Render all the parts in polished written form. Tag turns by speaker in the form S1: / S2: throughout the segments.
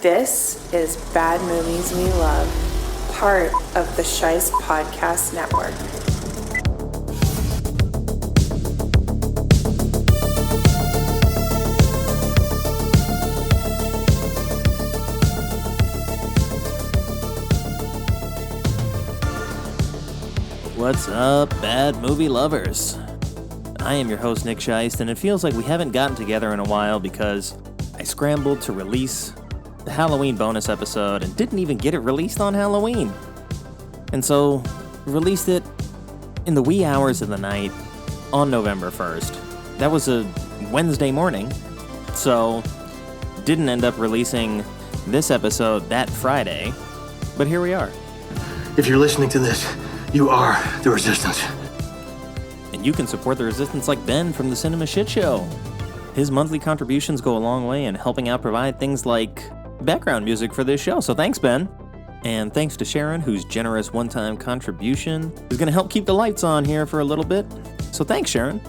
S1: This is Bad Movies We Love, part of the Shice Podcast Network.
S2: What's up, bad movie lovers? I am your host, Nick Shice, and it feels like we haven't gotten together in a while because I scrambled to release the Halloween bonus episode and didn't even get it released on Halloween. And so, released it in the wee hours of the night on November 1st. That was a Wednesday morning, so didn't end up releasing this episode that Friday, but here we are.
S3: If you're listening to this, you are the Resistance.
S2: And you can support the Resistance like Ben from the Cinema Shit Show. His monthly contributions go a long way in helping out provide things like background music for this show, so thanks, Ben. And thanks to Sharon, whose generous one-time contribution is going to help keep the lights on here for a little bit. So thanks, Sharon.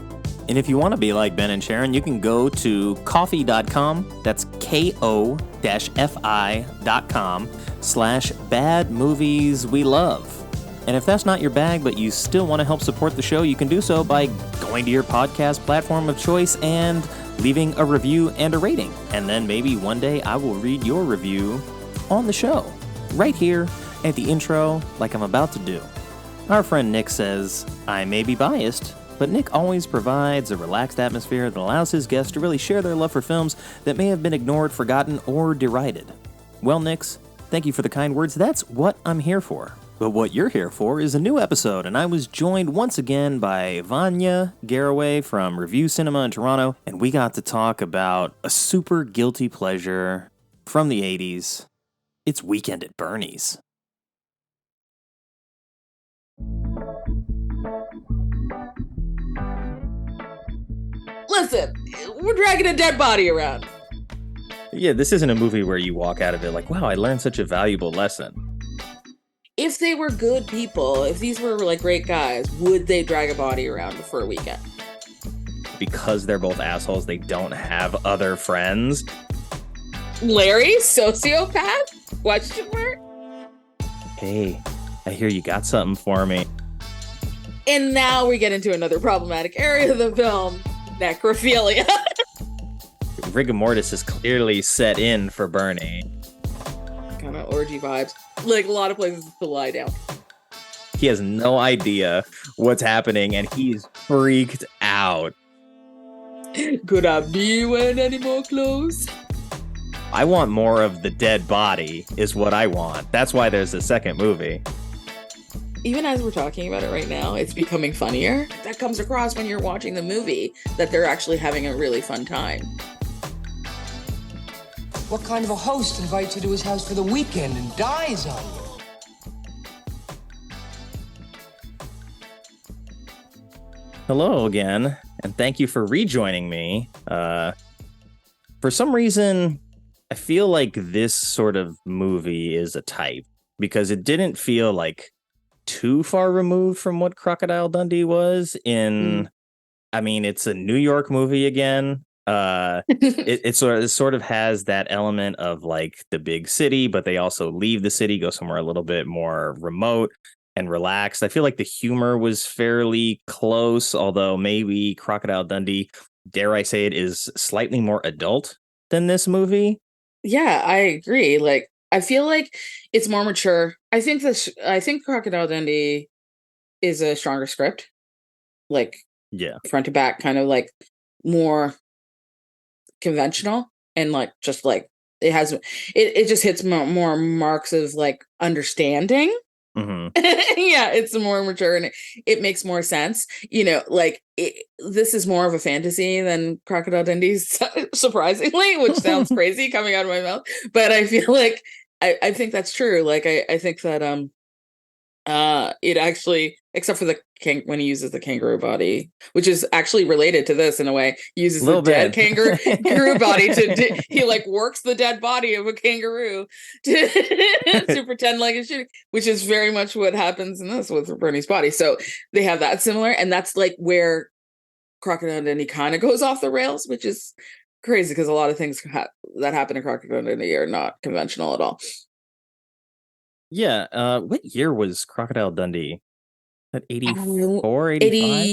S2: And if you want to be like Ben and Sharon, you can go to ko-fi.com, that's ko-fi.com/badmovieswelove. And if that's not your bag, but you still want to help support the show, you can do so by going to your podcast platform of choice and leaving a review and a rating. And then maybe one day I will read your review on the show, right here at the intro, like I'm about to do. Our friend Nick says, I may be biased, but Nick always provides a relaxed atmosphere that allows his guests to really share their love for films that may have been ignored, forgotten, or derided. Well, Nicks, thank you for the kind words. That's what I'm here for. But what you're here for is a new episode, and I was joined once again by Vanya Garraway from Revue Cinema in Toronto, and we got to talk about a super guilty pleasure from the 80s. It's Weekend at Bernie's.
S4: Listen, we're dragging a dead body around.
S2: Yeah, this isn't a movie where you walk out of it like, wow, I learned such a valuable lesson.
S4: If they were good people, if these were like great guys, would they drag a body around for a weekend?
S2: Because they're both assholes, they don't have other friends.
S4: Larry, sociopath? Question mark?
S2: Hey, I hear you got something for me.
S4: And now we get into another problematic area of the film, necrophilia.
S2: Rigor mortis is clearly set in for Bernie.
S4: Kind of orgy vibes. Like a lot of places to lie down.
S2: He has no idea what's happening and he's freaked out.
S4: Could I be wearing any more clothes?
S2: I want more of the dead body is what I want. That's why there's a second movie.
S4: Even as we're talking about it right now, it's becoming funnier. That comes across when you're watching the movie, that they're actually having a really fun time.
S5: What kind of a host invites you to his house for the weekend and dies on you?
S2: Hello again, and thank you for rejoining me. For some reason, I feel like this sort of movie is a type, because it didn't feel like too far removed from what Crocodile Dundee was in... I mean, it's a New York movie again. It sort of has that element of like the big city, but they also leave the city, go somewhere a little bit more remote and relaxed. I feel like the humor was fairly close, although maybe Crocodile Dundee, dare I say it, is slightly more adult than this movie.
S4: Yeah, I agree. Like, I feel like it's more mature. I think Crocodile Dundee is a stronger script. Like,
S2: yeah,
S4: front to back, kind of like more conventional, and like just like it has it just hits more marks of like understanding.
S2: Mm-hmm.
S4: Yeah, it's more mature and it makes more sense, you know. Like this is more of a fantasy than Crocodile Dundee, surprisingly, which sounds crazy coming out of my mouth, but I feel like I think that's true. Like I think that it actually, except for the when he uses the kangaroo body, which is actually related to this in a way, uses the dead kangaroo body he like works the dead body of a kangaroo to pretend like it's shooting, which is very much what happens in this with Bernie's body. So they have that similar, and that's like where Crocodile Dundee kind of goes off the rails, which is crazy because a lot of things that happen in Crocodile Dundee are not conventional at all.
S2: Yeah. What year was Crocodile Dundee? At 84, 85?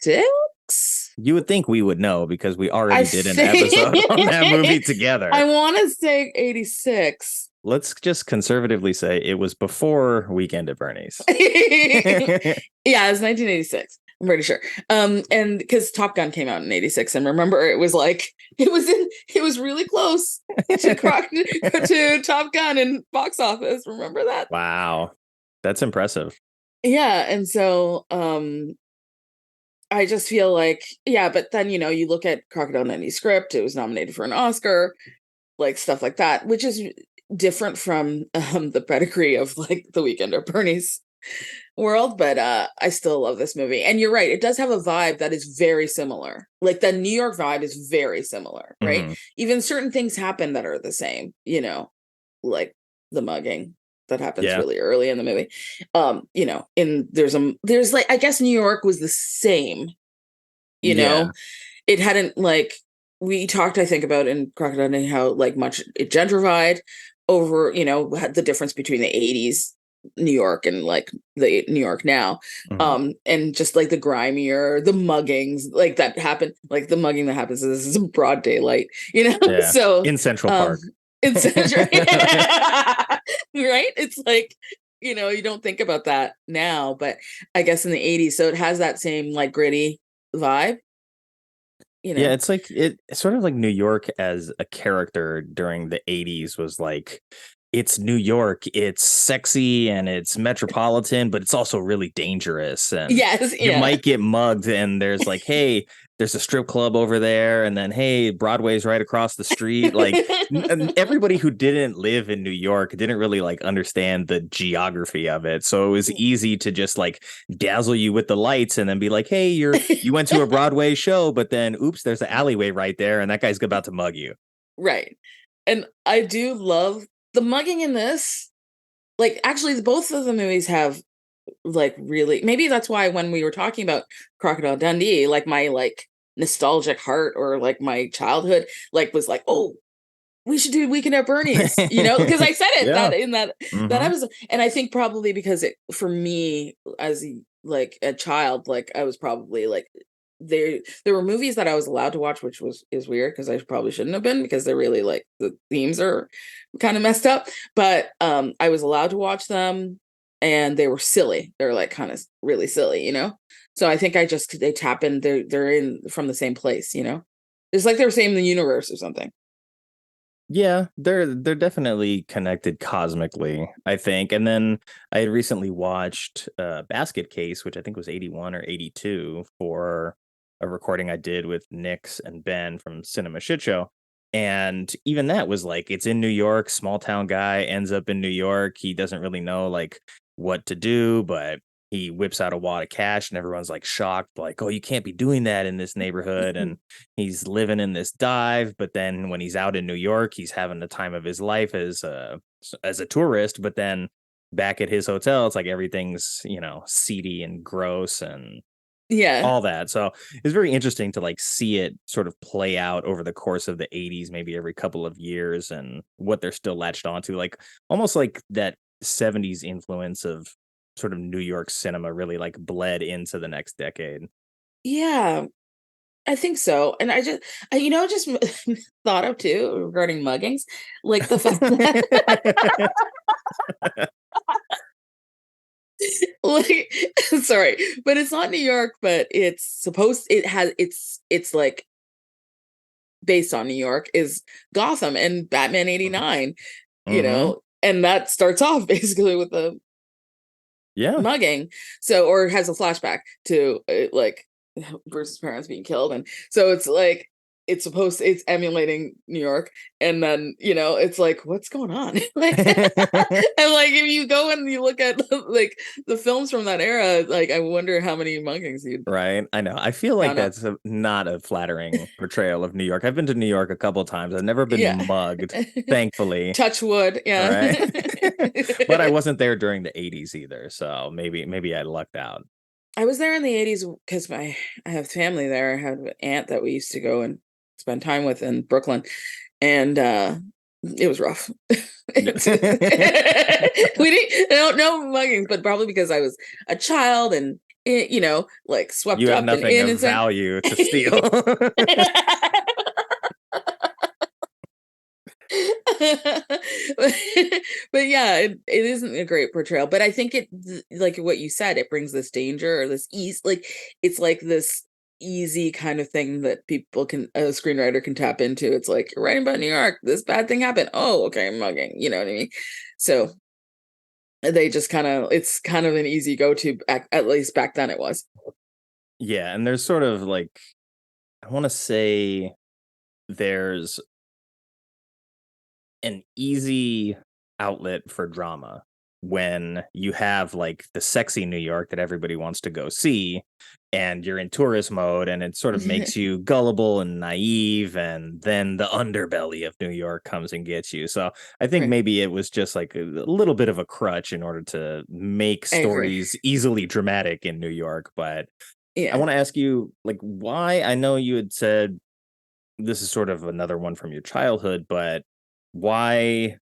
S4: 86?
S2: You would think we would know because we
S4: I
S2: already did an
S4: think
S2: episode on that movie together.
S4: I want to say 86.
S2: Let's just conservatively say it was before Weekend at Bernie's.
S4: Yeah, it was 1986. I'm pretty sure. And because Top Gun came out in 86, and remember it was really close to Top Gun in box office. Remember that?
S2: Wow. That's impressive.
S4: Yeah, and so I just feel like, yeah, but then you look at Crocodile Dundee's script, it was nominated for an Oscar, like stuff like that, which is different from the pedigree of like The Weekend at Bernie's world, but I still love this movie. And you're right, it does have a vibe that is very similar. Like the New York vibe is very similar, right?
S2: Mm-hmm.
S4: Even certain things happen that are the same, like the mugging that happens really early in the movie. There's like, I guess New York was the same, it hadn't, like, we talked, I think, about in Crocodile Dundee how like much it gentrified over, the difference between the 80s New York and like the New York now. And just like the grimier, the muggings like that happen, like the mugging that happens is in broad daylight, so
S2: in Central Park.
S4: In Central right? It's like, you don't think about that now, but I guess in the 80s, so it has that same like gritty vibe.
S2: Yeah, it's like it's sort of like New York as a character during the 80s was like, it's New York, it's sexy and it's metropolitan, but it's also really dangerous. And you might get mugged, and there's like, hey, there's a strip club over there, and then hey, Broadway's right across the street. Like everybody who didn't live in New York didn't really like understand the geography of it. So it was easy to just like dazzle you with the lights and then be like, hey, you went to a Broadway show, but then oops, there's an alleyway right there, and that guy's about to mug you.
S4: Right. And I do love the mugging in this. Like, actually, both of the movies have like really, maybe that's why when we were talking about Crocodile Dundee, like my like nostalgic heart or like my childhood like was like, oh, we should do Weekend at Bernie's, because I said it that in that episode. And I think probably because it, for me as like a child, like I was probably like, there were movies that I was allowed to watch, which is weird because I probably shouldn't have been, because they're really like the themes are kind of messed up, but I was allowed to watch them and they were silly. They're like kind of really silly, so I think they tap in, they're in from the same place, it's like they're same in the universe or something.
S2: Yeah, they're definitely connected cosmically, I think. And then I had recently watched Basket Case, which I think was 81 or 82, for a recording I did with Nix and Ben from Cinema Shit Show. And even that was like, it's in New York, small town guy ends up in New York. He doesn't really know like what to do, but he whips out a wad of cash and everyone's like shocked, like, oh, you can't be doing that in this neighborhood. And he's living in this dive. But then when he's out in New York, he's having the time of his life as a tourist. But then back at his hotel, it's like everything's, seedy and gross and all that. So it's very interesting to like see it sort of play out over the course of the 80s, maybe every couple of years, and what they're still latched onto, like almost like that 70s influence of sort of New York cinema really like bled into the next decade.
S4: Yeah, I think so. And I just thought of too regarding muggings, like the fact that like, sorry, but it's not New York, but it's like based on New York is Gotham and Batman 89, and that starts off basically with a mugging. So, or has a flashback to like Bruce's parents being killed, and so it's like it's emulating New York, and then it's like, what's going on? Like, and like if you go and you look at like the films from that era, like I wonder how many muggings you'd
S2: right. I know. I feel like that's not a flattering portrayal of New York. I've been to New York a couple of times. I've never been mugged, thankfully.
S4: Touch wood, yeah.
S2: Right? But I wasn't there during the 80s either, so maybe I lucked out.
S4: I was there in the 80s because I have family there. I had an aunt that we used to go and spend time with in Brooklyn. And it was rough. We didn't no muggings, but probably because I was a child and like swept
S2: You
S4: up
S2: had nothing
S4: and
S2: of value to steal.
S4: But yeah, it isn't a great portrayal, but I think it, like what you said, it brings this danger or this ease, like it's like this easy kind of thing that a screenwriter can tap into. It's like, you're writing about New York, this bad thing happened, oh okay, I'm mugging, you know what I mean? So they just it's kind of an easy go-to, at least back then it was.
S2: Yeah, and there's sort of like, I want to say there's an easy outlet for drama when you have like the sexy New York that everybody wants to go see, and you're in tourist mode, and it sort of makes you gullible and naive, and then the underbelly of New York comes and gets you. So I think maybe it was just like a little bit of a crutch in order to make stories easily dramatic in New York. But I want to ask you, like, why? I know you had said this is sort of another one from your childhood, but why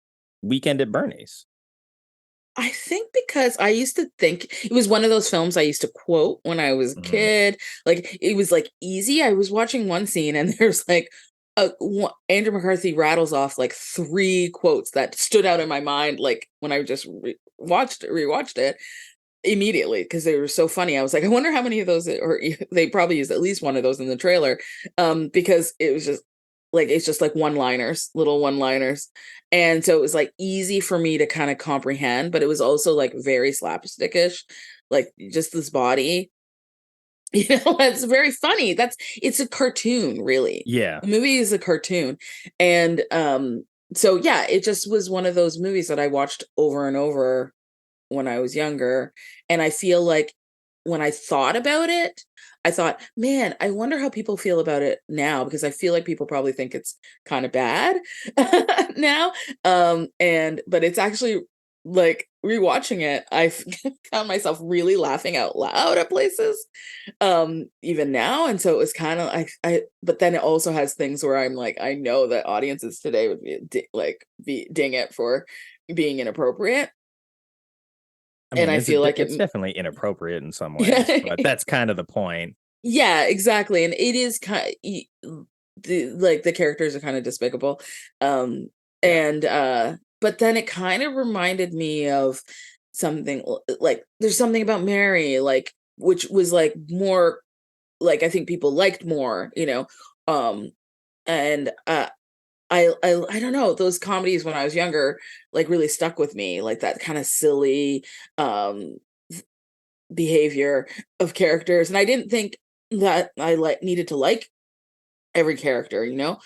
S2: Weekend at Bernie's?
S4: I think because I used to think it was one of those films I used to quote when I was a kid. Like, it was like easy. I was watching one scene and there's like Andrew McCarthy rattles off like 3 quotes that stood out in my mind, like when I just rewatched it immediately, because they were so funny. I was like, I wonder how many of those, or they probably used at least one of those in the trailer, because it was just like, it's just like little one-liners. And so it was like easy for me to kind of comprehend, but it was also like very slapstickish, like just this body, it's very funny. It's a cartoon, really.
S2: Yeah.
S4: The movie is a cartoon. And so yeah, it just was one of those movies that I watched over and over when I was younger. And I feel like when I thought about it, I thought, man, I wonder how people feel about it now, because I feel like people probably think it's kind of bad now. But it's actually, like, rewatching it, I found myself really laughing out loud at places, even now. And so it was kind of, but then it also has things where I'm like, I know that audiences today would be ding it for being inappropriate.
S2: I mean,
S4: and I feel like
S2: it's definitely inappropriate in some ways, but that's kind of the point.
S4: Yeah, exactly. And it is kind of, the characters are kind of despicable. But then it kind of reminded me of something like, there's something about Mary, like, which was like more, like, I think people liked more, and I don't know, those comedies when I was younger, like, really stuck with me, like that kind of silly behavior of characters. And I didn't think that I needed to like every character, and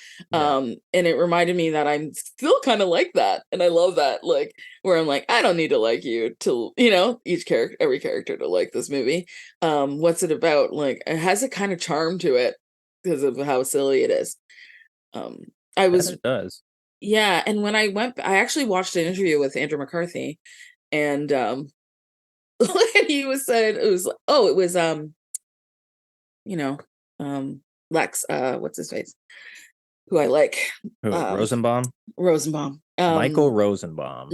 S4: it reminded me that I'm still kind of like that, and I love that, like, where I'm like, I don't need to like you to, every character to like this movie. What's it about? Like, it has a kind of charm to it because of how silly it is.
S2: It does.
S4: Yeah, and when I actually watched an interview with Andrew McCarthy, and he was said it was Lex, what's his face, who I like,
S2: Rosenbaum.
S4: Michael
S2: Rosenbaum,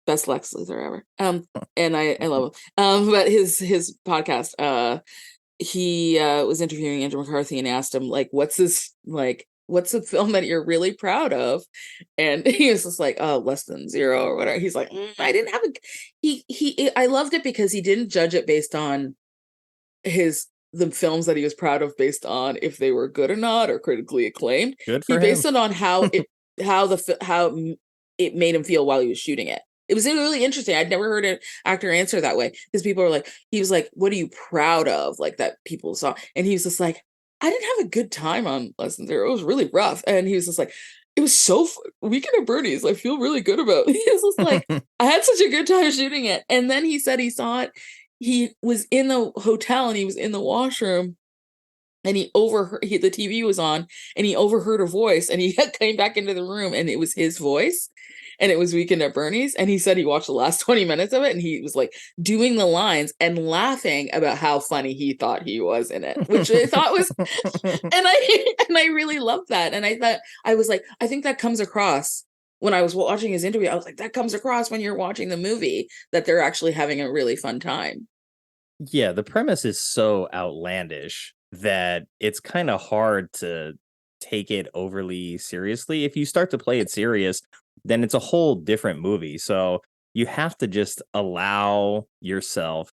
S4: best Lex Luthor ever. And I love him. But his podcast, he was interviewing Andrew McCarthy and asked him, like, what's a film that you're really proud of? And he was just like, oh, Less Than Zero or whatever. He's like, I didn't have I loved it because he didn't judge it based on the films that he was proud of based on if they were good or not, or critically acclaimed.
S2: Good for him.
S4: He based it on how it made him feel while he was shooting it. It was really interesting. I'd never heard an actor answer that way, because people were like, he was like, what are you proud of, like, that people saw? And he was just like, I didn't have a good time on Less Than Zero. It was really rough. And he was just like, it was so Weekend at Bernie's, I feel really good about it. He was just like, I had such a good time shooting it. And then he said he saw it. He was in the hotel and he was in the washroom, and he overheard, the TV was on, and he overheard a voice, and he came back into the room, and it was his voice. and it was Weekend at Bernie's, and he said he watched the last 20 minutes of it, and he was like doing the lines and laughing about how funny he thought he was in it, which I thought was, and I really loved that. And I was like, I think that comes across when I was watching his interview. I was like, that comes across when you're watching the movie, that they're actually having a really fun time.
S2: Yeah, the premise is so outlandish that it's kind of hard to take it overly seriously. If you start to play it serious, then it's a whole different movie. So you have to just allow yourself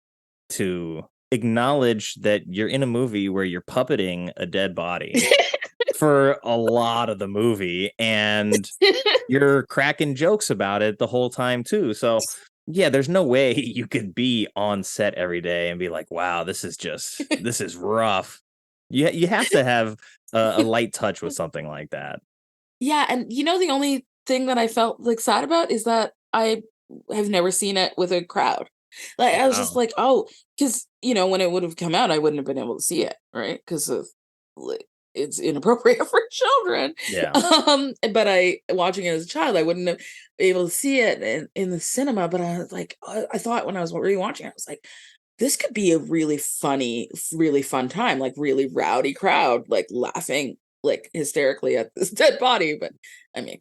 S2: to acknowledge that you're in a movie where you're puppeting a dead body for a lot of the movie, and you're cracking jokes about it the whole time too. So yeah, there's no way you could be on set every day and be like, wow, this is rough. You have to have a light touch with something like that.
S4: Yeah, and the only thing that I felt like sad about is that I have never seen it with a crowd. Like, I was just
S2: Wow.
S4: like, oh, because when it would have come out, I wouldn't have been able to see it, right? Because of like, it's inappropriate for children.
S2: Yeah.
S4: But watching it as a child, I wouldn't have been able to see it in the cinema. But I was like, I thought when I was rewatching it, I was like, this could be a really funny, really fun time, like really rowdy crowd, like laughing like hysterically at this dead body. But I mean,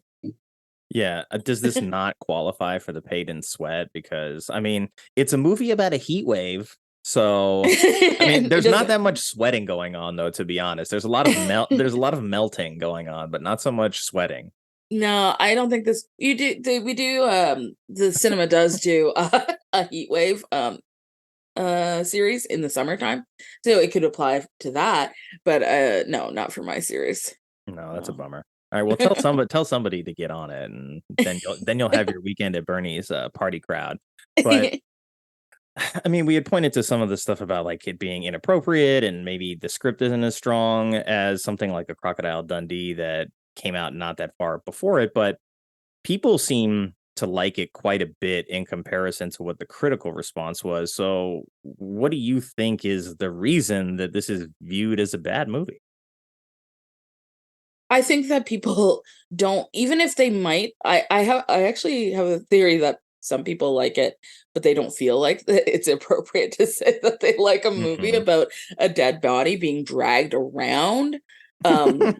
S2: Yeah. Does this not qualify for the paid in sweat? Because I mean, it's a movie about a heat wave. So I mean, there's not that much sweating going on, though, to be honest. There's a lot of there's a lot of melting going on, but not so much sweating.
S4: No, I don't think this. We do. The cinema does do a heat wave series in the summertime, so it could apply to that. But no, not for my series.
S2: No, that's a
S4: No.
S2: bummer. All right, well, tell somebody to get on it, and then you'll have your Weekend at Bernie's party crowd. But I mean, we had pointed to some of the stuff about like it being inappropriate, and maybe the script isn't as strong as something like a Crocodile Dundee that came out not that far before it. But people seem to like it quite a bit in comparison to what the critical response was. So, what do you think is the reason that this is viewed as a bad movie?
S4: I think that people don't, even if they might. I actually have a theory that some people like it, but they don't feel like that it's appropriate to say that they like a movie
S2: Mhm.
S4: about a dead body being dragged around.
S2: It's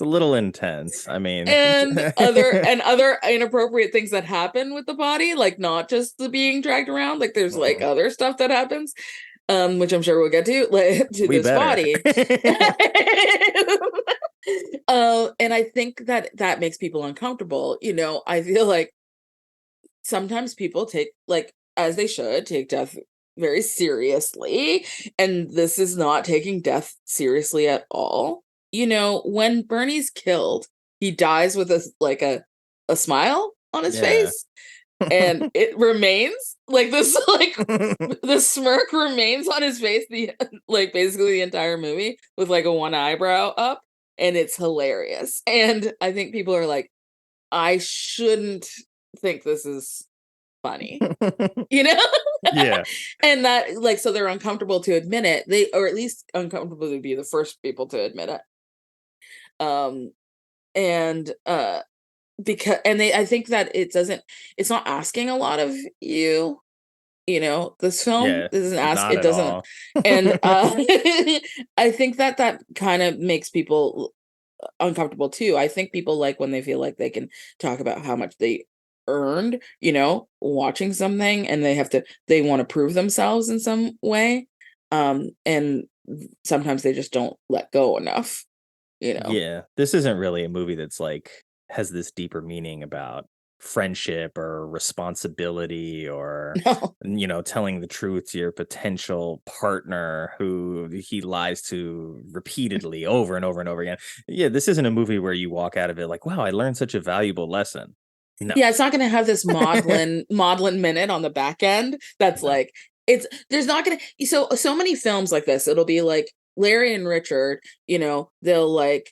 S2: a little intense. I mean,
S4: and other inappropriate things that happen with the body, like not just the being dragged around, like there's like
S2: Mhm.
S4: other stuff that happens, which I'm sure we'll get to, like, to
S2: We
S4: this
S2: better.
S4: body. And I think that makes people uncomfortable. I feel like sometimes people take, like, as they should, take death very seriously, and this is not taking death seriously at all. When Bernie's killed, he dies with a smile on his
S2: Yeah.
S4: face, and it remains like this, like the smirk remains on his face basically the entire movie, with like a one eyebrow up, and it's hilarious. And I think people are like, I shouldn't think this is funny, you know?
S2: Yeah.
S4: And that, like, so they're uncomfortable to admit it. Or at least uncomfortable to be the first people to admit it. Um, and because, and I think that it's not asking a lot of you. This film
S2: Yeah.
S4: doesn't ask,
S2: Not
S4: it
S2: at
S4: doesn't.
S2: all.
S4: And I think that kind of makes people uncomfortable too. I think people like when they feel like they can talk about how much they earned, watching something, and they want to prove themselves in some way. And sometimes they just don't let go enough.
S2: Yeah. This isn't really a movie that's like has this deeper meaning about friendship or responsibility or
S4: No.
S2: telling the truth to your potential partner who he lies to repeatedly over and over and over again. Yeah, this isn't a movie where you walk out of it like, wow, I learned such a valuable lesson. No.
S4: Yeah, it's not gonna have this maudlin minute on the back end that's
S2: No.
S4: like, there's not gonna, so many films like this, it'll be like Larry and Richard, they'll like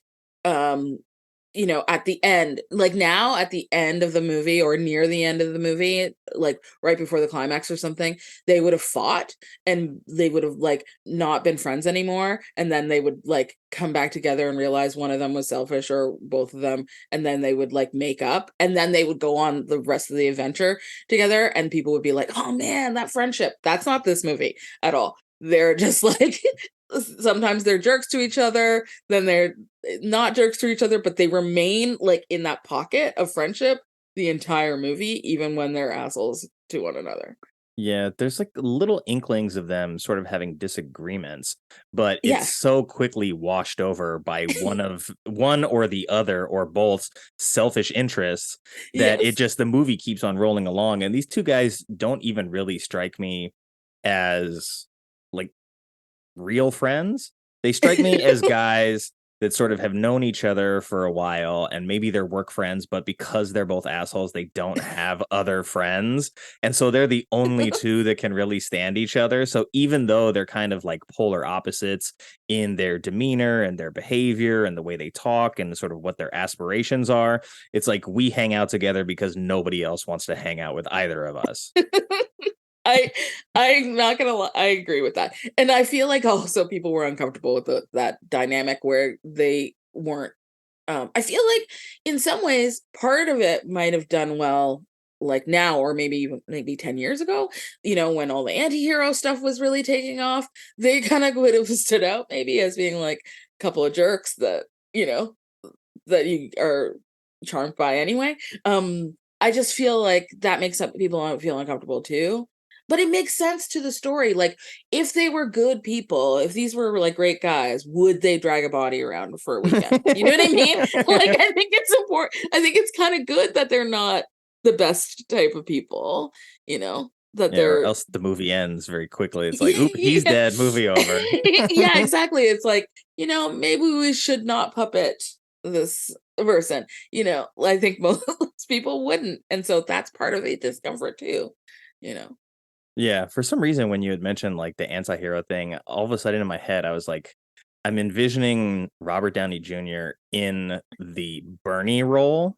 S4: at the end, like now at the end of the movie or near the end of the movie, like right before the climax or something, they would have fought and they would have like not been friends anymore. And then they would like come back together and realize one of them was selfish or both of them. And then they would like make up and then they would go on the rest of the adventure together. And people would be like, oh man, that friendship. That's not this movie at all. They're just like, sometimes they're jerks to each other, then they're not jerks to each other, but they remain like in that pocket of friendship the entire movie, even when they're assholes to one another.
S2: Yeah, there's like little inklings of them sort of having disagreements, but
S4: Yeah.
S2: it's so quickly washed over by one or the other or both's selfish interests that
S4: Yes.
S2: the movie keeps on rolling along. And these two guys don't even really strike me as like real friends. They strike me as guys that sort of have known each other for a while and maybe they're work friends, but because they're both assholes, they don't have other friends. And so they're the only two that can really stand each other. So even though they're kind of like polar opposites in their demeanor and their behavior and the way they talk and sort of what their aspirations are, it's like we hang out together because nobody else wants to hang out with either of us.
S4: I'm not gonna lie, I agree with that. And I feel like also people were uncomfortable with that dynamic where they weren't I feel like in some ways part of it might have done well like now or maybe 10 years ago, when all the anti-hero stuff was really taking off, they kind of would have stood out maybe as being like a couple of jerks that, that you are charmed by anyway. I just feel like that makes some people feel uncomfortable too. But it makes sense to the story. Like, if they were good people, if these were like great guys, would they drag a body around for a weekend? You know what I mean? Like, I think it's important. I think it's kind of good that they're not the best type of people, that
S2: Yeah, or
S4: they're.
S2: else the movie ends very quickly. It's like, oop, he's dead, movie over.
S4: Yeah, exactly. It's like, maybe we should not puppet this person. I think most people wouldn't. And so that's part of the discomfort too, you know.
S2: Yeah, for some reason, when you had mentioned like the anti-hero thing, all of a sudden in my head, I was like, I'm envisioning Robert Downey Jr. in the Bernie role,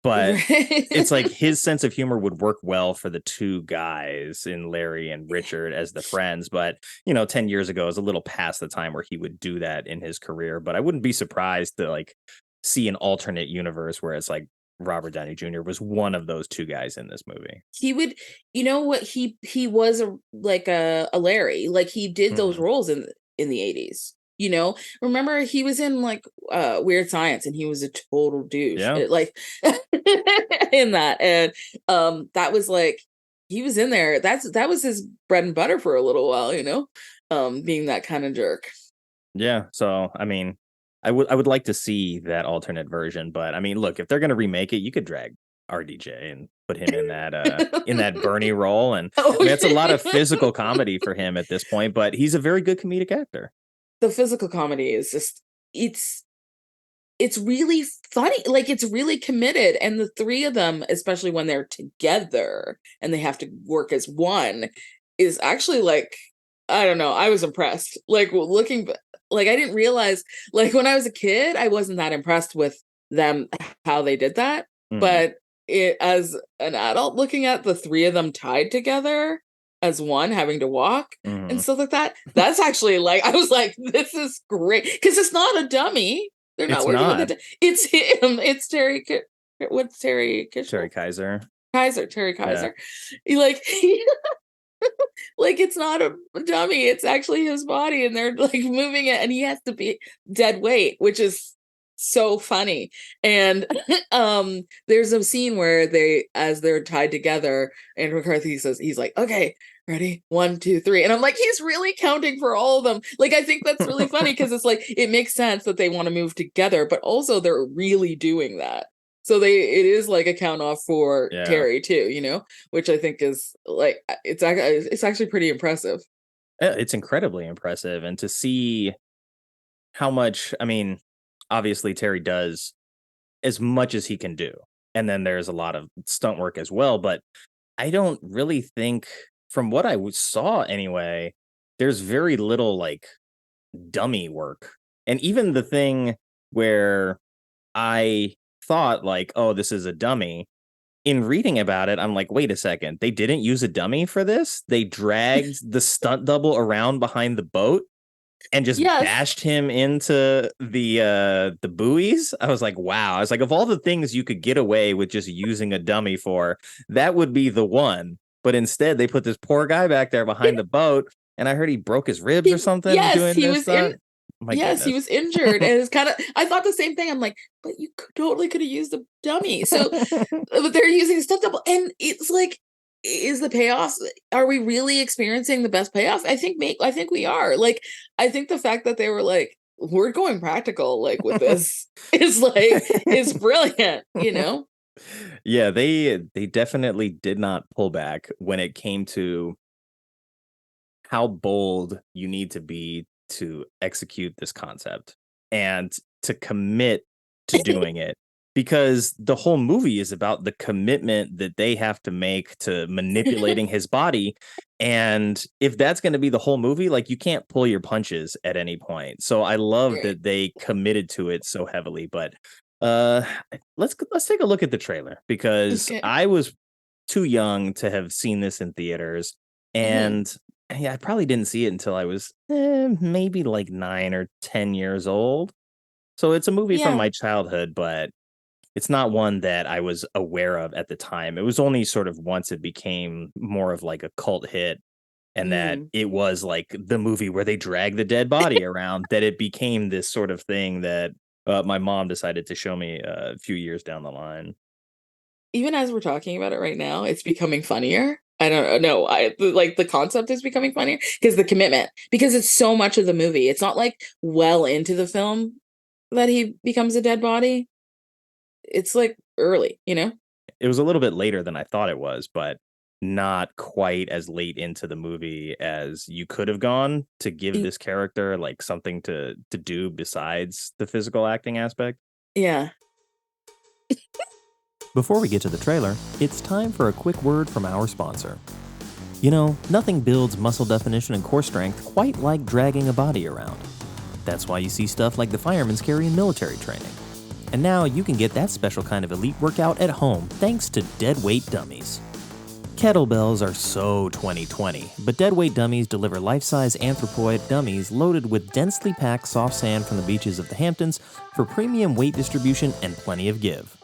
S2: but it's like his sense of humor would work well for the two guys in Larry and Richard as the friends. But, 10 years ago is a little past the time where he would do that in his career. But I wouldn't be surprised to like see an alternate universe where it's like Robert Downey Jr. was one of those two guys in this movie.
S4: He would, what he was a Larry, like he did those
S2: Mhm.
S4: roles in the 80s. Remember he was in like Weird Science and he was a total douche.
S2: Yeah.
S4: Like in that. And that was like he was in there. That was his bread and butter for a little while, being that kind of jerk.
S2: Yeah. So, I mean, I would like to see that alternate version, but I mean, look, if they're going to remake it, you could drag RDJ and put him in that Bernie role, and I mean, that's a lot of physical comedy for him at this point, but he's a very good comedic actor.
S4: The physical comedy is just it's really funny, like it's really committed, and the three of them, especially when they're together and they have to work as one, is actually like, I don't know, I was impressed. Like looking, like I didn't realize, like when I was a kid, I wasn't that impressed with them how they did that,
S2: Mhm.
S4: but as an adult looking at the three of them tied together as one having to walk and
S2: Mhm.
S4: stuff like that, that's actually like, I was like, this is great because it's not a dummy. They're not
S2: It's
S4: working with
S2: not
S4: it. It's him. It's what's Terry
S2: Terry
S4: Kishel?
S2: Kaiser.
S4: Terry
S2: Yeah.
S4: Kiser. Like like it's not a dummy. It's actually his body, and they're like moving it, and he has to be dead weight, which is so funny. And there's a scene where as they're tied together, and McCarthy says, he's like, okay, ready, 1, 2, 3, and I'm like, he's really counting for all of them. Like, I think that's really funny because it's like it makes sense that they want to move together, but also they're really doing that. So it is like a count off for
S2: Yeah.
S4: Terry too, which I think is like it's actually pretty impressive.
S2: It's incredibly impressive, and to see how much, I mean, obviously Terry does as much as he can do. And then there's a lot of stunt work as well, but I don't really think, from what I saw anyway, there's very little like dummy work. And even the thing where I thought like, oh, this is a dummy. In reading about it, I'm like, wait a second. They didn't use a dummy for this. They dragged the stunt double around behind the boat and just bashed him into the buoys. I was like, wow. I was like, of all the things you could get away with just using a dummy for, that would be the one. But instead, they put this poor guy back there behind the boat, and I heard he broke his ribs or something.
S4: Yes, he was
S2: goodness.
S4: He was injured, and it's kind of. I thought the same thing. I'm like, but you totally could have used a dummy. So, but they're using a stunt double, and it's like, is the payoff? Are we really experiencing the best payoff? I think we are. Like, I think the fact that they were like, we're going practical, like with this, is brilliant. You know.
S2: Yeah, they definitely did not pull back when it came to how bold you need to be to execute this concept and to commit to doing it, because the whole movie is about the commitment that they have to make to manipulating his body. And if that's going to be the whole movie, like, you can't pull your punches at any point. So I love that they committed to it so heavily. But let's take a look at the trailer, because I was too young to have seen this in theaters, and I probably didn't see it until I was maybe like 9 or 10 years old. So it's a movie from my childhood, but it's not one that I was aware of at the time. It was only sort of once it became more of like a cult hit, and that it was like the movie where they drag the dead body around, that it became this sort of thing that my mom decided to show me a few years down the line.
S4: Even as we're talking about it right now, it's becoming funnier. I don't know. Like, the concept is becoming funnier because the commitment, because it's so much of the movie. It's not like well into the film that he becomes a dead body. It's like early, you know?
S2: It was a little bit later than I thought it was, but not quite as late into the movie as you could have gone to give this character like something to do besides the physical acting aspect.
S4: Yeah.
S2: Before we get to the trailer, it's time for a quick word from our sponsor. You know, nothing builds muscle definition and core strength quite like dragging a body around. That's why you see stuff like the firemen's carry in military training. And now you can get that special kind of elite workout at home thanks to deadweight dummies. Kettlebells are so 2020, but deadweight dummies deliver life-size anthropoid dummies loaded with densely packed soft sand from the beaches of the Hamptons for premium weight distribution and plenty of give.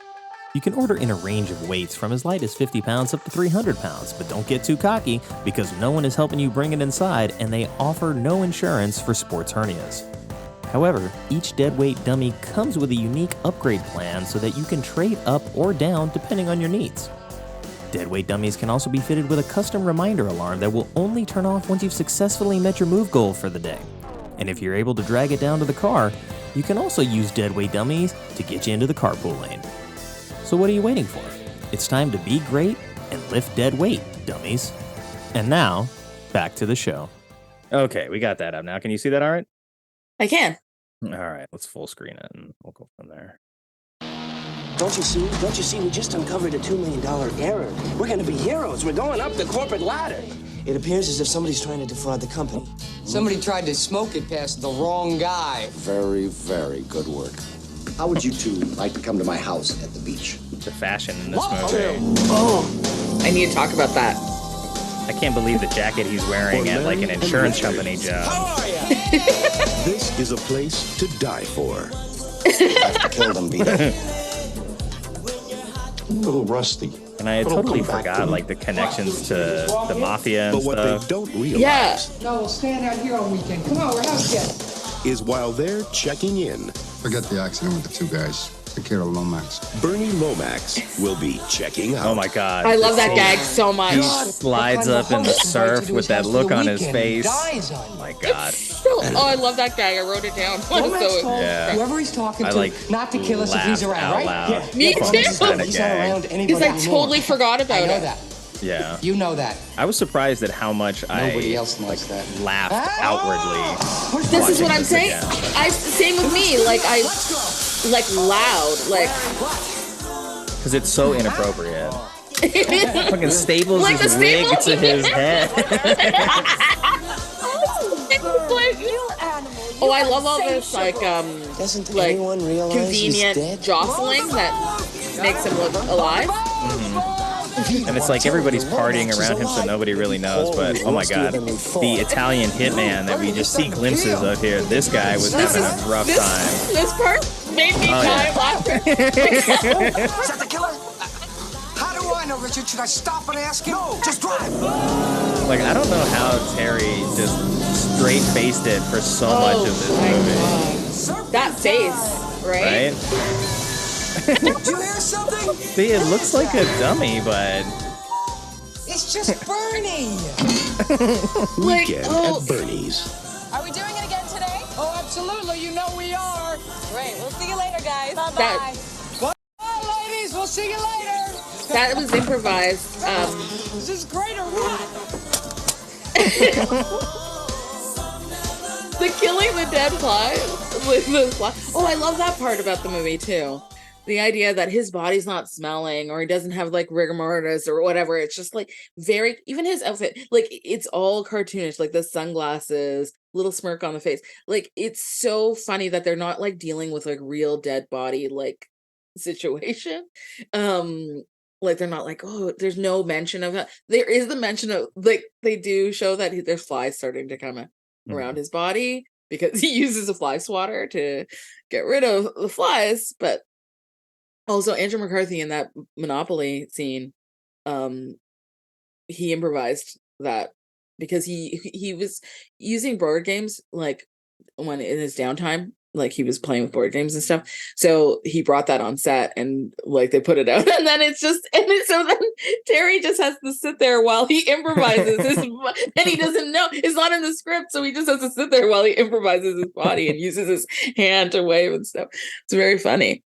S2: You can order in a range of weights from as light as 50 pounds up to 300 pounds, but don't get too cocky because no one is helping you bring it inside, and they offer no insurance for sports hernias. However, each deadweight dummy comes with a unique upgrade plan so that you can trade up or down depending on your needs. Deadweight dummies can also be fitted with a custom reminder alarm that will only turn off once you've successfully met your move goal for the day. And if you're able to drag it down to the car, you can also use deadweight dummies to get you into the carpool lane. So what are you waiting for? It's time to be great and lift dead weight, dummies. And now, back to the show. Okay, we got that up now. Can you see that all right?
S4: I can.
S2: All right, let's full screen it and we'll go from there.
S6: Don't you see? Don't you see? We just uncovered a $2 million error. We're going to be heroes. We're going up the corporate ladder. It appears as if somebody's trying to defraud the company.
S5: Somebody tried to smoke it past the wrong guy.
S7: Very, very good work. How would you two like to come to my house at the beach?
S2: The fashion in this movie.
S4: Oh, I need to talk about that.
S2: I can't believe the jacket he's wearing at like an insurance company job.
S6: How are you?
S8: This is a place to die for.
S7: I have to kill them, Vito.
S8: A little rusty.
S2: And I totally forgot like the connections to the mafia and
S8: But what
S2: stuff.
S8: they don't realize
S4: Yeah.
S5: No, we'll stand out here all weekend. Come on, we're house guests.
S8: is while they're checking in,
S9: Forget the accident with the two guys. Take care of Lomax.
S8: Bernie Lomax will be checking out.
S2: Oh my god.
S4: I love that gag so much.
S2: He slides up in the surf with that look on his face. Oh my god.
S4: I love that gag. I wrote it down.
S5: Lomax told
S2: Yeah.
S5: whoever he's talking
S2: I
S5: to
S2: like
S5: not to kill us if he's
S2: laughed
S5: around,
S2: out
S5: right?
S2: loud.
S5: Yeah.
S4: Me
S2: From
S4: too.
S2: this kind of
S5: He's not
S2: gag.
S5: around anybody
S4: Because I
S5: anymore.
S4: totally forgot about
S5: I know
S4: it.
S5: that.
S2: Yeah.
S5: You know that.
S2: I was surprised at how much
S5: Nobody
S2: I
S5: else knows that.
S2: laughed outwardly.
S4: This is what I'm
S2: this
S4: saying.
S2: again.
S4: Same with me. Like loud. Like
S2: Because it's so inappropriate. Fucking staples
S4: Like
S2: his
S4: the
S2: wig
S4: staples?
S2: to his head.
S4: oh Oh, I love all this
S6: Doesn't
S4: like
S6: anyone realize he's
S4: convenient
S6: dead?
S4: jostling that makes him look alive.
S2: And it's like everybody's partying around him, so nobody really knows. But oh my God, the Italian hitman that we just see glimpses of here. This guy was having a rough time.
S4: This part made me die laughing.
S5: Is that the killer? How do I know, Richard? Should I stop and ask him? No, just drive.
S2: Like, I don't know how Terry just straight faced it for so much of this movie.
S4: God. That face, right?
S5: Did you hear something?
S2: See, it looks like a dummy, but
S5: It's just Bernie.
S8: Weekend at Bernie's.
S10: Are we doing it again today?
S5: Oh, absolutely. You know we are.
S10: Great. We'll see you later, guys. Bye-bye.
S5: Bye, ladies. We'll see you later.
S4: That was improvised.
S5: Is this great or what?
S4: The killing the dead fly with the fly. Oh, I love that part about the movie too. The idea that his body's not smelling or he doesn't have like rigor mortis or whatever. It's just like very, even his outfit, like it's all cartoonish, like the sunglasses, little smirk on the face. Like it's so funny that they're not like dealing with like real dead body like situation. Like they're not like, oh, there's no mention of it. There is the mention of like they do show that there's flies starting to come around his body because he uses a fly swatter to get rid of the flies. But also Andrew McCarthy in that Monopoly scene, he improvised that because he was using board games like when in his downtime. Like he was playing with board games and stuff. So he brought that on set and like they put it out and then it's just, so then Terry just has to sit there while he improvises and he doesn't know, it's not in the script. So he just has to sit there while he improvises his body and uses his hand to wave and stuff. It's very funny.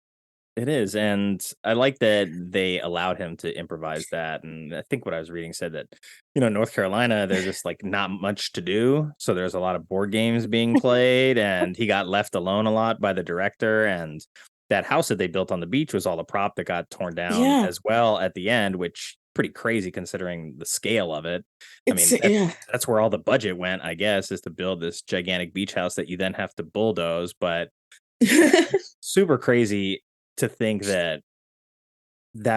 S2: it is. And I like that they allowed him to improvise that. And I think what I was reading said that, North Carolina, there's just like not much to do. So there's a lot of board games being played and he got left alone a lot by the director. And that house that they built on the beach was all a prop that got torn down as well at the end, which pretty crazy considering the scale of it. That's where all the budget went, I guess, is to build this gigantic beach house that you then have to bulldoze. But super crazy to think that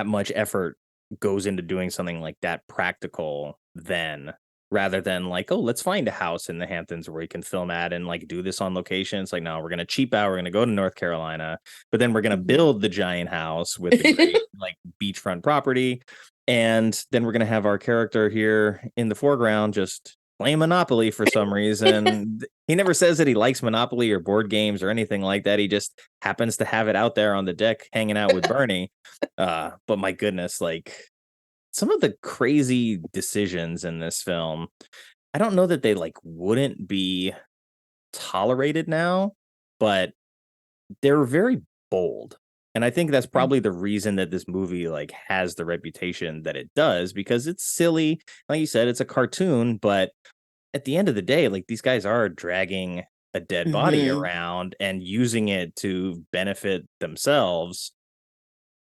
S2: much effort goes into doing something like that practical then, rather than like, oh, let's find a house in the Hamptons where we can film at and like do this on location. It's like, no, we're going to cheap out. We're going to go to North Carolina, but then we're going to build the giant house with the great like beachfront property. And then we're going to have our character here in the foreground just playing Monopoly for some reason. He never says that he likes Monopoly or board games or anything like that. He just happens to have it out there on the deck hanging out with Bernie. But my goodness, like some of the crazy decisions in this film, I don't know that they like wouldn't be tolerated now, but they're very bold. And I think that's probably the reason that this movie like has the reputation that it does, because it's silly. Like you said, it's a cartoon, but at the end of the day, like these guys are dragging a dead body around and using it to benefit themselves.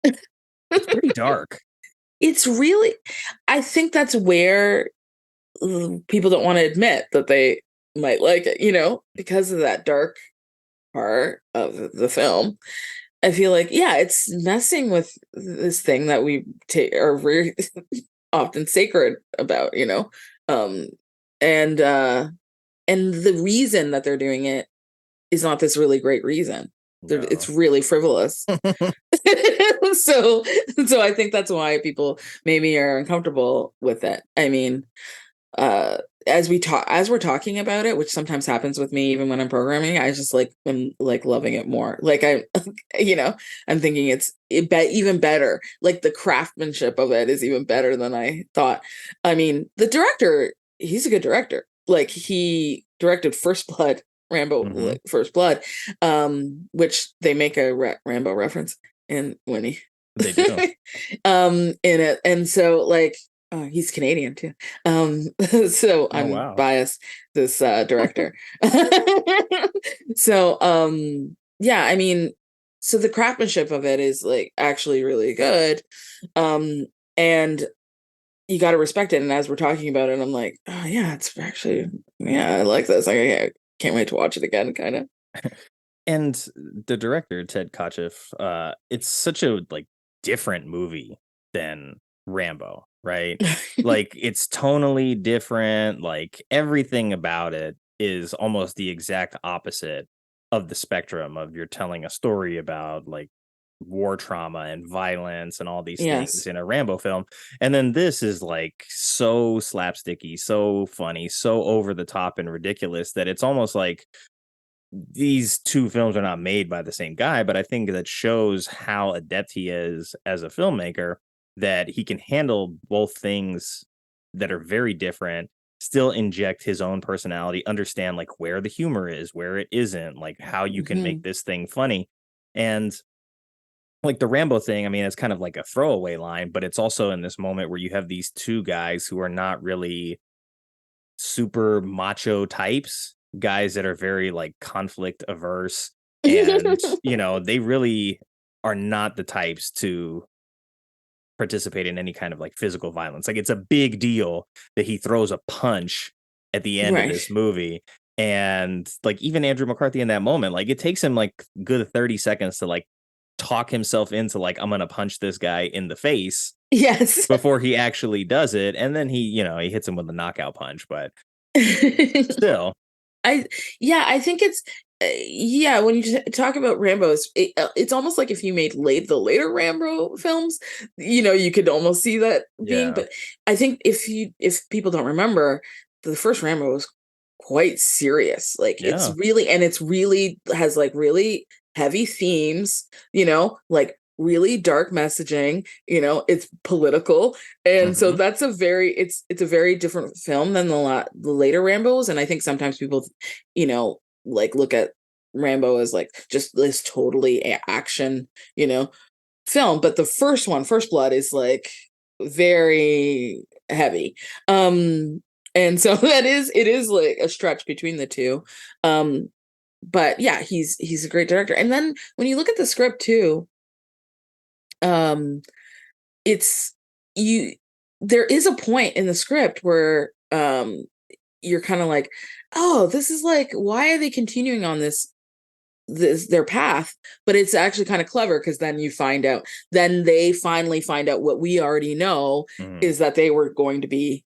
S2: It's pretty dark.
S4: It's really, I think that's where people don't want to admit that they might like it, because of that dark part of the film. I feel like, it's messing with this thing that we are very often sacred about, and the reason that they're doing it is not this really great reason. No. It's really frivolous. So I think that's why people maybe are uncomfortable with it. I mean, as we're talking about it, which sometimes happens with me even when I'm programming, I just am loving it more. Like I'm thinking it's even better. Like the craftsmanship of it is even better than I thought. I mean, the director, he's a good director. Like he directed First Blood, Rambo, First Blood, which they make a Rambo reference in Winnie.
S2: They do.
S4: In it, and so he's Canadian too. So I'm biased, this director. So I mean, so the craftsmanship of it is actually really good. And you got to respect it. And as we're talking about it, I'm like, oh yeah, it's actually, I like this. can't wait to watch it again, kind of.
S2: And the director, Ted Kotcheff, it's such a like different movie than Rambo, right? Like it's tonally different. Like everything about it is almost the exact opposite of the spectrum of you're telling a story about like war trauma and violence and all these things in a Rambo film. And then this is like so slapsticky, so funny, so over the top and ridiculous that it's almost like these two films are not made by the same guy, but I think that shows how adept he is as a filmmaker, that he can handle both things that are very different, still inject his own personality, understand like where the humor is, where it isn't, like how you can make this thing funny. And like the Rambo thing, I mean, it's kind of like a throwaway line, but it's also in this moment where you have these two guys who are not really super macho types, guys that are very like conflict averse, and you know, they really are not the types to participate in any kind of like physical violence. Like it's a big deal that he throws a punch at the end of this movie. And like even Andrew McCarthy in that moment, like it takes him like good 30 seconds to like talk himself into like, I'm gonna punch this guy in the face before he actually does it. And then he, you know, he hits him with a knockout punch, but still.
S4: I think it's when you talk about Rambo, it's almost like if you made the later Rambo films, you know, you could almost see that being. But I think if people don't remember, the first Rambo was quite serious. Like it's really has like really heavy themes, you know, like really dark messaging, you know, it's political. And so that's it's a very different film than the later Rambos. And I think sometimes people, you know, like look at Rambo as like just this totally action, you know, film. But the first one, First Blood, is like very heavy. And so it is like a stretch between the two. But yeah, he's a great director. And then when you look at the script too, there is a point in the script where you're kind of like, oh, this is like, why are they continuing on this their path? But it's actually kind of clever, because then they finally find out what we already know, is that they were going to be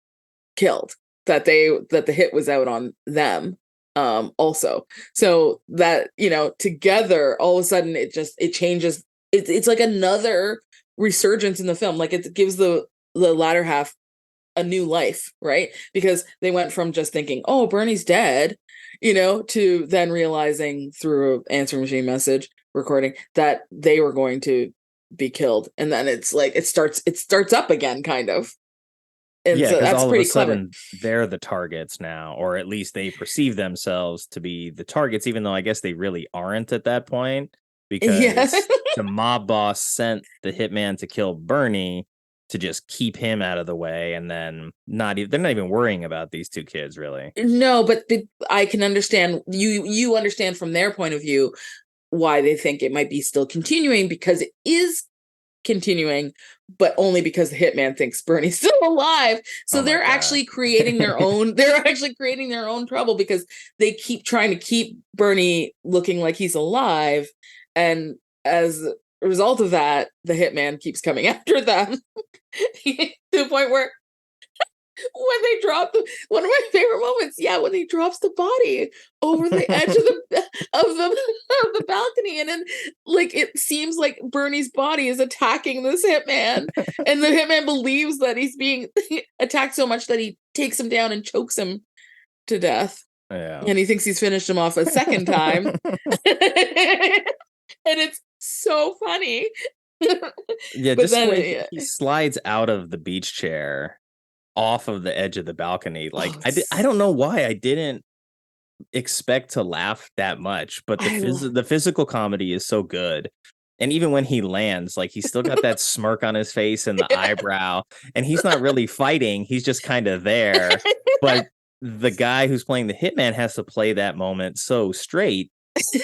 S4: killed, that the hit was out on them also. So that, you know, together all of a sudden it changes. It's like another resurgence in the film. Like it gives the latter half a new life, right? Because they went from just thinking, oh, Bernie's dead, you know, to then realizing through an answering machine message recording that they were going to be killed. And then it's like it starts up again, kind of. And so that's all pretty clever.
S2: They're the targets now, or at least they perceive themselves to be the targets, even though I guess they really aren't at that point, because the mob boss sent the hitman to kill Bernie to just keep him out of the way, and then they're not even worrying about these two kids, really.
S4: No, but I can understand, you understand from their point of view why they think it might be still continuing, because it is continuing, but only because the hitman thinks Bernie's still alive. So they're actually creating their own trouble, because they keep trying to keep Bernie looking like he's alive. And as a result of that, the hitman keeps coming after them to the point where when they drop one of my favorite moments, when he drops the body over the edge of the balcony, and then like it seems like Bernie's body is attacking this hitman, and the hitman believes that he's being attacked so much that he takes him down and chokes him to death. And he thinks he's finished him off a second time. And it's so funny.
S2: He slides out of the beach chair off of the edge of the balcony. Like I don't know why I didn't expect to laugh that much, but the physical comedy is so good. And even when he lands, like he's still got that smirk on his face and the eyebrow, and he's not really fighting. He's just kind of there. But the guy who's playing the hitman has to play that moment so straight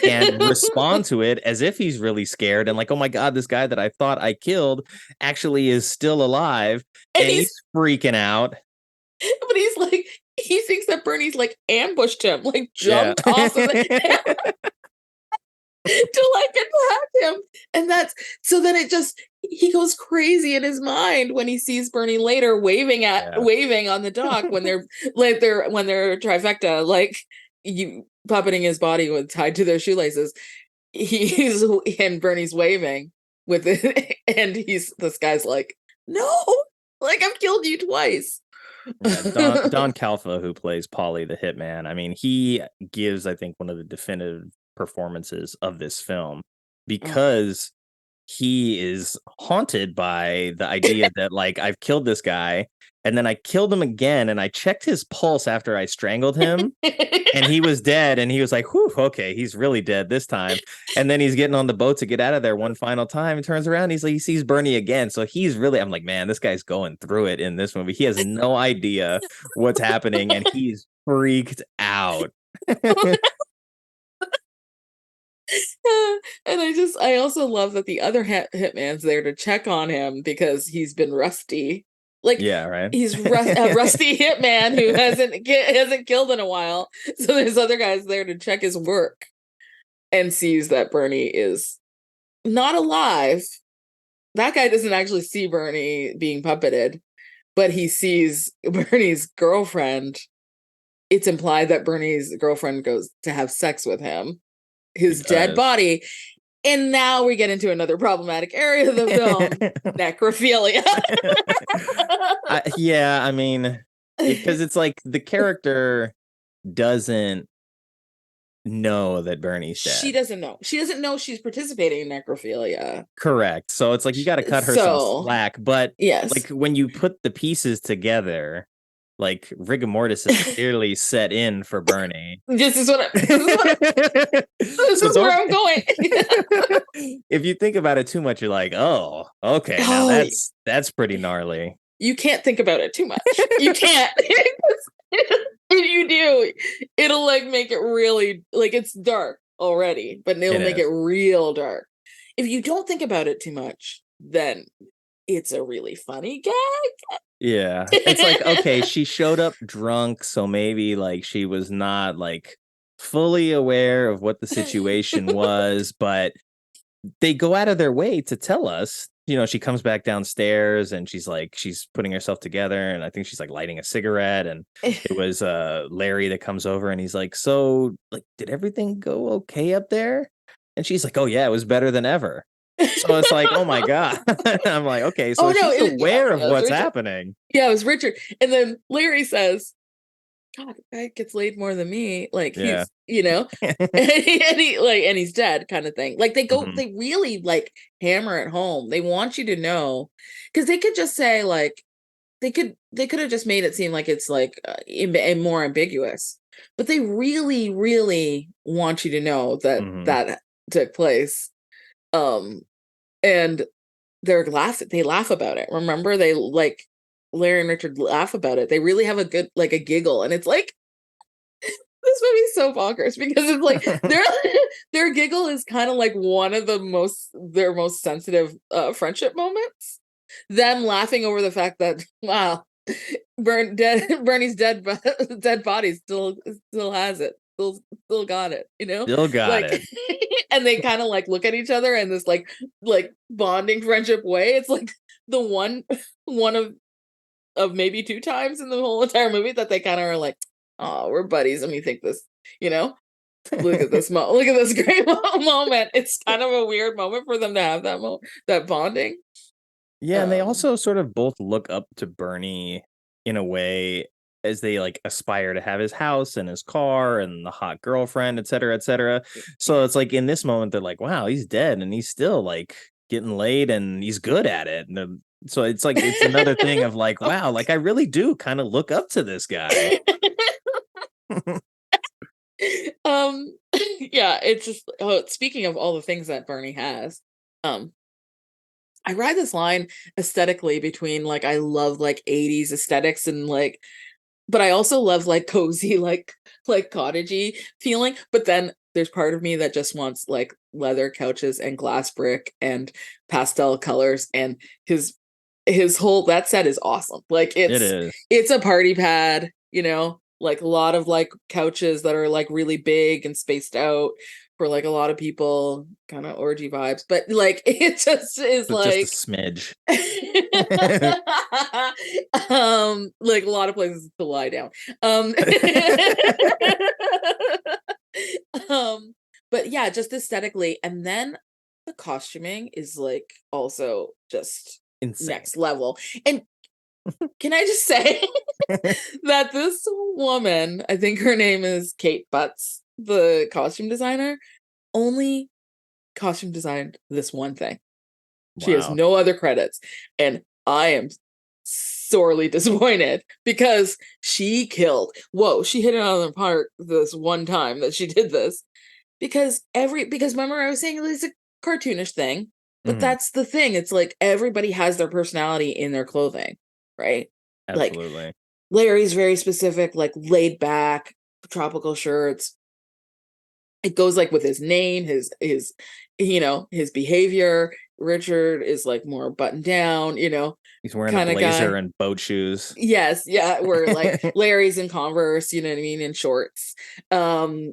S2: and respond to it as if he's really scared and like, oh my God, this guy that I thought I killed actually is still alive, and he's freaking out.
S4: But he's like, he thinks that Bernie's like ambushed him, like jumped off of the to like attack him. And that's so then he goes crazy in his mind when he sees Bernie later waving on the dock when they're trifecta, like you puppeting his body with tied to their shoelaces. And Bernie's waving with it, and this guy's like, no, like I've killed you twice.
S2: Yeah, Don Calfa, who plays Paulie the Hitman, I mean, he gives, I think, one of the definitive performances of this film because he is haunted by the idea that like I've killed this guy and then I killed him again and I checked his pulse after I strangled him and he was dead and he was like, whew, okay, he's really dead this time. And then he's getting on the boat to get out of there one final time and turns around, he's like, he sees Bernie again. So he's really, I'm like, man, this guy's going through it in this movie. He has no idea what's happening and he's freaked out.
S4: And I also love that the other hitman's there to check on him because he's been rusty. Like,
S2: yeah, right.
S4: He's a rusty hitman who hasn't killed in a while. So there's other guys there to check his work and sees that Bernie is not alive. That guy doesn't actually see Bernie being puppeted, but he sees Bernie's girlfriend. It's implied that Bernie's girlfriend goes to have sex with him. His dead body. And now we get into another problematic area of the film, necrophilia.
S2: Yeah, I mean, because it's like the character doesn't know that Bernie's dead.
S4: She doesn't know. She doesn't know she's participating in necrophilia.
S2: Correct. So it's like you got to cut her some slack. But
S4: yes,
S2: like when you put the pieces together, like rigor mortis is clearly set in for Bernie.
S4: This is where I'm going.
S2: If you think about it too much, you're like, oh, okay, now that's pretty gnarly.
S4: You can't think about it too much. You can't. If you do, it'll like make it really like it's dark already, but it'll make it real dark. If you don't think about it too much, then it's a really funny gag.
S2: Yeah. It's like, okay, she showed up drunk, so maybe like she was not like fully aware of what the situation was, but they go out of their way to tell us, you know, she comes back downstairs and she's putting herself together and I think she's like lighting a cigarette and it was Larry that comes over and he's like, so like, did everything go okay up there? And she's like, oh yeah, it was better than ever. So it's like, oh my God. I'm like, okay, so she's aware of what's happening.
S4: Yeah, it was Richard. And then Larry says, God, the guy gets laid more than me. Like he's, you know, and he's dead kind of thing. Like they really like hammer it home. They want you to know, because they could just say like, they could have just made it seem like it's like more ambiguous, but they really, really want you to know that that took place. And they laugh about it. Remember, they like Larry and Richard laugh about it. They really have a good like a giggle, and it's like this movie's so bonkers because it's like their giggle is kind of like one of their most sensitive friendship moments. Them laughing over the fact that wow, Bernie's dead body still has it. Still got it, you know?
S2: Still got it.
S4: And they kind of like look at each other in this like bonding friendship way. It's like the one of maybe two times in the whole entire movie that they kind of are like, oh, we're buddies and we think this, you know? Look at this look at this great moment. It's kind of a weird moment for them to have that bonding.
S2: Yeah, and they also sort of both look up to Bernie in a way as they like aspire to have his house and his car and the hot girlfriend, et cetera, et cetera. So it's like in this moment, they're like, wow, he's dead and he's still like getting laid and he's good at it. And so it's like, it's another thing of like, wow, like I really do kind of look up to this guy.
S4: Yeah, it's just, speaking of all the things that Bernie has, I ride this line aesthetically between like, I love like 80s aesthetics and like, but I also love like cozy, like cottagey feeling. But then there's part of me that just wants like leather couches and glass brick and pastel colors. And his whole, that set is awesome. Like it's a party pad, you know, like a lot of like couches that are like really big and spaced out for like a lot of people, kind of orgy vibes, but like it just is
S2: But
S4: like
S2: just a smidge.
S4: Like a lot of places to lie down. But yeah, just aesthetically, and then the costuming is like also just
S2: Insane.
S4: next level. And can I just say that this woman, I think her name is Kate Butts, the costume designer, only costume designed this one thing. She has
S2: Wow.
S4: no other credits. And I am sorely disappointed because she killed. Whoa, she hit it out of the park this one time that she did this. Because remember I was saying it's a cartoonish thing, but that's the thing. It's like everybody has their personality in their clothing, right?
S2: Absolutely.
S4: Like Larry's very specific, like laid back, tropical shirts. It goes like with his name, his his behavior. Richard is like more buttoned down,
S2: He's wearing a blazer and boat shoes.
S4: Yes, yeah, where like Larry's in Converse, you know what I mean, in shorts.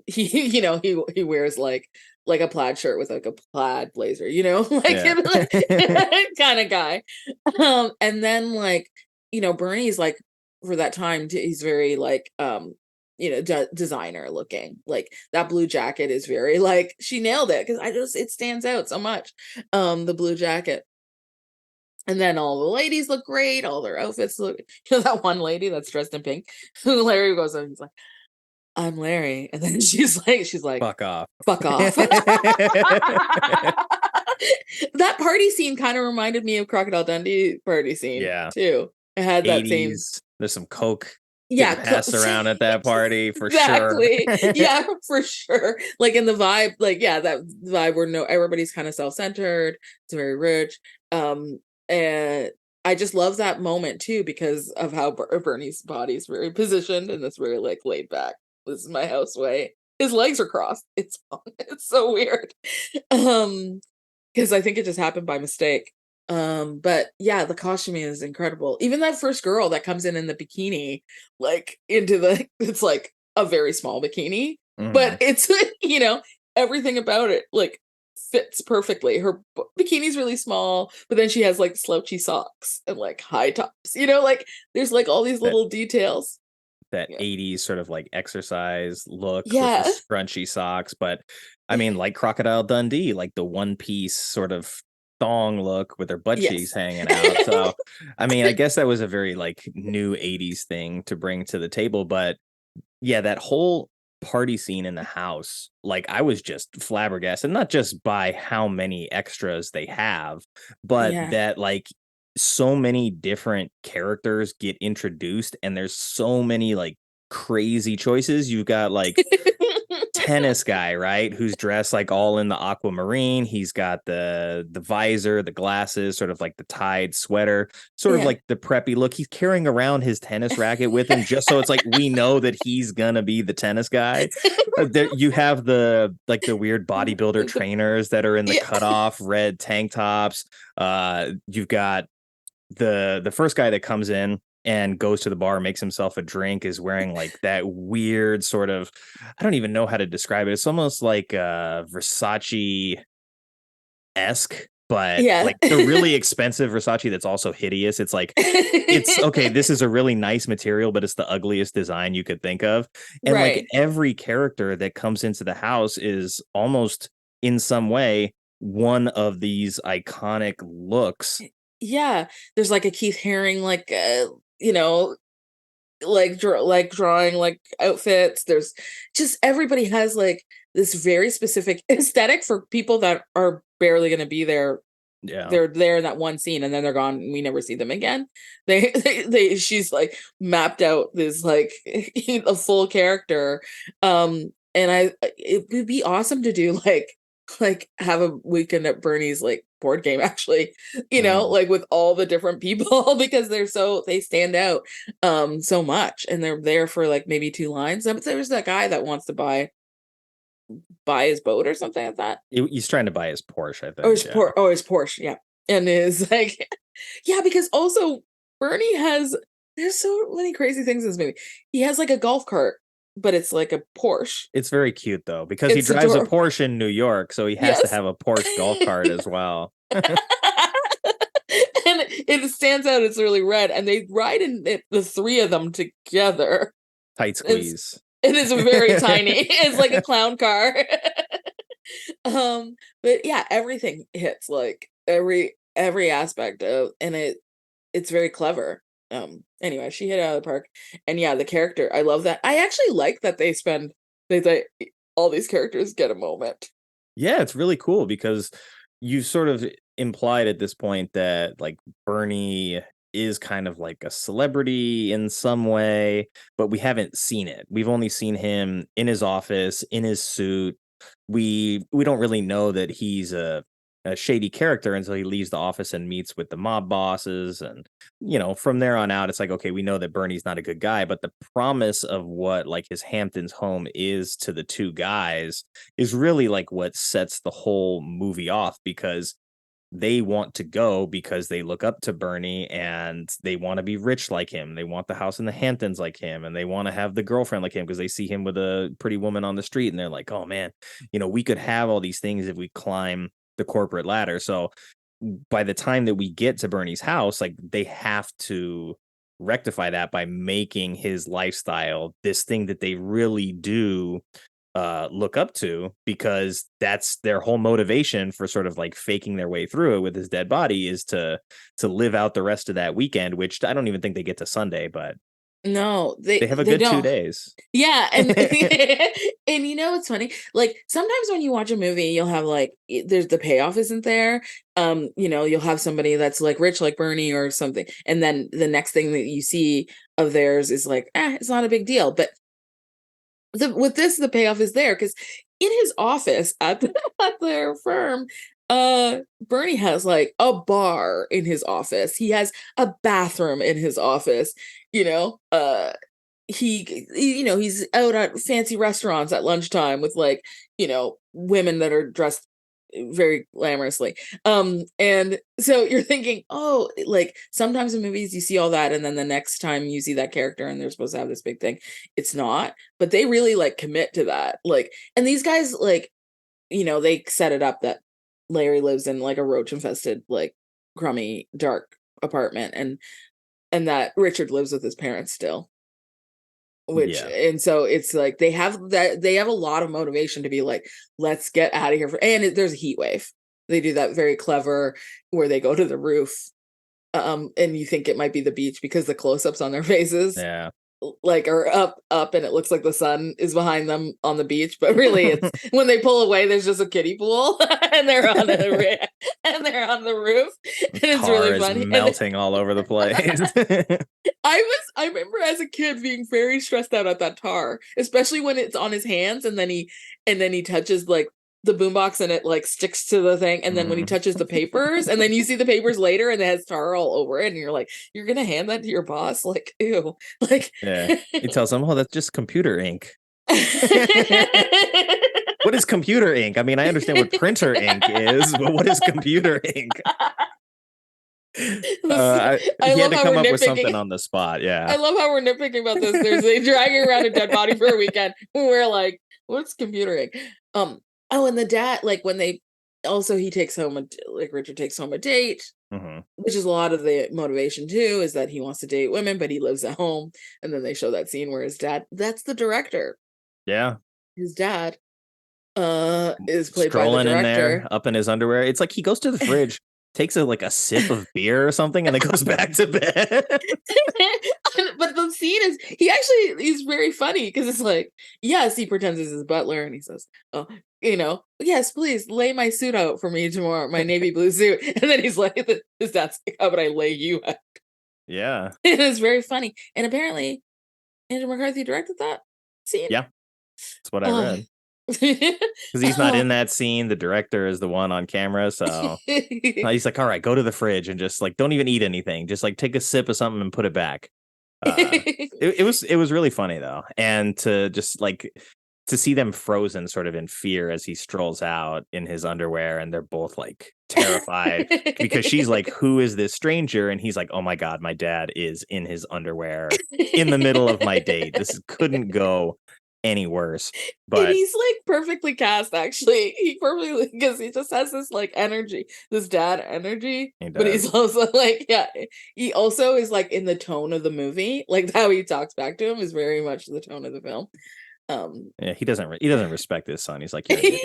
S4: He wears like a plaid shirt with like a plaid blazer, kind of guy. And then like, Bernie's like for that time he's very like designer looking. Like that blue jacket is very like she nailed it because it stands out so much. The blue jacket. And then all the ladies look great. All their outfits look. That one lady that's dressed in pink. Larry goes and he's like, "I'm Larry," and then she's like,
S2: "Fuck off,
S4: fuck off." That party scene kind of reminded me of Crocodile Dundee party scene.
S2: Yeah,
S4: too. It had that
S2: 80s,
S4: same.
S2: There's some coke.
S4: Passed
S2: around at that party for
S4: exactly.
S2: sure.
S4: Yeah, for sure. Like in the vibe, like that vibe where everybody's kind of self-centered. It's very rich. And I just love that moment too because of how Bernie's body's very positioned and it's very like laid back. This is my house way. His legs are crossed. It's so weird. Because I think it just happened by mistake. But yeah, the costuming is incredible. Even that first girl that comes in the bikini, like it's like a very small bikini, but it's everything about it like fits perfectly. Her bikini's really small, but then she has like slouchy socks and like high tops. Like there's like all these little details.
S2: That 80s sort of like exercise look with
S4: Yeah.
S2: the scrunchy socks, but I mean like Crocodile Dundee, like the one piece sort of thong look with their butt cheeks hanging out. So I mean, I guess that was a very like new 80s thing to bring to the table, but yeah, that whole party scene in the house, like I was just flabbergasted, not just by how many extras they have, but that like so many different characters get introduced and there's so many like crazy choices. You've got like tennis guy, right, who's dressed like all in the aquamarine. He's got the visor, the glasses, sort of like the tied sweater, sort of like the preppy look. He's carrying around his tennis racket with him just so it's like we know that he's gonna be the tennis guy. You have the weird bodybuilder trainers that are in the cutoff red tank tops. You've got the first guy that comes in and goes to the bar, makes himself a drink, is wearing like that weird sort of, I don't even know how to describe it. It's almost like Versace-esque, but like the really expensive Versace that's also hideous. It's like, it's okay, this is a really nice material, but it's the ugliest design you could think of. And like every character that comes into the house is almost in some way one of these iconic looks.
S4: Yeah, there's like a Keith Haring, like drawing like outfits. There's just everybody has like this very specific aesthetic for people that are barely going to be there.
S2: Yeah,
S4: they're there in that one scene and then they're gone and we never see them again. She's like mapped out this like a full character. And it would be awesome to do like have a weekend at Bernie's like board game actually, like with all the different people because they stand out so much and they're there for like maybe 2 lines. There's that guy that wants to buy his boat or something like that.
S2: He's trying to buy his Porsche, I think.
S4: His Porsche, yeah. And is like, yeah, because also Bernie has There's so many crazy things in this movie. He has like a golf cart, but it's like a Porsche.
S2: It's very cute though, because he
S4: It's
S2: drives a
S4: adorable.
S2: Porsche in New York, so he has to
S4: Yes.
S2: have a Porsche golf cart as well.
S4: And it stands out. It's really red, and they ride in it, the three of them together.
S2: Tight squeeze.
S4: It is very tiny. It's like a clown car. But yeah, everything hits, like every aspect of, and it's very clever. Anyway, she hit it out of the park, and yeah, the character, I love that. I actually like that they all these characters get a moment.
S2: Yeah, it's really cool because you sort of implied at this point that like Bernie is kind of like a celebrity in some way, but we haven't seen it. We've only seen him in his office, in his suit. We don't really know that he's a shady character until he leaves the office and meets with the mob bosses. And, from there on out, it's like, okay, we know that Bernie's not a good guy, but the promise of what like his Hamptons home is to the two guys is really like what sets the whole movie off, because they want to go because they look up to Bernie and they want to be rich like him. They want the house in the Hamptons like him, and they want to have the girlfriend like him because they see him with a pretty woman on the street and they're like, oh man, we could have all these things if we climb the corporate ladder. So by the time that we get to Bernie's house, like they have to rectify that by making his lifestyle this thing that they really do look up to, because that's their whole motivation for sort of like faking their way through it with his dead body, is to live out the rest of that weekend, which I don't even think they get to Sunday, but
S4: no, they
S2: have a good
S4: don't.
S2: 2 days.
S4: Yeah, and and it's funny. Like sometimes when you watch a movie, you'll have like there's the payoff isn't there. You'll have somebody that's like rich like Bernie or something, and then the next thing that you see of theirs is like, it's not a big deal. But with this, the payoff is there, because in his office at their firm, Bernie has like a bar in his office. He has a bathroom in his office. He's out at fancy restaurants at lunchtime with like, women that are dressed very glamorously. And so you're thinking, oh, like sometimes in movies you see all that, and then the next time you see that character and they're supposed to have this big thing, it's not. But they really like commit to that. Like, and these guys, like, they set it up that Larry lives in like a roach infested, like crummy, dark apartment, and that Richard lives with his parents still. And so it's like they have a lot of motivation to be like, let's get out of here. And there's a heat wave. They do that very clever where they go to the roof, and you think it might be the beach because the close-ups on their faces like are up and it looks like the sun is behind them on the beach, but really it's when they pull away there's just a kiddie pool and they're on the roof, and it's really funny,
S2: melting all over the place.
S4: I remember as a kid being very stressed out at that tar, especially when it's on his hands and then he touches like the boombox and it like sticks to the thing, and then when he touches the papers and then you see the papers later and it has tar all over it, and you're like, you're gonna hand that to your boss? Like, ew. Like,
S2: he tells him, oh, that's just computer ink. What is computer ink? I mean, I understand what printer ink is, but what is computer ink? He had to come up with something on the spot. Yeah,
S4: I love how we're nitpicking about this. There's a dragging around a dead body for a weekend. We're like, what's computer ink? And the dad, like when they also he takes home Richard takes home a date, which is a lot of the motivation too, is that he wants to date women, but he lives at home. And then they show that scene where his dad, that's the director.
S2: Yeah,
S4: his dad is played
S2: strolling
S4: by the director.
S2: In there, up in his underwear. It's like he goes to the fridge, takes a sip of beer or something, and then goes back to bed.
S4: But the scene is he's very funny because it's like, yes, he pretends he's his butler and he says, oh, yes, please lay my suit out for me tomorrow, my navy blue suit. And then he's like, his dad's like, how would I lay you out?
S2: Yeah.
S4: It is very funny. And apparently Andrew McCarthy directed that scene.
S2: Yeah. That's what I read. Because he's not in that scene. The director is the one on camera. So he's like, all right, go to the fridge and just like, don't even eat anything. Just like take a sip of something and put it back. It was really funny though. And to just like, to see them frozen sort of in fear as he strolls out in his underwear, and they're both like terrified because she's like, who is this stranger? And he's like, oh my God, my dad is in his underwear in the middle of my date. This couldn't go any worse. But
S4: and he's like perfectly cast, actually. He perfectly, because he just has this like energy, this dad energy. But he's also like, yeah, he also is like in the tone of the movie. Like how he talks back to him is very much the tone of the film.
S2: Yeah, he doesn't respect his son. He's like, you're an idiot.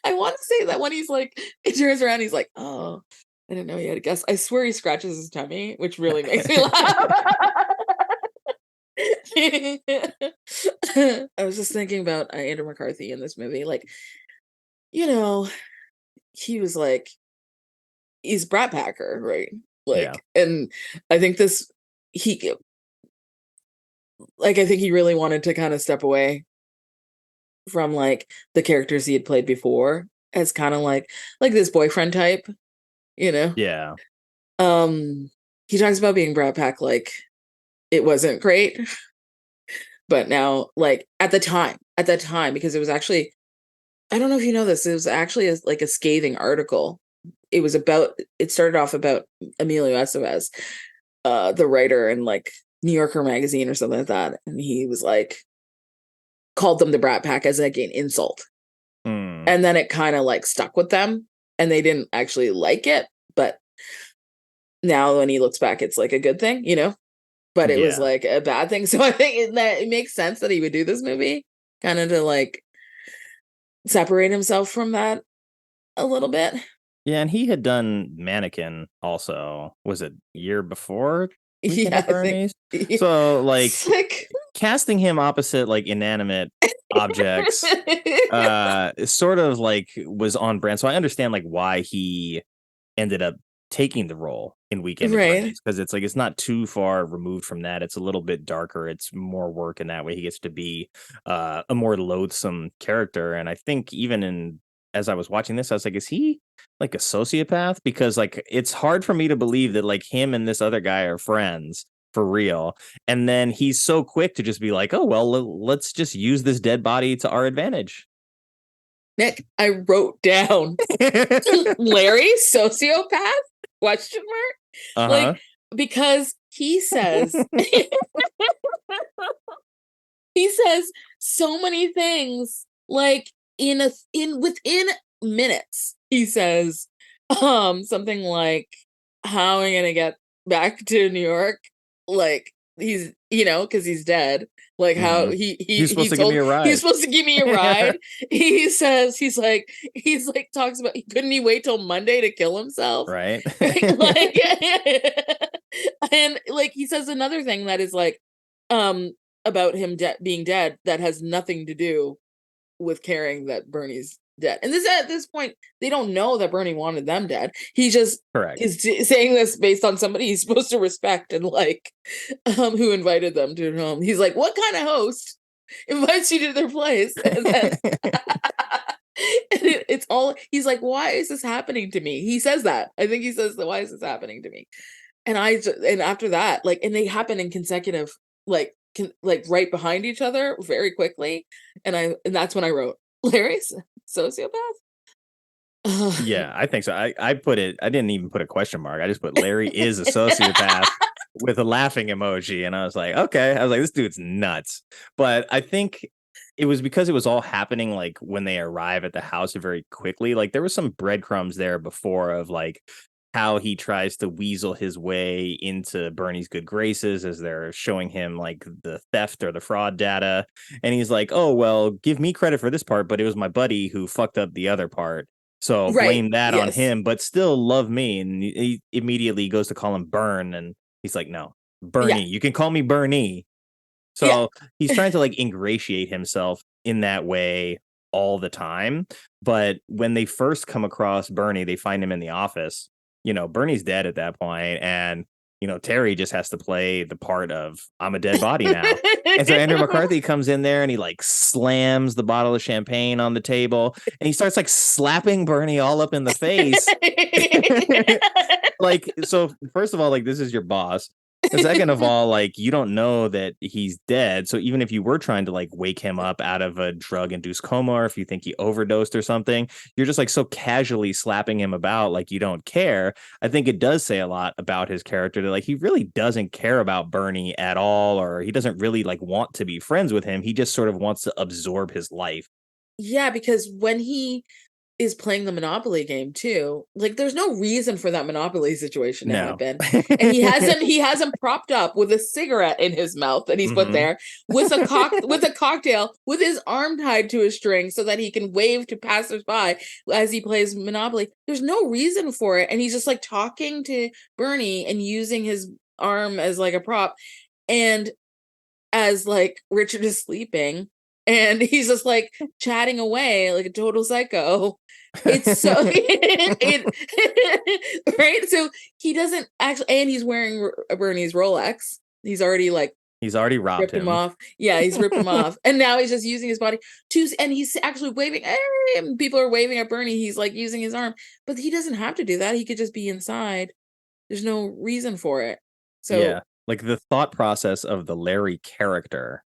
S4: I want to say that when he's like, he turns around, he's like, oh, I didn't know he had a guess. I swear he scratches his tummy, which really makes me laugh. I was just thinking about Andrew McCarthy in this movie. Like, you know, he was like, he's Brat Packer, right? Like, and I think I think he really wanted to kind of step away from like the characters he had played before as kind of like this boyfriend type, you know?
S2: Yeah.
S4: He talks about being Brat Pack like it wasn't great. But now, like at the time, because it was actually, I don't know if you know this, it was actually like a scathing article. It started off about Emilio Estevez, the writer in like New Yorker magazine or something like that. And he was like, called them the Brat Pack as like an insult. And then it kind of like stuck with them and they didn't actually like it. But now when he looks back, it's like a good thing, you know? But it was like a bad thing. So I think that it makes sense that he would do this movie kind of to like separate himself from that a little bit.
S2: Yeah, and he had done Mannequin also. Was it year before?
S4: Yeah, I think.
S2: So like casting him opposite like inanimate objects sort of like was on brand. So I understand like why he ended up taking the role in Weekend at Bernie's, because it's like it's not too far removed from that. It's a little bit darker. It's more work in that way. He gets to be a more loathsome character. And I think even as I was watching this, I was like, is he like a sociopath? Because like it's hard for me to believe that like him and this other guy are friends for real. And then he's so quick to just be like, oh, well, let's just use this dead body to our advantage.
S4: Nick, I wrote down Larry, sociopath? Question mark? Like, because he says he says so many things like within minutes. He says something like, how am I gonna get back to New York? Like he's, you know, because he's dead. Like how he's supposed to give me a ride. He's supposed to give me a ride. He says he's like talks about couldn't he wait till Monday to kill himself?
S2: Right.
S4: like and like he says another thing that is like about him being dead that has nothing to do with caring that Bernie's dead. And this at this point they don't know that Bernie wanted them dead. He just is saying this based on somebody he's supposed to respect and like who invited them to home. He's like, what kind of host invites you to their place? And then it's all he's like, why is this happening to me? He says that. I think he says that, why is this happening to me? And after that, like, and they happen in consecutive like right behind each other very quickly. And that's when I wrote Larry's sociopath.
S2: Yeah, I think so. I didn't even put a question mark. I just put Larry is a sociopath with a laughing emoji. And I was like, okay. I was like, this dude's nuts. But I think it was because it was all happening like when they arrive at the house very quickly. Like there was some breadcrumbs there before of like how he tries to weasel his way into Bernie's good graces as they're showing him like the theft or the fraud data. And he's like, oh, well, give me credit for this part, but it was my buddy who fucked up the other part. So blame that on him, but still love me. And he immediately goes to call him Bern. And he's like, no, Bernie, you can call me Bernie. So he's trying to like ingratiate himself in that way all the time. But when they first come across Bernie, they find him in the office. You know, Bernie's dead at that point, and you know, Terry just has to play the part of I'm a dead body now. And so Andrew McCarthy comes in there and he like slams the bottle of champagne on the table and he starts like slapping Bernie all up in the face. Like, so first of all, like, this is your boss. And second of all, like, you don't know that he's dead. So even if you were trying to like wake him up out of a drug-induced coma, or if you think he overdosed or something, you're just like so casually slapping him about like you don't care. I think it does say a lot about his character that like he really doesn't care about Bernie at all, or he doesn't really like want to be friends with him. He just sort of wants to absorb his life.
S4: Yeah, because when he is playing the Monopoly game too, like there's no reason for that Monopoly situation to happen. And he has him propped up with a cigarette in his mouth that he's put there with a cocktail with his arm tied to a string so that he can wave to passersby as he plays Monopoly. There's no reason for it. And he's just like talking to Bernie and using his arm as like a prop. And as like Richard is sleeping, and he's just like chatting away like a total psycho. It's so right. So he doesn't actually, and he's wearing Bernie's Rolex. He's already
S2: robbed
S4: ripped him off. Yeah, he's ripped him off, and now he's just using his body to. And he's actually waving. And people are waving at Bernie. He's like using his arm, but he doesn't have to do that. He could just be inside. There's no reason for it. So
S2: yeah, like the thought process of the Larry character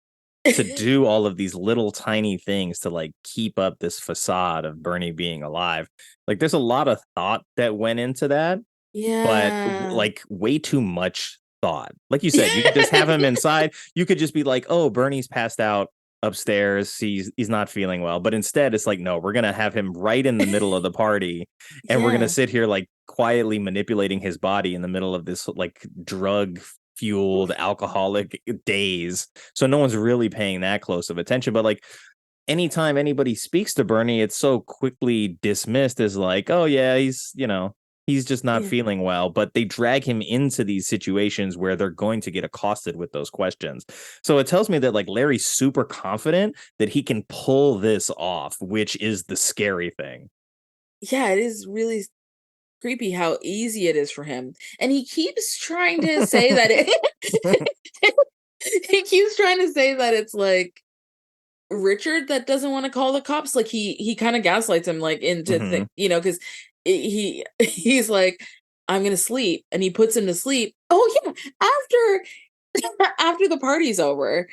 S2: to do all of these little tiny things to like keep up this facade of Bernie being alive. Like there's a lot of thought that went into that.
S4: Yeah.
S2: But like way too much thought. Like you said, you could just have him inside. You could just be like, oh, Bernie's passed out upstairs. He's not feeling well. But instead it's like, no, we're going to have him right in the middle of the party. And we're going to sit here like quietly manipulating his body in the middle of this like drug fueled alcoholic days, so no one's really paying that close of attention. But like anytime anybody speaks to Bernie, it's so quickly dismissed as like, oh yeah, he's just not feeling well. But they drag him into these situations where they're going to get accosted with those questions. So it tells me that like Larry's super confident that he can pull this off, which is the scary thing.
S4: Yeah, it is really creepy how easy it is for him. And he keeps trying to say that he keeps trying to say that it's like Richard that doesn't want to call the cops. Like he kind of gaslights him like into because he's like, I'm gonna sleep, and he puts him to sleep. Oh yeah, after the party's over,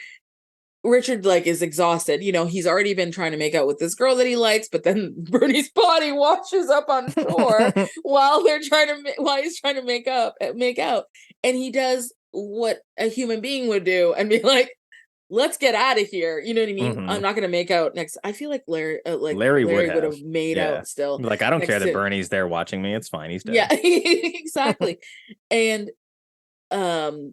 S4: Richard like is exhausted. He's already been trying to make out with this girl that he likes, but then Bernie's body washes up on shore while he's trying to make out. And he does what a human being would do and be like, let's get out of here. You know what I mean? I'm not going to make out next. I feel like Larry would have made out still.
S2: Like, I don't care that Bernie's there watching me. It's fine. He's dead.
S4: Yeah, exactly. And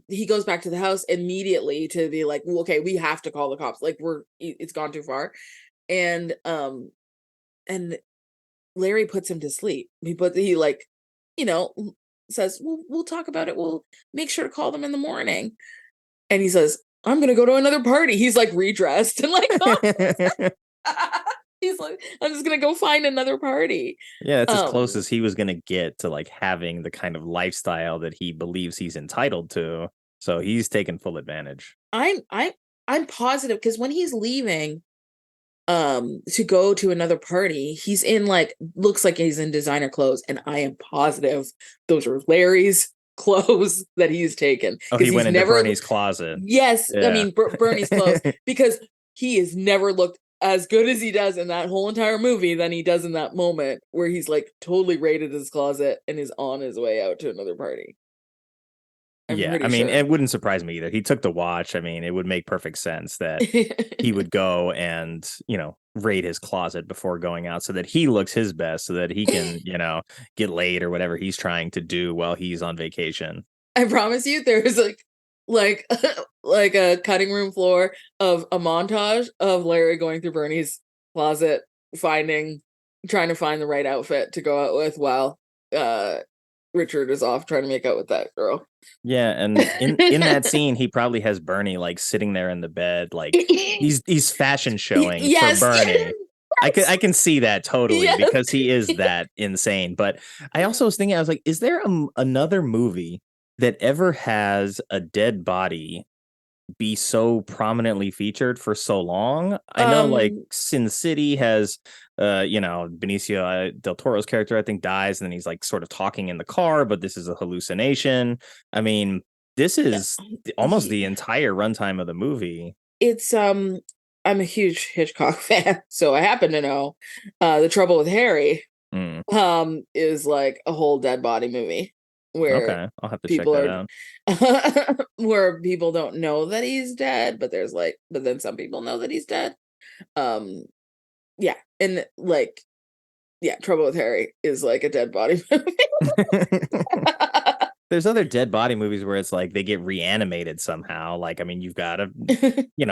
S4: he goes back to the house immediately to be like, well, okay, we have to call the cops. Like it's gone too far. And Larry puts him to sleep. He like, says, we'll talk about it. We'll make sure to call them in the morning. And he says, I'm going to go to another party. He's like redressed and like, he's like, I'm just going to go find another party.
S2: Yeah, that's as close as he was going to get to like having the kind of lifestyle that he believes he's entitled to. So he's taken full advantage.
S4: I'm positive because when he's leaving to go to another party, he's in like, looks like he's in designer clothes, and I am positive those are Larry's clothes that he's taken.
S2: Oh, he went into Bernie's closet.
S4: Yes, yeah. I mean Bernie's clothes, because he has never looked as good as he does in that whole entire movie than he does in that moment where he's like totally raided his closet and is on his way out to another party.
S2: I mean, it wouldn't surprise me either. He took the watch. I mean, it would make perfect sense that he would go and, raid his closet before going out so that he looks his best, so that he can, get laid or whatever he's trying to do while he's on vacation.
S4: I promise you there's like a cutting room floor of a montage of Larry going through Bernie's closet, trying to find the right outfit to go out with while Richard is off trying to make out with that girl.
S2: Yeah, and in that scene, he probably has Bernie like sitting there in the bed, like he's fashion showing for Bernie. Yes. I can see that totally because he is that insane. But I also was thinking, I was like, is there another movie that ever has a dead body be so prominently featured for so long? I know like Sin City has Benicio del Toro's character I think dies, and then he's like sort of talking in the car, but this is a hallucination. I mean, This is almost the entire runtime of the movie.
S4: It's I'm a huge Hitchcock fan, so I happen to know The Trouble with Harry is like a whole dead body movie where
S2: Okay, I'll have to check that
S4: out. Where people don't know that he's dead, but then some people know that he's dead. Yeah, and like, yeah, Trouble with Harry is like a dead body movie.
S2: There's other dead body movies where it's like they get reanimated somehow. Like, I mean, you've got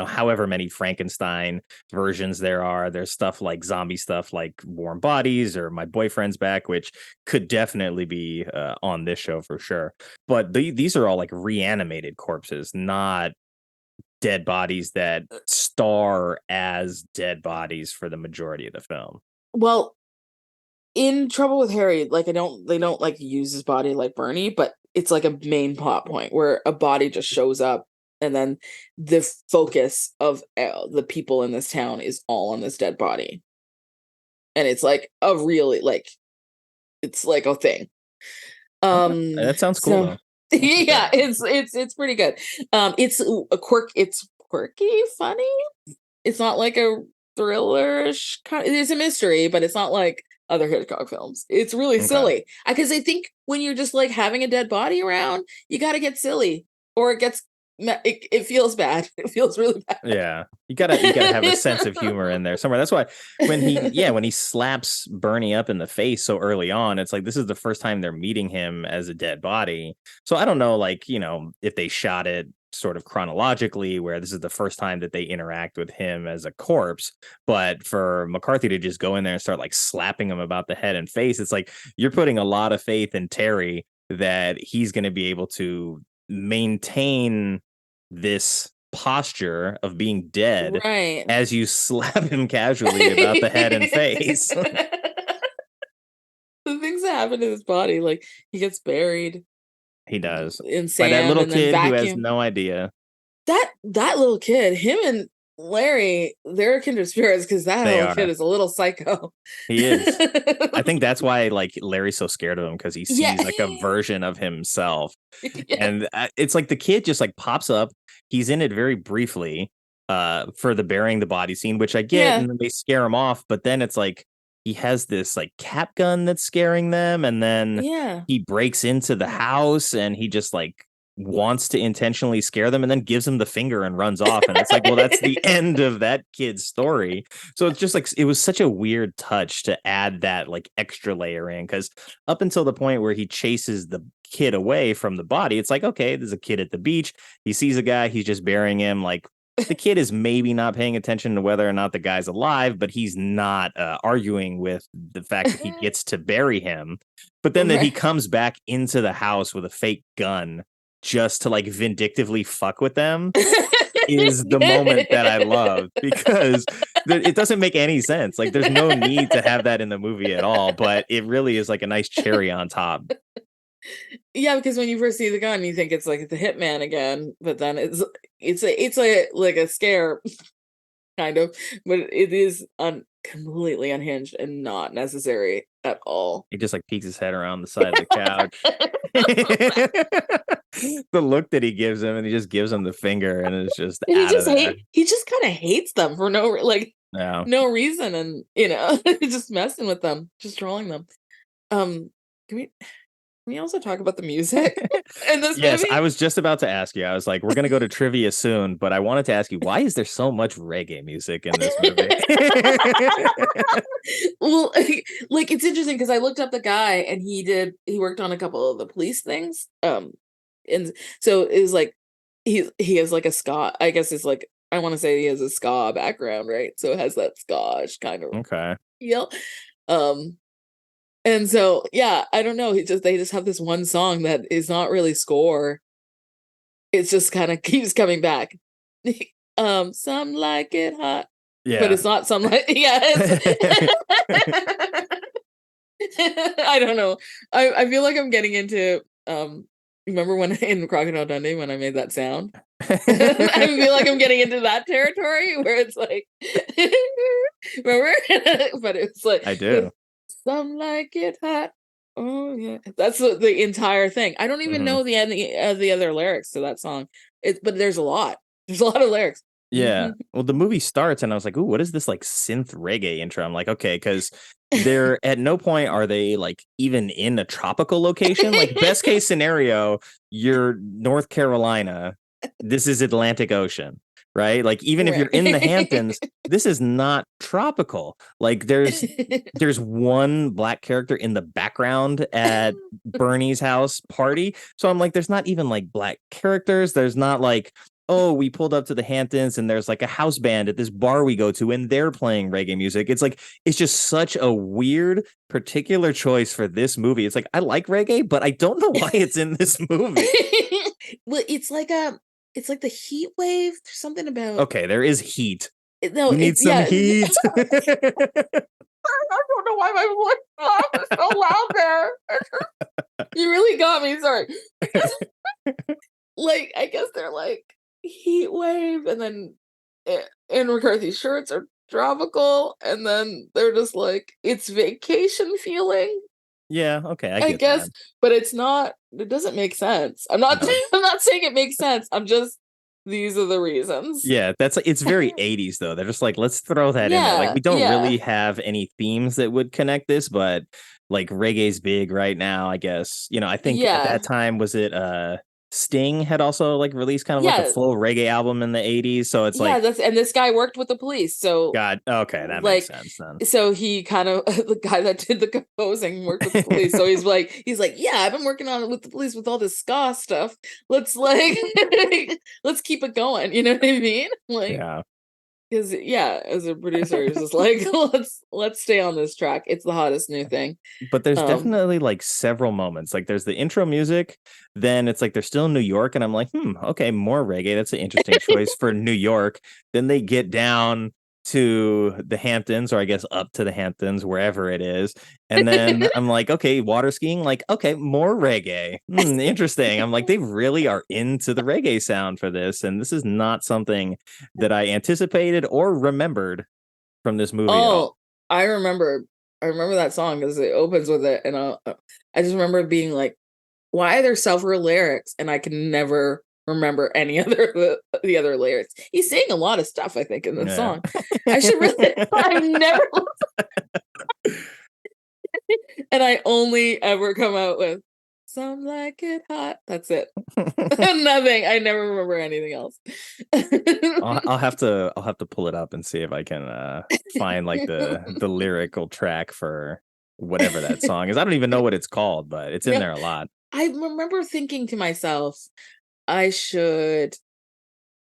S2: however many Frankenstein versions there are. There's stuff like zombie stuff like Warm Bodies or My Boyfriend's Back, which could definitely be on this show for sure. But these are all like reanimated corpses, not dead bodies that star as dead bodies for the majority of the film.
S4: Well, in Trouble with Harry, like they don't like use his body like Bernie, but it's like a main plot point where a body just shows up, and then the focus of the people in this town is all on this dead body, and it's like a really it's like a thing.
S2: That sounds cool.
S4: So, yeah, it's pretty good. It's quirky, funny. It's not like a thriller-ish kind. There's a mystery, but it's not like other Hitchcock films. It's really silly because I think when you're just like having a dead body around, you got to get silly, or it feels bad. It feels really bad.
S2: Yeah, you gotta have a sense of humor in there somewhere. That's why when he slaps Bernie up in the face so early on, it's like this is the first time they're meeting him as a dead body. So I don't know, like, if they shot it sort of chronologically where this is the first time that they interact with him as a corpse, but for McCarthy to just go in there and start like slapping him about the head and face, it's like you're putting a lot of faith in Terry that he's going to be able to maintain this posture of being dead as you slap him casually about the head and face.
S4: The things that happen to his body, like he gets buried.
S2: He does.
S4: In sand,
S2: by that little kid
S4: who
S2: has no idea.
S4: That little kid, him and Larry, they're kindred spirits because that little kid is a little psycho.
S2: He is. I think that's why like Larry's so scared of him, because he sees like a version of himself. And it's like the kid just like pops up. He's in it very briefly for the burying the body scene, which I get, and then they scare him off. But then it's like he has this like cap gun that's scaring them, and then he breaks into the house and he just like wants to intentionally scare them and then gives him the finger and runs off. And it's like, well, that's the end of that kid's story. So it's just like, it was such a weird touch to add that like extra layer in, because up until the point where he chases the kid away from the body, it's like, okay, there's a kid at the beach. He sees a guy, he's just burying him. Like the kid is maybe not paying attention to whether or not the guy's alive, but he's not arguing with the fact that he gets to bury him. But then that he comes back into the house with a fake gun just to like vindictively fuck with them is the moment that I love, because it doesn't make any sense. Like there's no need to have that in the movie at all, but it really is like a nice cherry on top.
S4: Yeah, because when you first see the gun, you think it's like the hitman again, but then it's like a scare kind of, but it is completely unhinged and not necessary at all.
S2: He just like peeks his head around the side of the couch. The look that he gives him, and he just gives him the finger, and it's just
S4: he just kind of hates them for no reason, and just messing with them, just trolling them. Can we also talk about the music in this movie?
S2: Yes, I was just about to ask you. I was like, we're going to go to trivia soon, but I wanted to ask you, why is there so much reggae music in this movie?
S4: Well, like it's interesting because I looked up the guy, and he worked on a couple of the police things. And so it was like he has like a ska, I guess it's like, I want to say he has a ska background, right? So it has that ska-ish kind of feel. And so, yeah, I don't know. They just have this one song that is not really score. It's just kind of keeps coming back. Some like it hot. Yeah. But it's not some like, I don't know. I feel like I'm getting into, remember when in Crocodile Dundee when I made that sound? I feel like I'm getting into that territory where it's like, remember? But it's like,
S2: I do.
S4: Some like it hot Oh yeah, that's the entire thing. I don't even know the other lyrics to that song. But there's a lot. There's a lot of lyrics.
S2: Yeah. Well, the movie starts and I was like, ooh, what is this like synth reggae intro? I'm like, okay, because they're at no point are they like even in a tropical location. Like best case scenario, you're North Carolina. This is Atlantic Ocean, right? Like even if you're in the Hamptons, this is not tropical. Like there's one black character in the background at Bernie's house party. So I'm like, there's not even like black characters. There's not like, oh, we pulled up to the Hamptons and there's like a house band at this bar we go to and they're playing reggae music. It's like, it's just such a weird particular choice for this movie. It's like, I like reggae, but I don't know why it's in this movie.
S4: Well, it's like the heat wave. There's something about.
S2: Okay, there is heat.
S4: No,
S2: you need some heat.
S4: I don't know why my voice is so loud there. You really got me. Sorry. Like, I guess they're like heat wave, and then in McCarthy's shirts are tropical, and then they're just like it's vacation feeling.
S2: Yeah, okay,
S4: I guess,
S2: that.
S4: But it's not. It doesn't make sense. I'm not saying it makes sense. I'm just. These are the reasons.
S2: Yeah, it's very 80s though. They're just like, let's throw that in there. Like we don't really have any themes that would connect this, but like reggae's big right now, I guess. You know, I think at that time was it Sting had also like released kind of like a full reggae album in the 80s. So it's like
S4: and this guy worked with the police. So
S2: okay, that makes sense then.
S4: So he kind of the guy that did the composing worked with the police. So he's like, yeah, I've been working on it with the police with all this ska stuff. Let's like let's keep it going. You know what I mean? Like because as a producer, he's just like, let's stay on this track. It's the hottest new thing.
S2: But there's definitely like several moments. Like there's the intro music, then it's like they're still in New York, and I'm like, okay, more reggae. That's an interesting choice for New York. Then they get down to the Hamptons, or I guess up to the Hamptons, wherever it is. And then I'm like, okay, water skiing, like, okay, more reggae. Interesting. I'm like, they really are into the reggae sound for this. And this is not something that I anticipated or remembered from this movie.
S4: Oh, I remember that song because it opens with it. And I just remember being like, why are there several lyrics? And I can never remember any other the other lyrics. He's saying a lot of stuff, I think, in the song. I should really. I've never. And I only ever come out with "Some Like It Hot." That's it. Nothing. I never remember anything else.
S2: I'll have to pull it up and see if I can find like the lyrical track for whatever that song is. I don't even know what it's called, but it's in there a lot.
S4: I remember thinking to myself, I should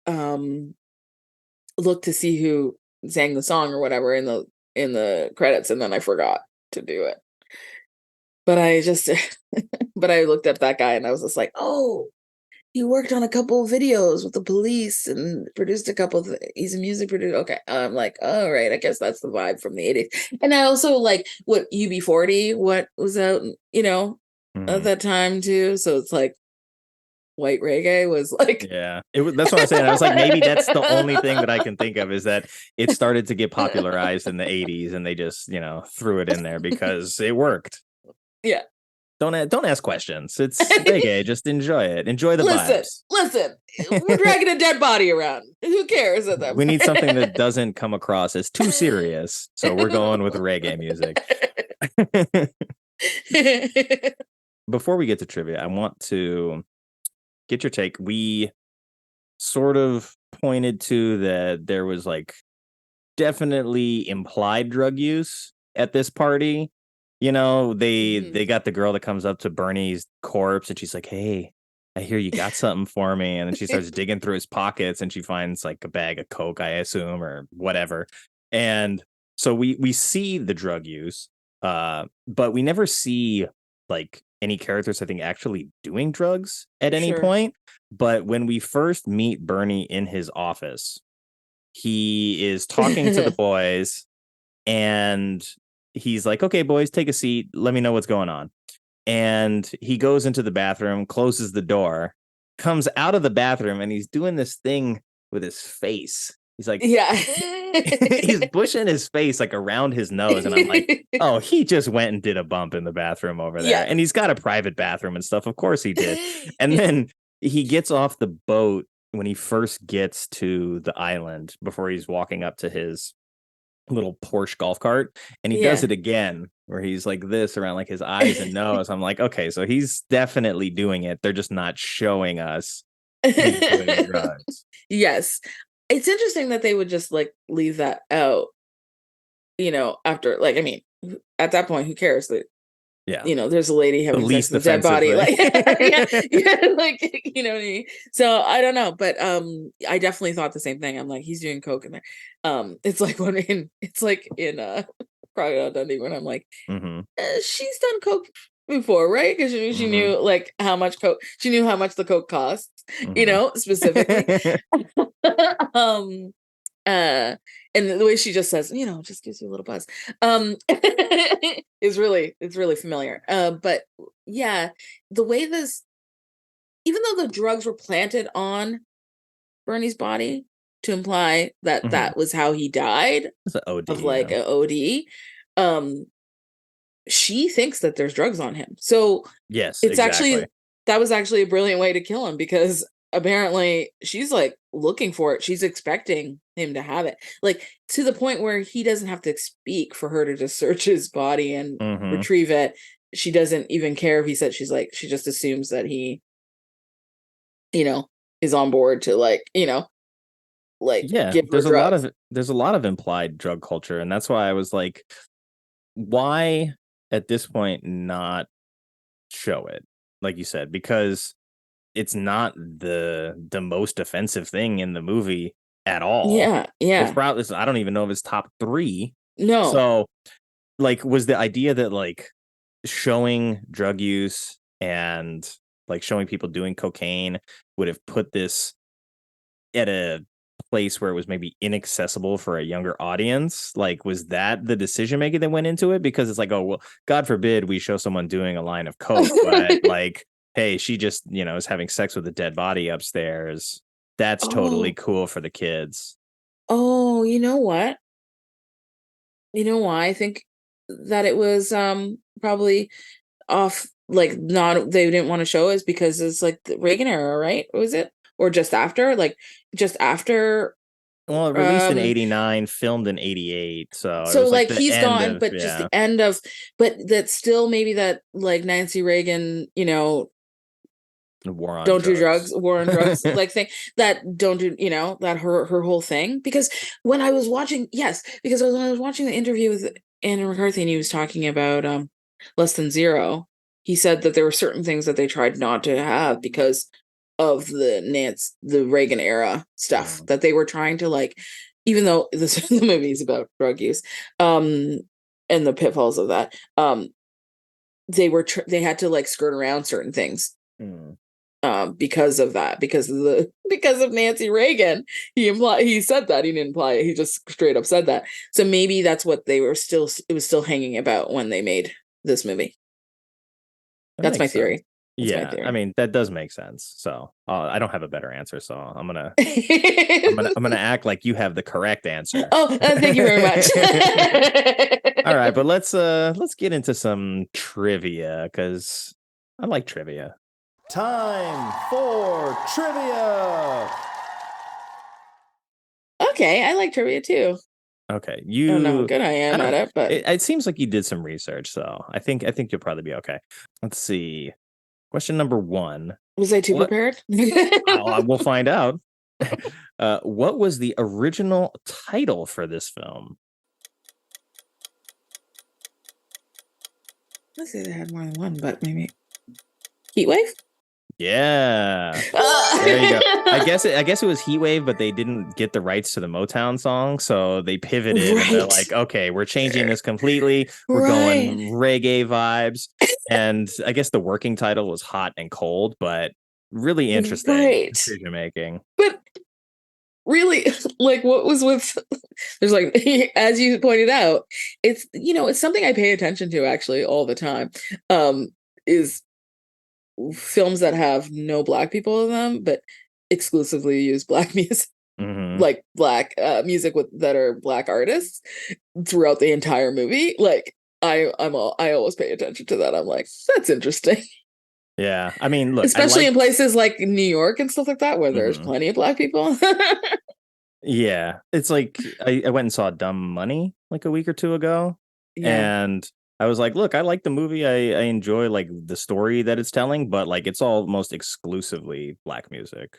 S4: look to see who sang the song or whatever in the credits, and then I forgot to do it. But I looked up that guy and I was just like, oh, he worked on a couple of videos with the police and produced a couple of he's a music producer. Okay. I'm like, all right, I guess that's the vibe from the 80s. And I also like what UB40, what was out, at that time too. So it's like white reggae was like
S2: that's what I'm saying. I was like, maybe that's the only thing that I can think of is that it started to get popularized in the 80s and they just threw it in there because it worked. Don't ask questions. It's reggae. Just enjoy it. Enjoy the vibes.
S4: Listen, we're dragging a dead body around. Who cares at that
S2: We need something that doesn't come across as too serious, so we're going with reggae music. Before we get to trivia, I want to get your take. We sort of pointed to that there was like definitely implied drug use at this party. They got the girl that comes up to Bernie's corpse and she's like, hey, I hear you got something for me. And then she starts digging through his pockets and she finds like a bag of coke, I assume, or whatever. And so we see the drug use, but we never see like any characters, I think, actually doing drugs at any point. But when we first meet Bernie in his office, he is talking to the boys and he's like, okay, boys, take a seat. Let me know what's going on. And he goes into the bathroom, closes the door, comes out of the bathroom, and he's doing this thing with his face. He's like, he's pushing his face like around his nose, and I'm like, oh, he just went and did a bump in the bathroom over there.
S4: Yeah.
S2: And he's got a private bathroom and stuff. Of course he did. And then he gets off the boat when he first gets to the island before he's walking up to his little Porsche golf cart, and he does it again where he's like this around like his eyes and nose. I'm like, okay, so he's definitely doing it. They're just not showing us he's doing drugs.
S4: Yes. It's interesting that they would just like leave that out, after, like, I mean, at that point, who cares that, there's a lady having sex with a dead body, like, like, you know what I mean? So I don't know, but I definitely thought the same thing. I'm like, he's doing coke in there. It's like in Crocodile Dundee when I'm like, she's done coke before, right? Because she knew like how much coke, she knew how much the coke costs, specifically. And the way she just says, just gives you a little buzz, it's really familiar. But yeah, the way this, even though the drugs were planted on Bernie's body to imply that that was how he died,
S2: it's an OD,
S4: of like an OD, she thinks that there's drugs on him. So
S2: yes,
S4: it's actually, that was actually a brilliant way to kill him, because apparently she's like looking for it. She's expecting him to have it, like to the point where he doesn't have to speak for her to just search his body and retrieve it. She doesn't even care if he said, she's like, she just assumes that he, is on board to like, give
S2: there's
S4: drugs.
S2: there's a lot of implied drug culture, and that's why I was like, why at this point not show it, like you said, because it's not the most offensive thing in the movie at all.
S4: Yeah.
S2: It's probably, I don't even know if it's top 3.
S4: No.
S2: So like, was the idea that like showing drug use and like showing people doing cocaine would have put this at a place where it was maybe inaccessible for a younger audience? Like, was that the decision making that went into it? Because it's like, oh, well, God forbid we show someone doing a line of coke, but like, hey, she just, is having sex with a dead body upstairs. That's totally cool for the kids.
S4: Oh, you know what? You know why I think that it was probably off, like, not, they didn't want to show is because it's like the Reagan era, right? Was it? Or just after? Like, just after?
S2: Well, released in 89, filmed in 88. So
S4: like he's gone, but just the end of, but that's still maybe that like Nancy Reagan,
S2: war on
S4: don't
S2: drugs.
S4: do drugs, war on drugs, like thing that don't do, that her whole thing. Because when I was watching, when I was watching the interview with Andrew McCarthy and he was talking about Less Than Zero, he said that there were certain things that they tried not to have because of the Reagan era stuff that they were trying to, like, even though the movie is about drug use, and the pitfalls of that, they had to like skirt around certain things. Because of that, because of Nancy Reagan. He said that, he didn't imply it, he just straight up said that. So maybe that's what it was still hanging about when they made this movie. That's my theory.
S2: I mean, that does make sense. So I don't have a better answer, so I'm gonna act like you have the correct answer.
S4: Thank you very much.
S2: All right, but let's get into some trivia, because I like trivia.
S8: Time for trivia.
S4: Okay, I like trivia too.
S2: Okay,
S4: I don't know how good I am at it, but
S2: it seems like you did some research, so I think you'll probably be okay. Let's see. Question number 1.
S4: Was I too prepared?
S2: We'll find out. What was the original title for this film?
S4: Let's say they had more than one, but maybe Heatwave?
S2: Yeah. There you go. I guess it was Heatwave, but they didn't get the rights to the Motown song, so they pivoted and they're like, okay, we're changing this completely. We're going reggae vibes. And I guess the working title was Hot and Cold, but really interesting decision making.
S4: But really, like, what was with, there's like, as you pointed out, it's, it's something I pay attention to actually all the time, is films that have no Black people in them, but exclusively use Black music. like black music that are black artists throughout the entire movie. Like I always pay attention to that. I'm like, that's interesting.
S2: Yeah, I mean, look,
S4: especially in places like New York and stuff like that, where there's plenty of black people.
S2: Yeah, it's like I went and saw Dumb Money like a week or two ago, and I was like, look, I like the movie. I enjoy like the story that it's telling, but like it's almost exclusively black music.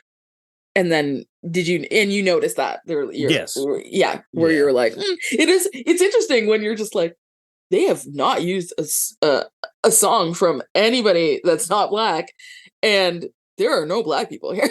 S4: And then you noticed that there?
S2: Yes.
S4: Where you're like, it's interesting when you're just like, they have not used a song from anybody that's not black, and there are no black people here.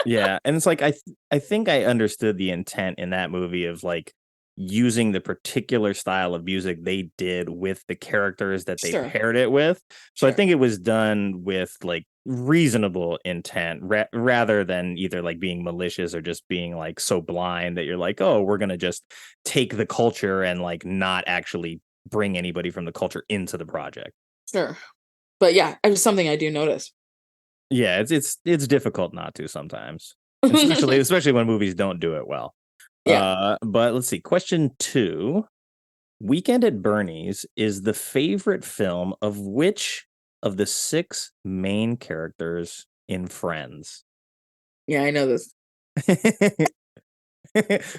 S2: Yeah, and it's like I think I understood the intent in that movie of like using the particular style of music they did with the characters that they paired it with. So I think it was done with like reasonable intent rather than either like being malicious or just being like so blind that you're like, oh, we're gonna just take the culture and like not actually bring anybody from the culture into the project.
S4: Sure. But yeah, it's something I do notice.
S2: Yeah, it's difficult not to sometimes, especially when movies don't do it well. Yeah. But let's see. Question 2: Weekend at Bernie's is the favorite film of which of the 6 main characters in Friends?
S4: Yeah, I know this.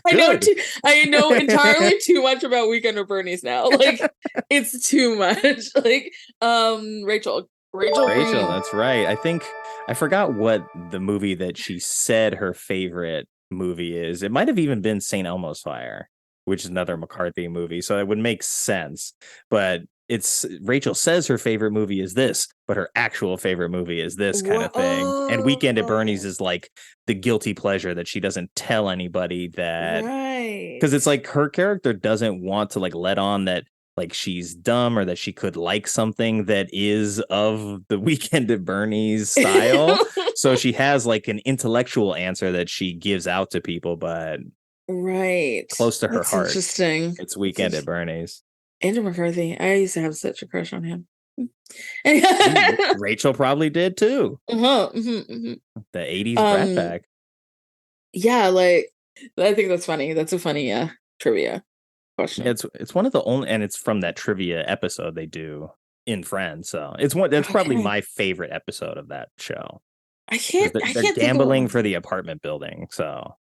S4: I know entirely too much about Weekend at Bernie's now. Like, it's too much. Like, Rachel,
S2: that's right. I forgot what the movie that she said her favorite movie is. It might have even been St. Elmo's Fire, which is another McCarthy movie, so it would make sense. But it's Rachel says her favorite movie is this, but her actual favorite movie is this kind of thing. And Weekend at Bernie's is like the guilty pleasure that she doesn't tell anybody that, because it's like her character doesn't want to like let on that like she's dumb or that she could like something that is of the Weekend at Bernie's style. So she has like an intellectual answer that she gives out to people, but close to her heart.
S4: Interesting.
S2: It's Weekend at Bernie's.
S4: Andrew McCarthy. I used to have such a crush on him.
S2: Rachel probably did too. The 80s Brat Pack.
S4: Yeah, like I think that's funny. That's a funny trivia question.
S2: It's one of the only, and it's from that trivia episode they do in Friends. So that's probably my favorite episode of that show. They're gambling for the apartment building. So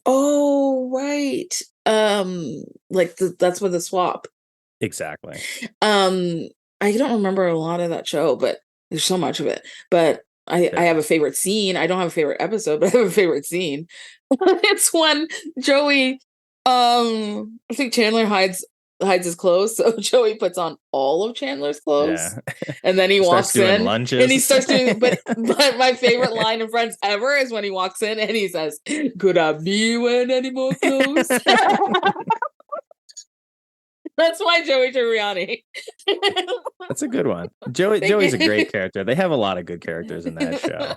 S4: right. Like that's with the swap.
S2: Exactly.
S4: I don't remember a lot of that show, but there's so much of it. But I have a favorite scene. I don't have a favorite episode, but I have a favorite scene. It's when Joey, I think Chandler hides his clothes, so Joey puts on all of Chandler's clothes, and then he walks in lunges. And he starts doing. But my favorite line in Friends ever is when he walks in and he says, "Could I be wearing any more clothes?" That's why Joey Tribbiani.
S2: That's a good one. Joey's a great character. They have a lot of good characters in that show.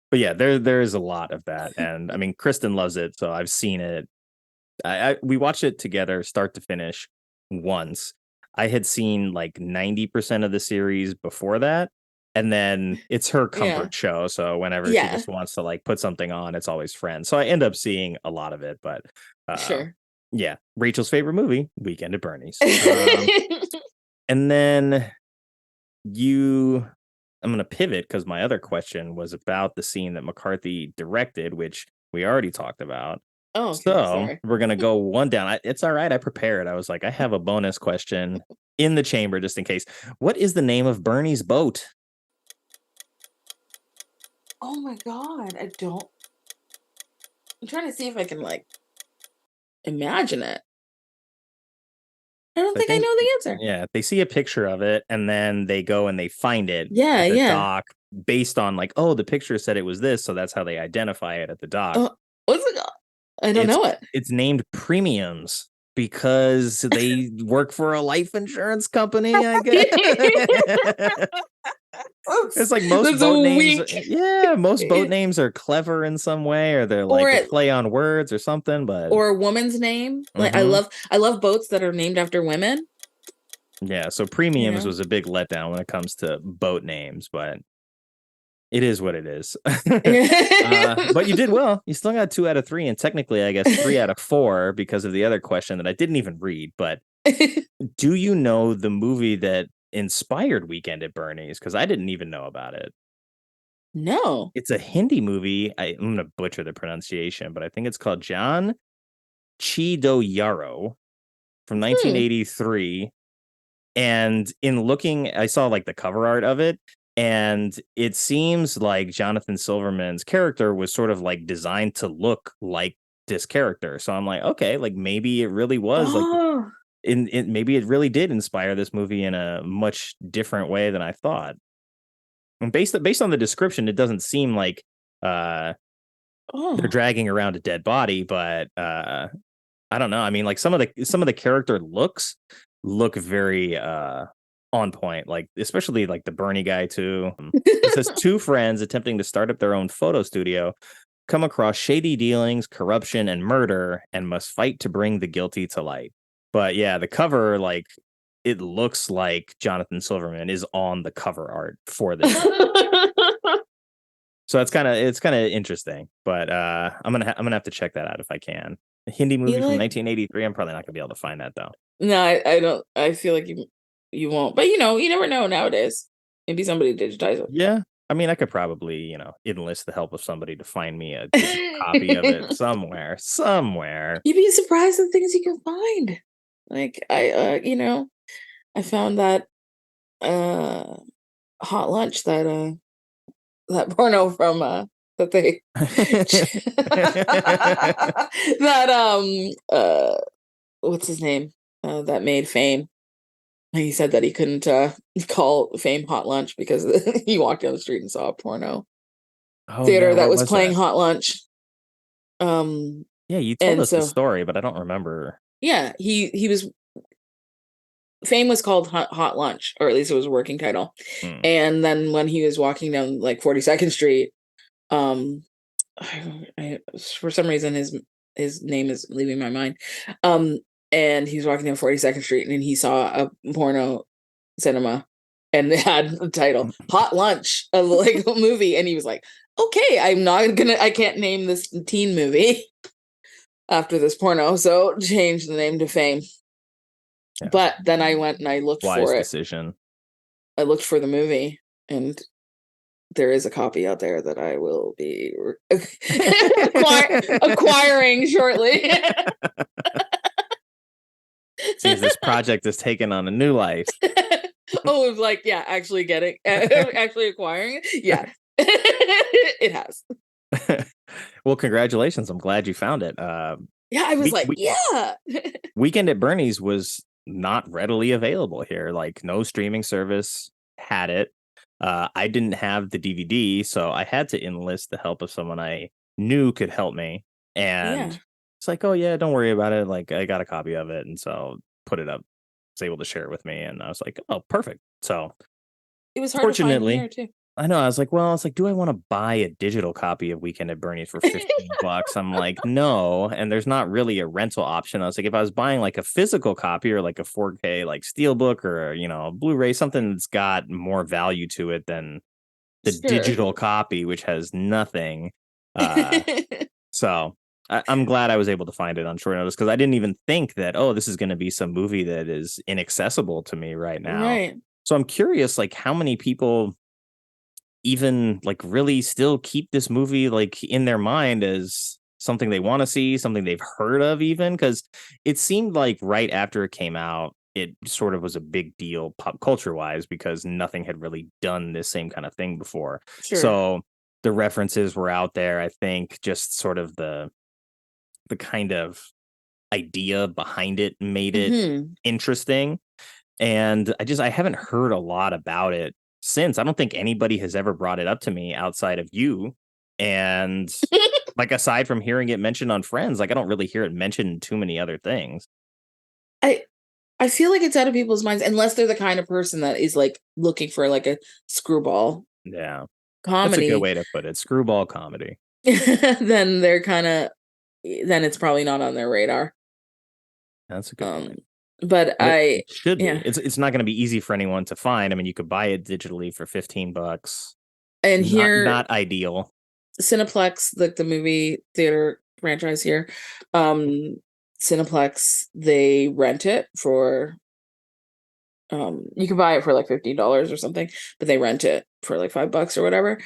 S2: But yeah, there is a lot of that, and I mean, Kristen loves it, so I've seen it. We watched it together, start to finish, once. I had seen like 90% of the series before that, and then it's her comfort show. So whenever she just wants to like put something on, it's always Friends. So I end up seeing a lot of it, but
S4: sure.
S2: Yeah, Rachel's favorite movie, Weekend at Bernie's. And then I'm going to pivot because my other question was about the scene that McCarthy directed, which we already talked about.
S4: Oh,
S2: okay, so we're going to go one down. It's all right. I prepared. I was like, I have a bonus question in the chamber just in case. What is the name of Bernie's boat?
S4: Oh my God. I'm trying to see if I can like imagine it. I don't think I know the answer.
S2: Yeah, they see a picture of it and then they go and they find it at the dock based on like, oh, the picture said it was this, so that's how they identify it at the dock.
S4: What's it called? I don't know it.
S2: It's named Premiums because they work for a life insurance company, I guess. It's like most boat names. Yeah, most boat names are clever in some way, or they're like a play on words or something. But
S4: or a woman's name. Like I love boats that are named after women.
S2: Yeah, so Premiums was a big letdown when it comes to boat names, but It is what it is. But you did well. You still got 2 out of 3, and technically, I guess 3 out of 4 because of the other question that I didn't even read. But do you know the movie that inspired Weekend at Bernie's? Because I didn't even know about it.
S4: No.
S2: It's a Hindi movie. I'm going to butcher the pronunciation, but I think it's called John Chido Yarrow from 1983. And in looking, I saw like the cover art of it. And it seems like Jonathan Silverman's character was sort of like designed to look like this character. So I'm like, okay, like maybe it really was like, maybe it really did inspire this movie in a much different way than I thought. And based on the description, it doesn't seem like they're dragging around a dead body, but I don't know. I mean, like some of the character looks look very on point, like especially like the Bernie guy too. It says 2 friends attempting to start up their own photo studio come across shady dealings, corruption, and murder, and must fight to bring the guilty to light. But yeah, the cover, like it looks like Jonathan Silverman is on the cover art for this. So it's kind of interesting. But I'm gonna have to check that out if I can. A Hindi movie from 1983. I'm probably not gonna be able to find that though.
S4: No, I don't. I feel like you won't. But you never know nowadays. Maybe somebody digitized it.
S2: Yeah. I mean, I could probably, enlist the help of somebody to find me a digital copy of it somewhere.
S4: You'd be surprised at things you can find. Like I found that hot lunch that porno from that they that what's his name that made Fame. He said that he couldn't call Fame hot lunch because he walked down the street and saw a porno theater that was playing hot lunch.
S2: Yeah, you told us the story, but I don't remember.
S4: Yeah, he was. Fame was called Hot Lunch, or at least it was a working title. And then when he was walking down like 42nd Street, for some reason his name is leaving my mind. And he's walking down 42nd Street, and he saw a porno cinema, and it had the title "Hot Lunch," a movie, and he was like, "Okay, I can't name this teen movie after this porno, so change the name to Fame." Yeah. But then I went and I looked for it.
S2: Wise decision.
S4: I looked for the movie, and there is a copy out there that I will be acquiring shortly.
S2: See, this project is taking on a new life.
S4: Oh, like, yeah, actually acquiring it? Yeah, it has.
S2: Well, congratulations. I'm glad you found it.
S4: Yeah, I was yeah.
S2: Weekend at Bernie's was not readily available here. Like, no streaming service had it. I didn't have the DVD, so I had to enlist the help of someone I knew could help me. And it's like, oh yeah, don't worry about it. Like, I got a copy of it, and so put it up. Was able to share it with me, and I was like, oh, perfect. So
S4: it was hard to find here too.
S2: I know. I was like, do I want to buy a digital copy of Weekend at Bernie's for $15? I'm like, no. And there's not really a rental option. I was like, if I was buying like a physical copy or like a 4K like Steelbook or a Blu-ray, something that's got more value to it than the digital copy, which has nothing. So I'm glad I was able to find it on short notice, because I didn't even think that, this is going to be some movie that is inaccessible to me right now.
S4: Right.
S2: So I'm curious, like, how many people even like really still keep this movie like in their mind as something they want to see, something they've heard of, even because it seemed like right after it came out, it sort of was a big deal pop culture wise, because nothing had really done this same kind of thing before. Sure. So the references were out there. I think just sort of the kind of idea behind it made it interesting. And I haven't heard a lot about it since. I don't think anybody has ever brought it up to me outside of you. And like, aside from hearing it mentioned on Friends, like, I don't really hear it mentioned in too many other things.
S4: I feel like it's out of people's minds, unless they're the kind of person that is like looking for like a screwball comedy.
S2: That's a good way to put it. Screwball comedy.
S4: Then then it's probably not on their radar.
S2: That's a good point.
S4: But
S2: it should be. It's not going to be easy for anyone to find. I mean, you could buy it digitally for $15.
S4: And here,
S2: not ideal.
S4: Cineplex, like the movie theater franchise here, Cineplex, they rent it for, you can buy it for like $15 or something, but they rent it for like $5 or whatever.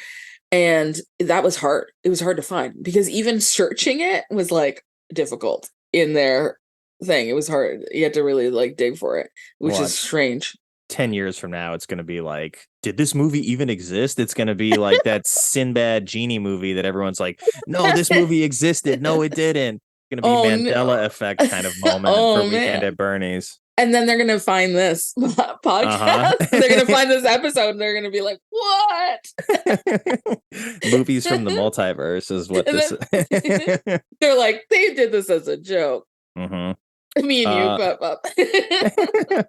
S4: And that was hard. It was hard to find because even searching it was like difficult in their thing. It was hard. You had to really like dig for it, which is strange.
S2: 10 years from now, it's going to be like, did this movie even exist? It's going to be like that Sinbad genie movie that everyone's like, no, this movie existed. No, it didn't. It's going to be Mandela effect kind of moment for Weekend at Bernie's.
S4: And then they're going to find this podcast. They're going to find this episode and they're going to be like, what?
S2: Movies from the multiverse is what this is.
S4: They're like, they did this as a joke.
S2: Mm-hmm.
S4: Me and you, but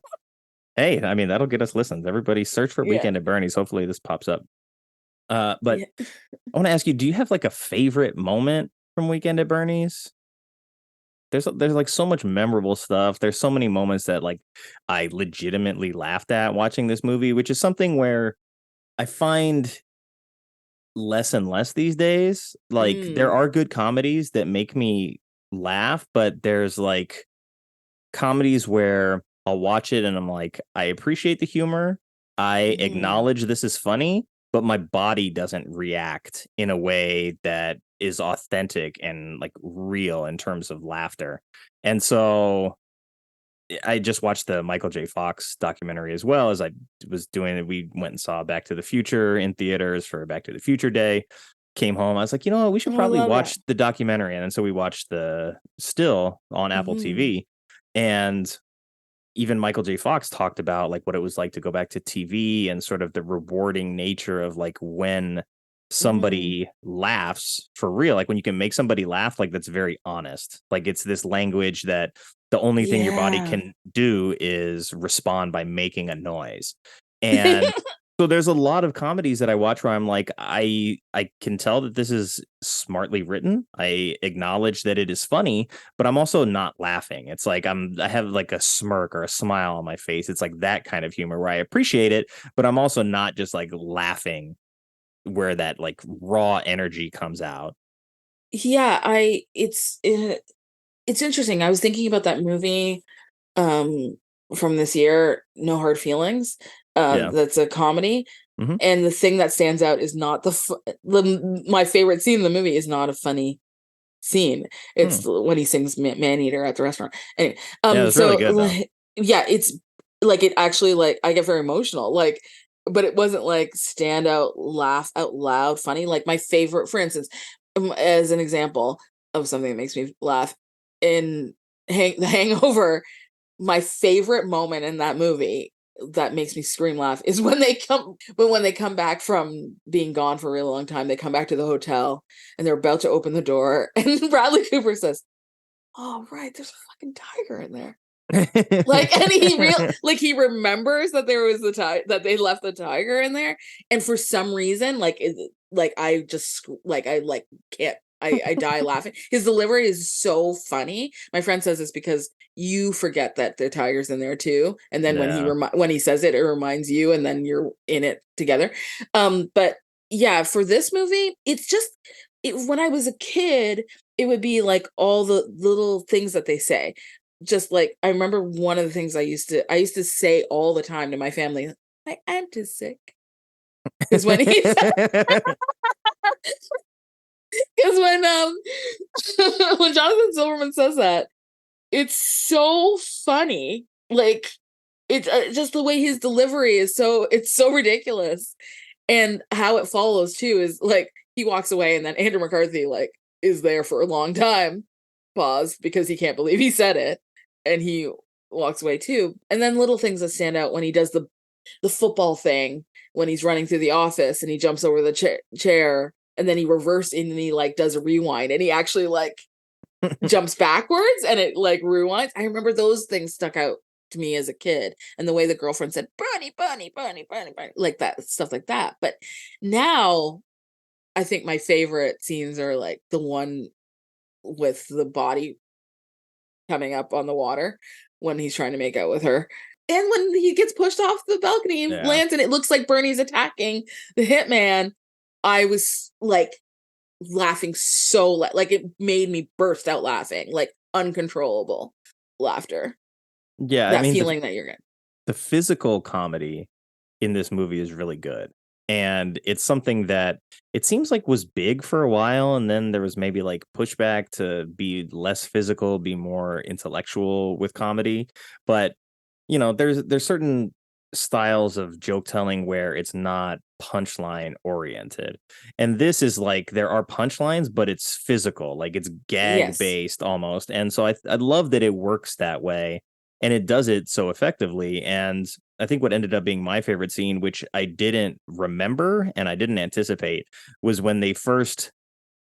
S2: hey, I mean, that'll get us listens. Everybody search for Weekend at Bernie's. Hopefully this pops up. But I want to ask you, do you have like a favorite moment from Weekend at Bernie's? There's like so much memorable stuff. There's so many moments that like I legitimately laughed at watching this movie, which is something where I find less and less these days. Like there are good comedies that make me laugh, but there's like comedies where I'll watch it and I'm like, I appreciate the humor. I acknowledge this is funny, but my body doesn't react in a way that is authentic and like real in terms of laughter. And so I just watched the Michael J. Fox documentary as well as I was doing it. We went and saw Back to the Future in theaters for Back to the Future Day. Came home. I was like, you know, we should probably watch the documentary. And so we watched the still on Apple TV. And even Michael J. Fox talked about like what it was like to go back to TV and sort of the rewarding nature of like when somebody laughs for real, like when you can make somebody laugh, like that's very honest. Like it's this language that the only thing your body can do is respond by making a noise. And so there's a lot of comedies that I watch where I'm like, I can tell that this is smartly written. I acknowledge that it is funny, but I'm also not laughing. It's like I have like a smirk or a smile on my face. It's like that kind of humor where I appreciate it, but I'm also not just like laughing where that like raw energy comes out.
S4: Yeah, it's interesting. I was thinking about that movie from this year, No Hard Feelings. That's a comedy. And the thing that stands out is not my favorite scene in the movie is not a funny scene. It's when he sings Man Eater at the restaurant. Anyway,
S2: it's really good,
S4: it's like it actually like I get very emotional. Like, but it wasn't like stand out, laugh out loud, funny. Like my favorite, for instance, as an example of something that makes me laugh in The Hangover, my favorite moment in that movie that makes me scream laugh is when they come back from being gone for a really long time. They come back to the hotel and they're about to open the door, and Bradley Cooper says, "Oh right, there's a fucking tiger in there." Like, and he remembers that there was that they left the tiger in there, and for some reason, I can't. I die laughing. His delivery is so funny. My friend says it's because you forget that the tiger's in there too, and then when he says it, it reminds you, and then you're in it together. But yeah, for this movie, it's just when I was a kid, it would be like all the little things that they say. Just like I remember one of the things I used to say all the time to my family, my aunt is sick. Because when he because when Jonathan Silverman says that, it's so funny. Like it's just the way his delivery is it's so ridiculous, and how it follows too is like he walks away, and then Andrew McCarthy like is there for a long time. Pause, because he can't believe he said it, and he walks away too. And then little things that stand out when he does the football thing, when he's running through the office and he jumps over the chair, and then he reverses and he like does a rewind, and he actually like jumps backwards and it like rewinds. I remember those things stuck out to me as a kid, and the way the girlfriend said bunny, like that stuff like that. But now I think my favorite scenes are like the one with the body coming up on the water when he's trying to make out with her, and when he gets pushed off the balcony and lands, and it looks like Bernie's attacking the hitman, I was like laughing so like it made me burst out laughing, like uncontrollable laughter.
S2: Yeah,
S4: That
S2: I mean,
S4: feeling that you're getting.
S2: the physical comedy in this movie is really good. And it's something that it seems like was big for a while, and then there was maybe like pushback to be less physical, be more intellectual with comedy. But you know, there's certain styles of joke telling where it's not punchline oriented. And this is like there are punchlines, but it's physical, like it's gag
S4: Yes.
S2: based almost. And so I love that it works that way and it does it so effectively. And I think what ended up being my favorite scene, which I didn't remember and I didn't anticipate, was when they first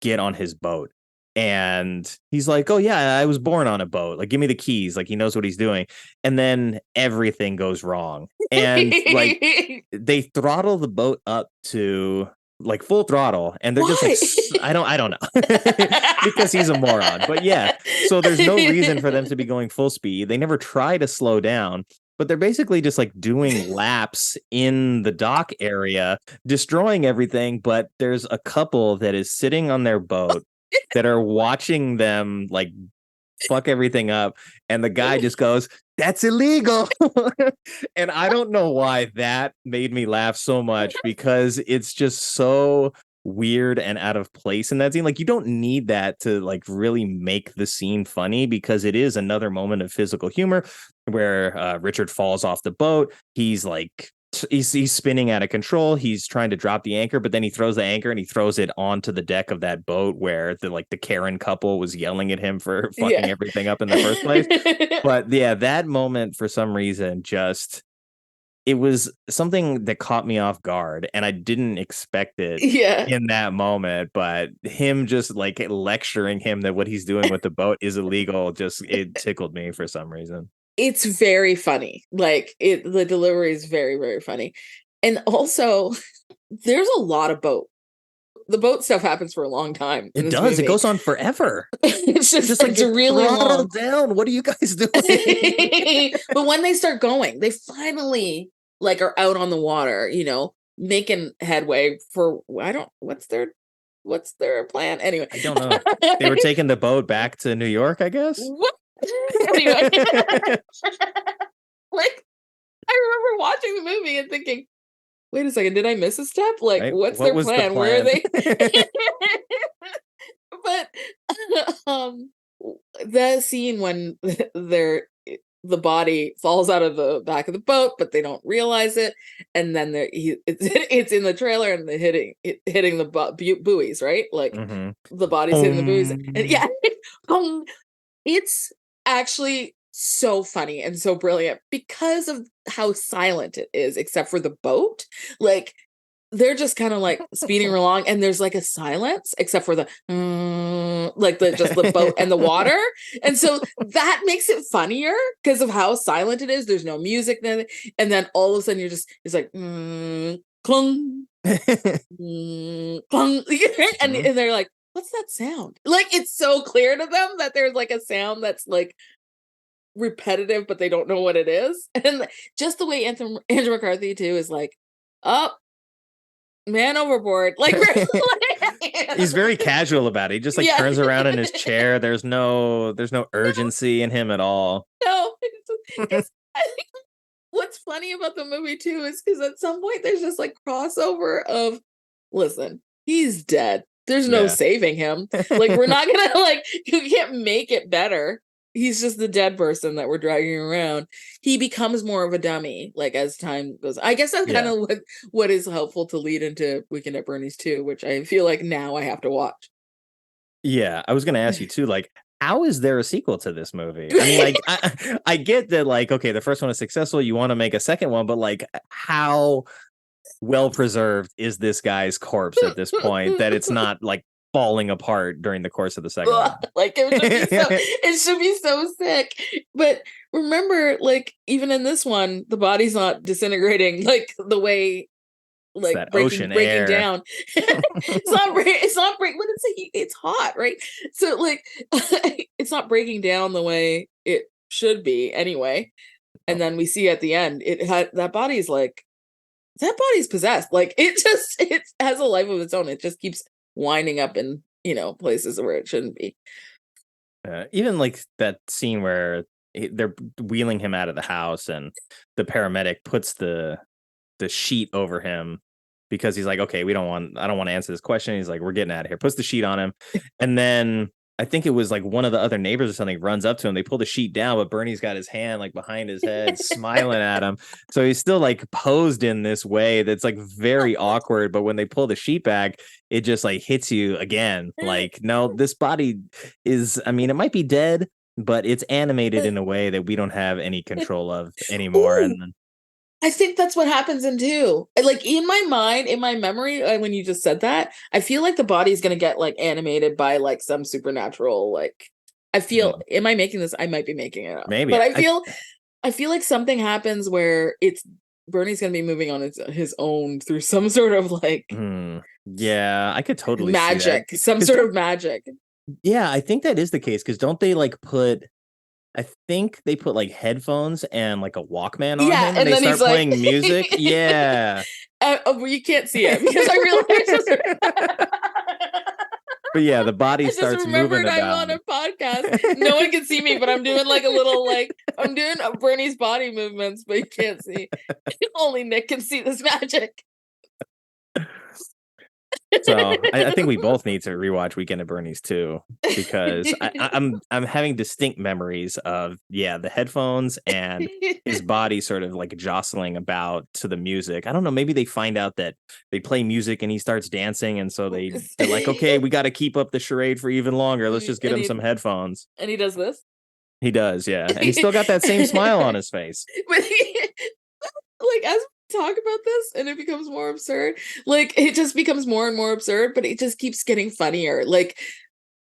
S2: get on his boat. And he's like, oh, yeah, I was born on a boat. Like, give me the keys. Like, he knows what he's doing. And then everything goes wrong. And like, they throttle the boat up to like full throttle. And they're just like, I don't know. Because he's a moron. But yeah, so there's no reason for them to be going full speed. They never try to slow down. But they're basically just like doing laps in the dock area, destroying everything. But there's a couple that is sitting on their boat that are watching them like fuck everything up. And the guy just goes, that's illegal. And I don't know why that made me laugh so much, because it's just so weird and out of place in that scene. Like, you don't need that to like really make the scene funny, because it is another moment of physical humor where Richard falls off the boat. He's like he's spinning out of control. He's trying to drop the anchor, but then he throws the anchor and he throws it onto the deck of that boat where the Karen couple was yelling at him for fucking everything up in the first place. But yeah, that moment for some reason just, it was something that caught me off guard, and I didn't expect it in that moment. But him just like lecturing him that what he's doing with the boat is illegal, just it tickled me for some reason.
S4: It's very funny. Like the delivery is very, very funny. And also there's a lot of boat. The boat stuff happens for a long time.
S2: It does. Movie. It goes on forever.
S4: It's just like, it's really long.
S2: Down. What are you guys doing?
S4: But when they start going, they finally like are out on the water, you know, making headway for, what's their plan? Anyway.
S2: I don't know. They were taking the boat back to New York, I guess.
S4: What? Anyway. Like, I remember watching the movie and thinking, wait a second, did I miss a step? Like, right? What's their plan? Where are they? But the scene when the body falls out of the back of the boat, but they don't realize it, and then it's in the trailer and they're hitting the buoys, right? Like the body's hitting the buoys, and yeah, it's actually so funny and so brilliant because of how silent it is, except for the boat. Like, they're just kind of like speeding along, and there's like a silence, except for the like just the boat and the water, and so that makes it funnier because of how silent it is. There's no music then, and then all of a sudden it's like clunk, clunk, and they're like, what's that sound? Like, it's so clear to them that there's like a sound that's like repetitive, but they don't know what it is. And just the way Andrew McCarthy too is like, man overboard. Like,
S2: he's very casual about it. He just like turns around in his chair. There's no urgency in him at all.
S4: No, it's, I think what's funny about the movie too is because at some point there's just like crossover of, listen, he's dead. There's no saving him. Like, we're not gonna like, you can't make it better. He's just the dead person that we're dragging around. He becomes more of a dummy, like, as time goes. I guess that's kind of what is helpful to lead into Weekend at Bernie's too, which I feel like now I have to watch.
S2: Yeah, I was going to ask you too, like, how is there a sequel to this movie? I mean, like, I get that, like, okay, the first one is successful. You want to make a second one, but like, how well preserved is this guy's corpse at this point that it's not like falling apart during the course of the second one?
S4: Like, it should be so sick. But remember, like, even in this one, the body's not disintegrating like the way, like,
S2: that
S4: breaking down. It's not breaking, but it's hot, right? So like, it's not breaking down the way it should be anyway. And then we see at the end, that body's like that body's possessed. Like it has a life of its own. It just keeps winding up in, places where it shouldn't be.
S2: Even like that scene where they're wheeling him out of the house and the paramedic puts the sheet over him because he's like, okay, I don't want to answer this question. He's like, we're getting out of here. Puts the sheet on him. And then I think it was like one of the other neighbors or something runs up to him. They pull the sheet down, but Bernie's got his hand like behind his head, smiling at him. So he's still like posed in this way that's like very awkward. But when they pull the sheet back, it just like hits you again. Like, no, this body is, I mean, it might be dead, but it's animated in a way that we don't have any control of anymore.
S4: Ooh.
S2: And then,
S4: I think that's what happens in 2. Like in my mind, in my memory, when you just said that, I feel like the body's going to get like animated by like some supernatural, like I feel, am I making this? I might be making it up.
S2: Maybe.
S4: But I feel like something happens where Bernie's going to be moving on his own through some sort of like
S2: yeah, I could totally
S4: magic,
S2: see that.
S4: some sort of magic.
S2: Yeah, I think that is the case because don't they like I think they put like headphones and like a Walkman on him and they start playing music. Yeah.
S4: You can't see it because I realized.
S2: But yeah, the body starts moving about.
S4: I'm on a podcast. No one can see me, but I'm doing like a little I'm doing Bernie's body movements, but you can't see. Only Nick can see this magic.
S2: So I think we both need to rewatch Weekend at Bernie's too, because I'm having distinct memories of the headphones and his body sort of like jostling about to the music. I don't know, maybe they find out that they play music and he starts dancing, and so they're like, okay, we got to keep up the charade for even longer. Let's just get him some headphones.
S4: And he does this.
S2: He does, yeah, and he's still got that same smile on his face.
S4: But as talk about this and it becomes more absurd, like it just becomes more and more absurd, but it just keeps getting funnier, like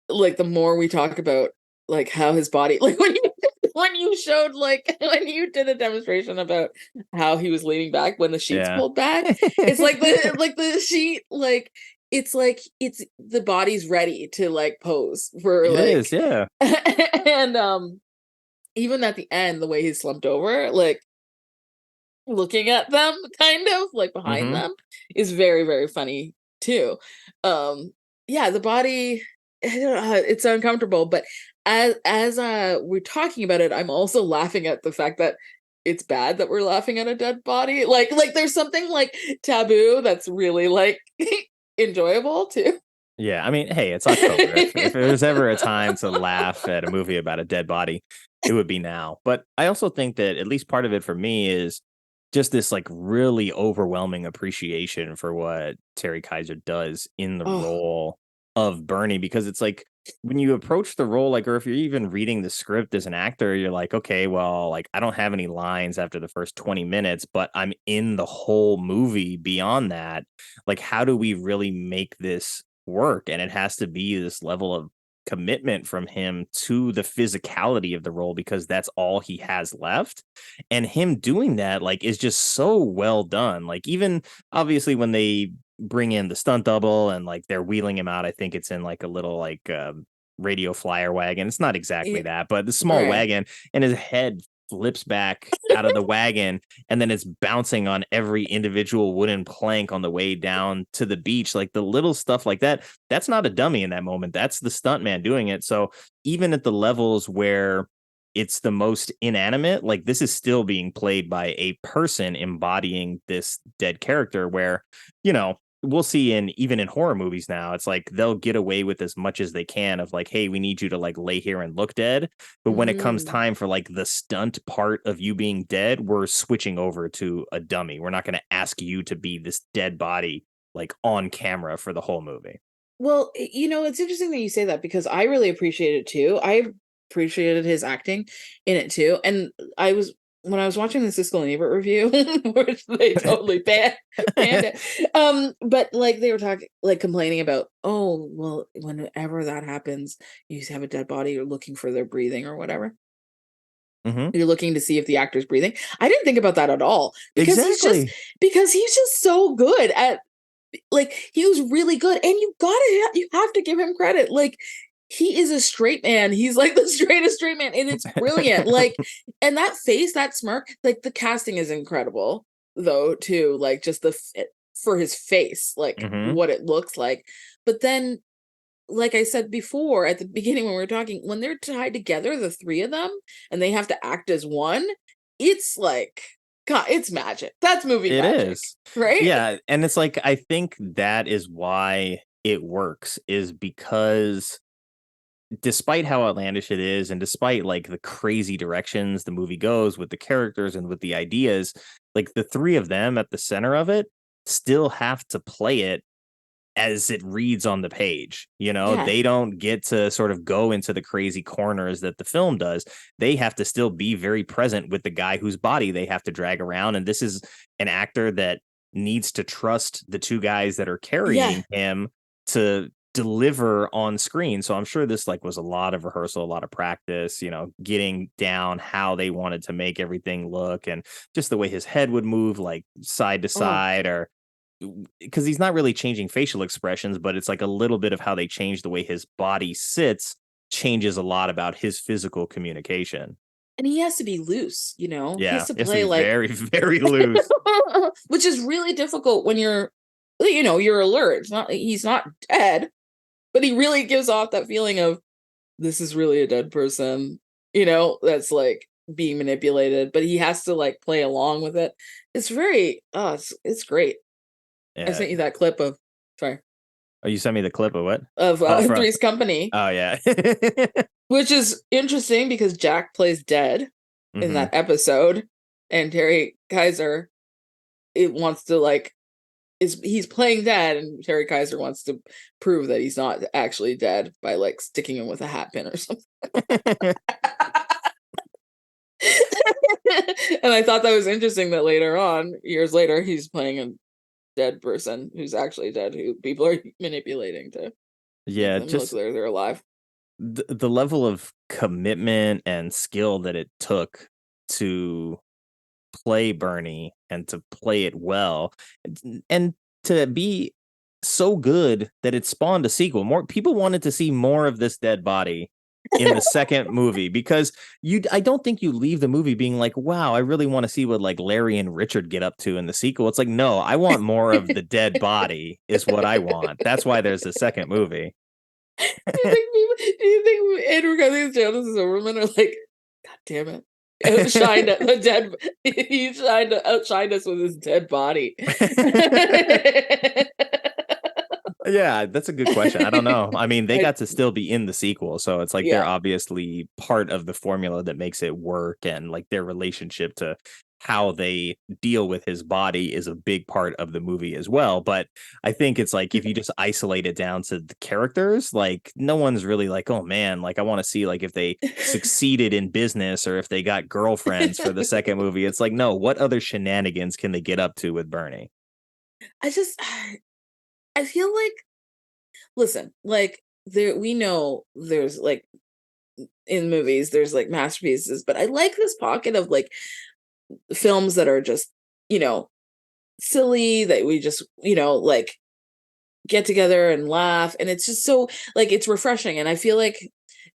S4: the more we talk about like how his body, like when you showed when you did a demonstration about how he was leaning back when the sheets pulled back, it's like the sheet, like it's the body's ready to like pose for
S2: it is, yeah.
S4: And even at the end, the way he's slumped over, like looking at them kind of like behind them is very, very funny too. The body, it's uncomfortable, but as we're talking about it, I'm also laughing at the fact that it's bad that we're laughing at a dead body. Like there's something like taboo that's really like enjoyable too.
S2: Yeah, I mean, hey, it's October. If there's ever a time to laugh at a movie about a dead body, it would be now. But I also think that at least part of it for me is just this like really overwhelming appreciation for what Terry Kiser does in the role of Bernie, because it's like when you approach the role, like, or if you're even reading the script as an actor, you're like, okay, well, like I don't have any lines after the first 20 minutes, but I'm in the whole movie beyond that. Like, how do we really make this work? And it has to be this level of commitment from him to the physicality of the role, because that's all he has left, and him doing that like is just so well done. Like even obviously when they bring in the stunt double and like they're wheeling him out, I think it's in like a little like radio flyer wagon. It's not exactly that, but the small wagon, and his head flips back out of the wagon and then it's bouncing on every individual wooden plank on the way down to the beach. Like the little stuff like that, that's not a dummy in that moment. That's the stuntman doing it. So even at the levels where it's the most inanimate, like this is still being played by a person embodying this dead character, where, we'll see even in horror movies now, it's like they'll get away with as much as they can of like, hey, we need you to like lay here and look dead. But when it comes time for like the stunt part of you being dead, we're switching over to a dummy. We're not going to ask you to be this dead body like on camera for the whole movie.
S4: Well, it's interesting that you say that, because I really appreciate it too. I appreciated his acting in it too. And when I was watching the Siskel and Ebert review, which they totally banned it, but like they were talking, like complaining about, oh, well, whenever that happens, you have a dead body, you're looking for their breathing or whatever. You're looking to see if the actor's breathing. I didn't think about that at all, because he's just so good at, like, he was really good, and you have to give him credit. Like, he is a straight man. He's like the straightest straight man, and it's brilliant. Like, and that face, that smirk, like the casting is incredible. though, too, like just for his face, like what it looks like. But then, like I said before at the beginning when we were talking, when they're tied together, the three of them, and they have to act as one, it's like, God, it's magic. That's movie
S2: It
S4: magic.
S2: is.
S4: Right?
S2: Yeah. And it's like, I think that is why it works, is because despite how outlandish it is, and despite like the crazy directions the movie goes with the characters and with the ideas, like the three of them at the center of it still have to play it as it reads on the page.
S4: Yeah.
S2: They don't get to sort of go into the crazy corners that the film does. They have to still be very present with the guy whose body they have to drag around. And this is an actor that needs to trust the two guys that are carrying him to deliver on screen. So I'm sure this like was a lot of rehearsal, a lot of practice, getting down how they wanted to make everything look, and just the way his head would move like side to side, or because he's not really changing facial expressions, but it's like a little bit of how they change the way his body sits changes a lot about his physical communication.
S4: And he has to be loose, he
S2: Yeah,
S4: has to
S2: it has to
S4: play
S2: be
S4: like
S2: very, very loose.
S4: which is really difficult when you're alert. He's not dead, but he really gives off that feeling of, this is really a dead person, that's like being manipulated, but he has to like play along with it. It's very it's great.
S2: Yeah.
S4: I sent you that clip of, sorry.
S2: Oh, you sent me the clip of what?
S4: Of Three's Company.
S2: Oh, yeah.
S4: Which is interesting because Jack plays dead in that episode, and Terry Kiser, it wants to like, he's playing dead, and Terry Kiser wants to prove that he's not actually dead by like sticking him with a hat pin or something. And I thought that was interesting that later on, years later, he's playing a dead person who's actually dead, who people are manipulating to
S2: just
S4: look like they're alive.
S2: The level of commitment and skill that it took to play Bernie and to play it well, and to be so good that it spawned a sequel. More people wanted to see more of this dead body in the second movie, because I don't think you leave the movie being like, wow, I really want to see what like Larry and Richard get up to in the sequel. It's like, no, I want more of the dead body is what I want. That's why there's a second movie.
S4: Do you think Andrew McCarthy and Jonathan Silverman are like, God damn it, outshined the dead? He outshined us with his dead body.
S2: Yeah, that's a good question. I don't know. I mean, they got to still be in the sequel, so it's like they're obviously part of the formula that makes it work, and like their relationship to how they deal with his body is a big part of the movie as well. But I think it's like, if you just isolate it down to the characters, like no one's really like, oh man, like I want to see like if they succeeded in business or if they got girlfriends for the second movie. It's like, no, what other shenanigans can they get up to with Bernie?
S4: I feel like, listen, like we know there's like in movies there's like masterpieces, but I like this pocket of like films that are just silly, that we just like get together and laugh, and it's just so like it's refreshing. And I feel like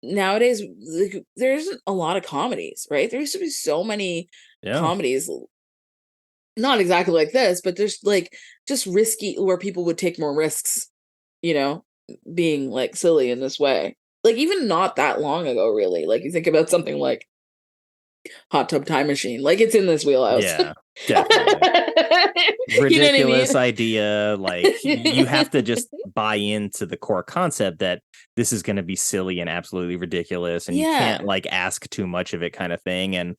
S4: nowadays like, there isn't a lot of comedies, right? There used to be so many comedies, not exactly like this, but there's like just risky, where people would take more risks, being like silly in this way. Like even not that long ago, really. Like you think about something like Hot Tub Time Machine, like it's in this wheelhouse.
S2: Yeah, definitely. Ridiculous idea. Like you have to just buy into the core concept that this is going to be silly and absolutely ridiculous, and you can't like ask too much of it, kind of thing. And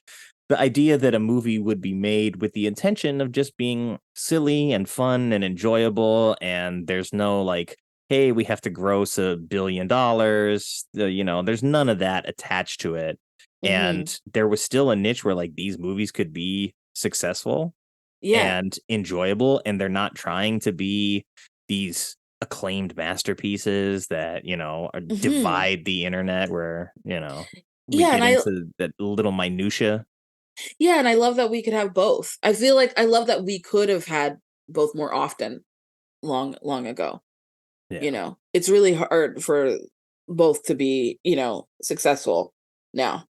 S2: the idea that a movie would be made with the intention of just being silly and fun and enjoyable, and there's no like, hey, we have to gross $1 billion. There's none of that attached to it. And there was still a niche where like these movies could be successful and enjoyable, and they're not trying to be these acclaimed masterpieces that divide the internet, where we get into that little minutia.
S4: Yeah, and I love that we could have both. I feel like I love that we could have had both more often long ago. It's really hard for both to be successful now.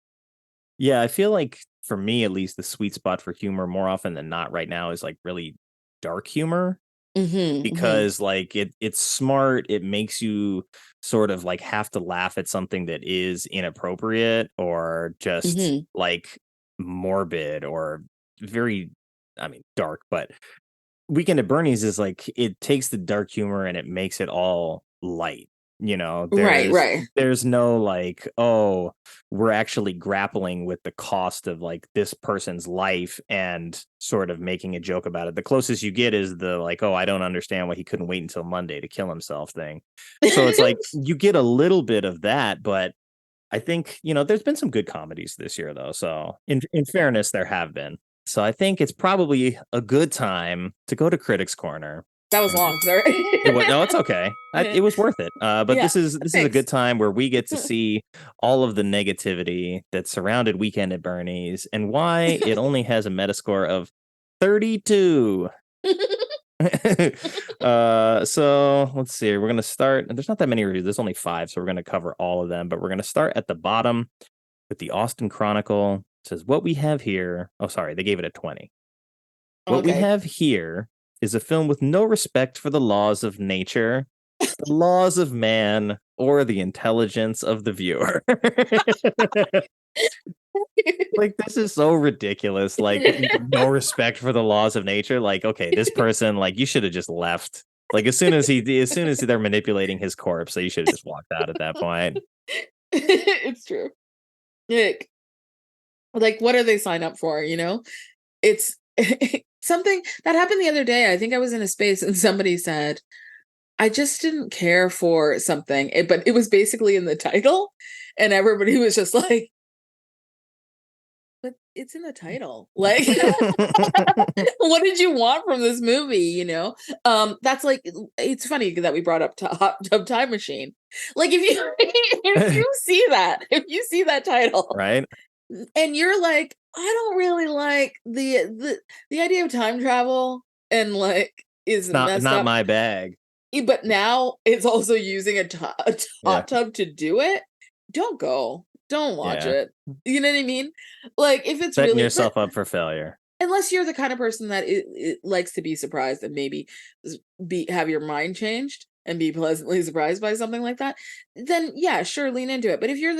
S2: Yeah, I feel like for me at least, the sweet spot for humor more often than not right now is like really dark humor. Because like it's smart, it makes you sort of like have to laugh at something that is inappropriate or just like morbid or very, I mean, dark. But Weekend at Bernie's is like, it takes the dark humor and it makes it all light.
S4: Right.
S2: There's no like, oh, we're actually grappling with the cost of like this person's life and sort of making a joke about it. The closest you get is the like, oh, I don't understand why he couldn't wait until Monday to kill himself thing. So it's like you get a little bit of that, but I think, there's been some good comedies this year though. So in fairness, there have been. So I think it's probably a good time to go to Critics Corner.
S4: That was long, sorry.
S2: No, it's okay. It was worth it. But
S4: Yeah,
S2: this is a good time where we get to see all of the negativity that surrounded Weekend at Bernie's and why it only has a Metascore of 32. So let's see. We're gonna start. There's not that many reviews. There's only 5, so we're gonna cover all of them. But we're gonna start at the bottom with the Austin Chronicle. It says what we have here. Oh, sorry, they gave it a 20. What we have here is a film with no respect for the laws of nature, the laws of man, or the intelligence of the viewer. Like, this is so ridiculous. Like, no respect for the laws of nature. Like, okay, this person, like, you should have just left. Like, as soon as they're manipulating his corpse, so you should have just walked out at that point.
S4: It's true. Like, what do they sign up for? It's something that happened the other day. I think I was in a space and somebody said, I just didn't care for something, but it was basically in the title. And everybody was just like, but it's in the title. Like, what did you want from this movie? That's like, it's funny that we brought up Hot Tub Time Machine. Like, if you see that title,
S2: right?
S4: And you're like, I don't really like the idea of time travel, and like is
S2: not my bag.
S4: But now it's also using a hot tub to do it. Don't go. Don't watch it. You know what I mean? Like, if it's
S2: setting
S4: really
S2: yourself up for failure.
S4: Unless you're the kind of person that it likes to be surprised and maybe have your mind changed and be pleasantly surprised by something like that, then yeah, sure, lean into it. But if you're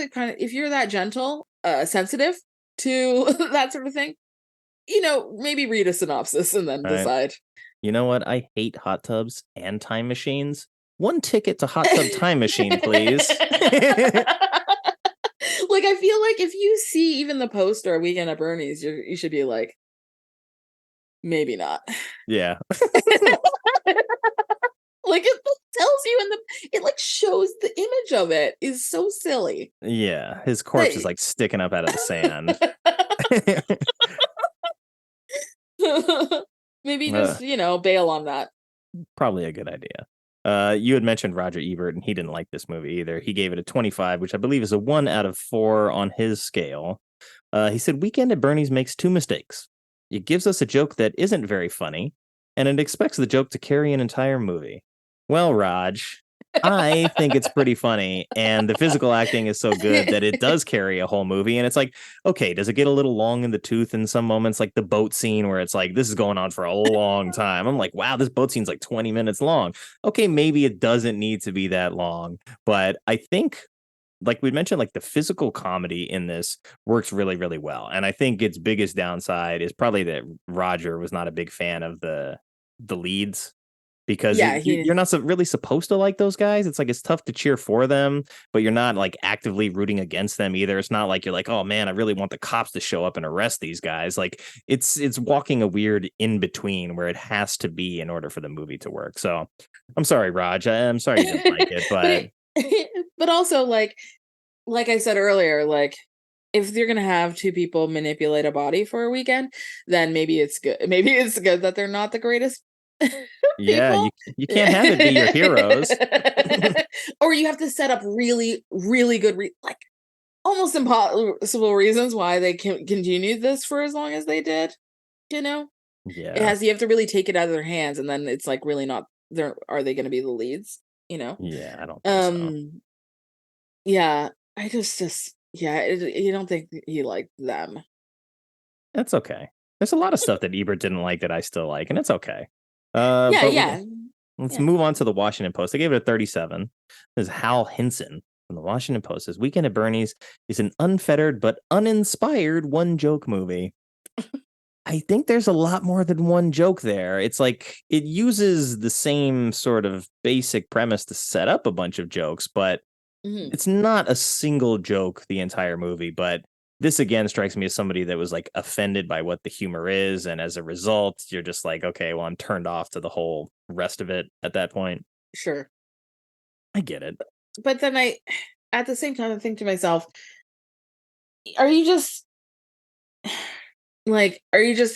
S4: that gentle, sensitive to that sort of thing, maybe read a synopsis and then decide.
S2: You know what? I hate hot tubs and time machines. 1 ticket to Hot Tub Time Machine, please.
S4: Like, I feel like if you see even the poster Weekend at Bernie's, you should be like, maybe not.
S2: Yeah.
S4: Like, it tells you it like shows the image of it is so silly.
S2: Yeah, his corpse is like sticking up out of the sand.
S4: Maybe just bail on that.
S2: Probably a good idea. You had mentioned Roger Ebert, and he didn't like this movie either. He gave it a 25, which I believe is a 1 out of 4 on his scale. He said Weekend at Bernie's makes 2 mistakes. It gives us a joke that isn't very funny, and it expects the joke to carry an entire movie. Well, Raj, I think it's pretty funny, and the physical acting is so good that it does carry a whole movie. And it's like, okay, does it get a little long in the tooth in some moments, like the boat scene where it's like, this is going on for a long time. I'm like, wow, this boat scene's like 20 minutes long. Okay, maybe it doesn't need to be that long, but I think, like we mentioned, like the physical comedy in this works really, really well. And I think its biggest downside is probably that Roger was not a big fan of the leads. Because you're not really supposed to like those guys. It's like, it's tough to cheer for them, but you're not like actively rooting against them either. It's not like you're like, oh man, I really want the cops to show up and arrest these guys. Like, it's walking a weird in between where it has to be in order for the movie to work. So I'm sorry, Raj. I'm sorry you didn't like it,
S4: but also like I said earlier, like, if you're gonna have 2 people manipulate a body for a weekend, then maybe it's good. Maybe it's good that they're not the greatest.
S2: Yeah, you can't have it be your heroes.
S4: Or you have to set up really, really good, like almost impossible reasons why they can continue this for as long as they did. Yeah, you have to really take it out of their hands, and then it's like, really not there. Are they going to be the leads?
S2: Yeah, I don't think so.
S4: Yeah, I just you don't think he liked them.
S2: That's okay. There's a lot of stuff that Ebert didn't like that I still like, and it's okay.
S4: Yeah.
S2: Let's move on to the Washington Post. I gave it a 37. This is Hal Hinson from the Washington Post. Says Weekend at Bernie's is an unfettered but uninspired one-joke movie. I think there's a lot more than one joke there. It's like it uses the same sort of basic premise to set up a bunch of jokes, but it's not a single joke the entire movie. But this again strikes me as somebody that was like offended by what the humor is, and as a result, you're just like, okay, well, I'm turned off to the whole rest of it at that point.
S4: Sure.
S2: I get it.
S4: But then at the same time, I think to myself, are you just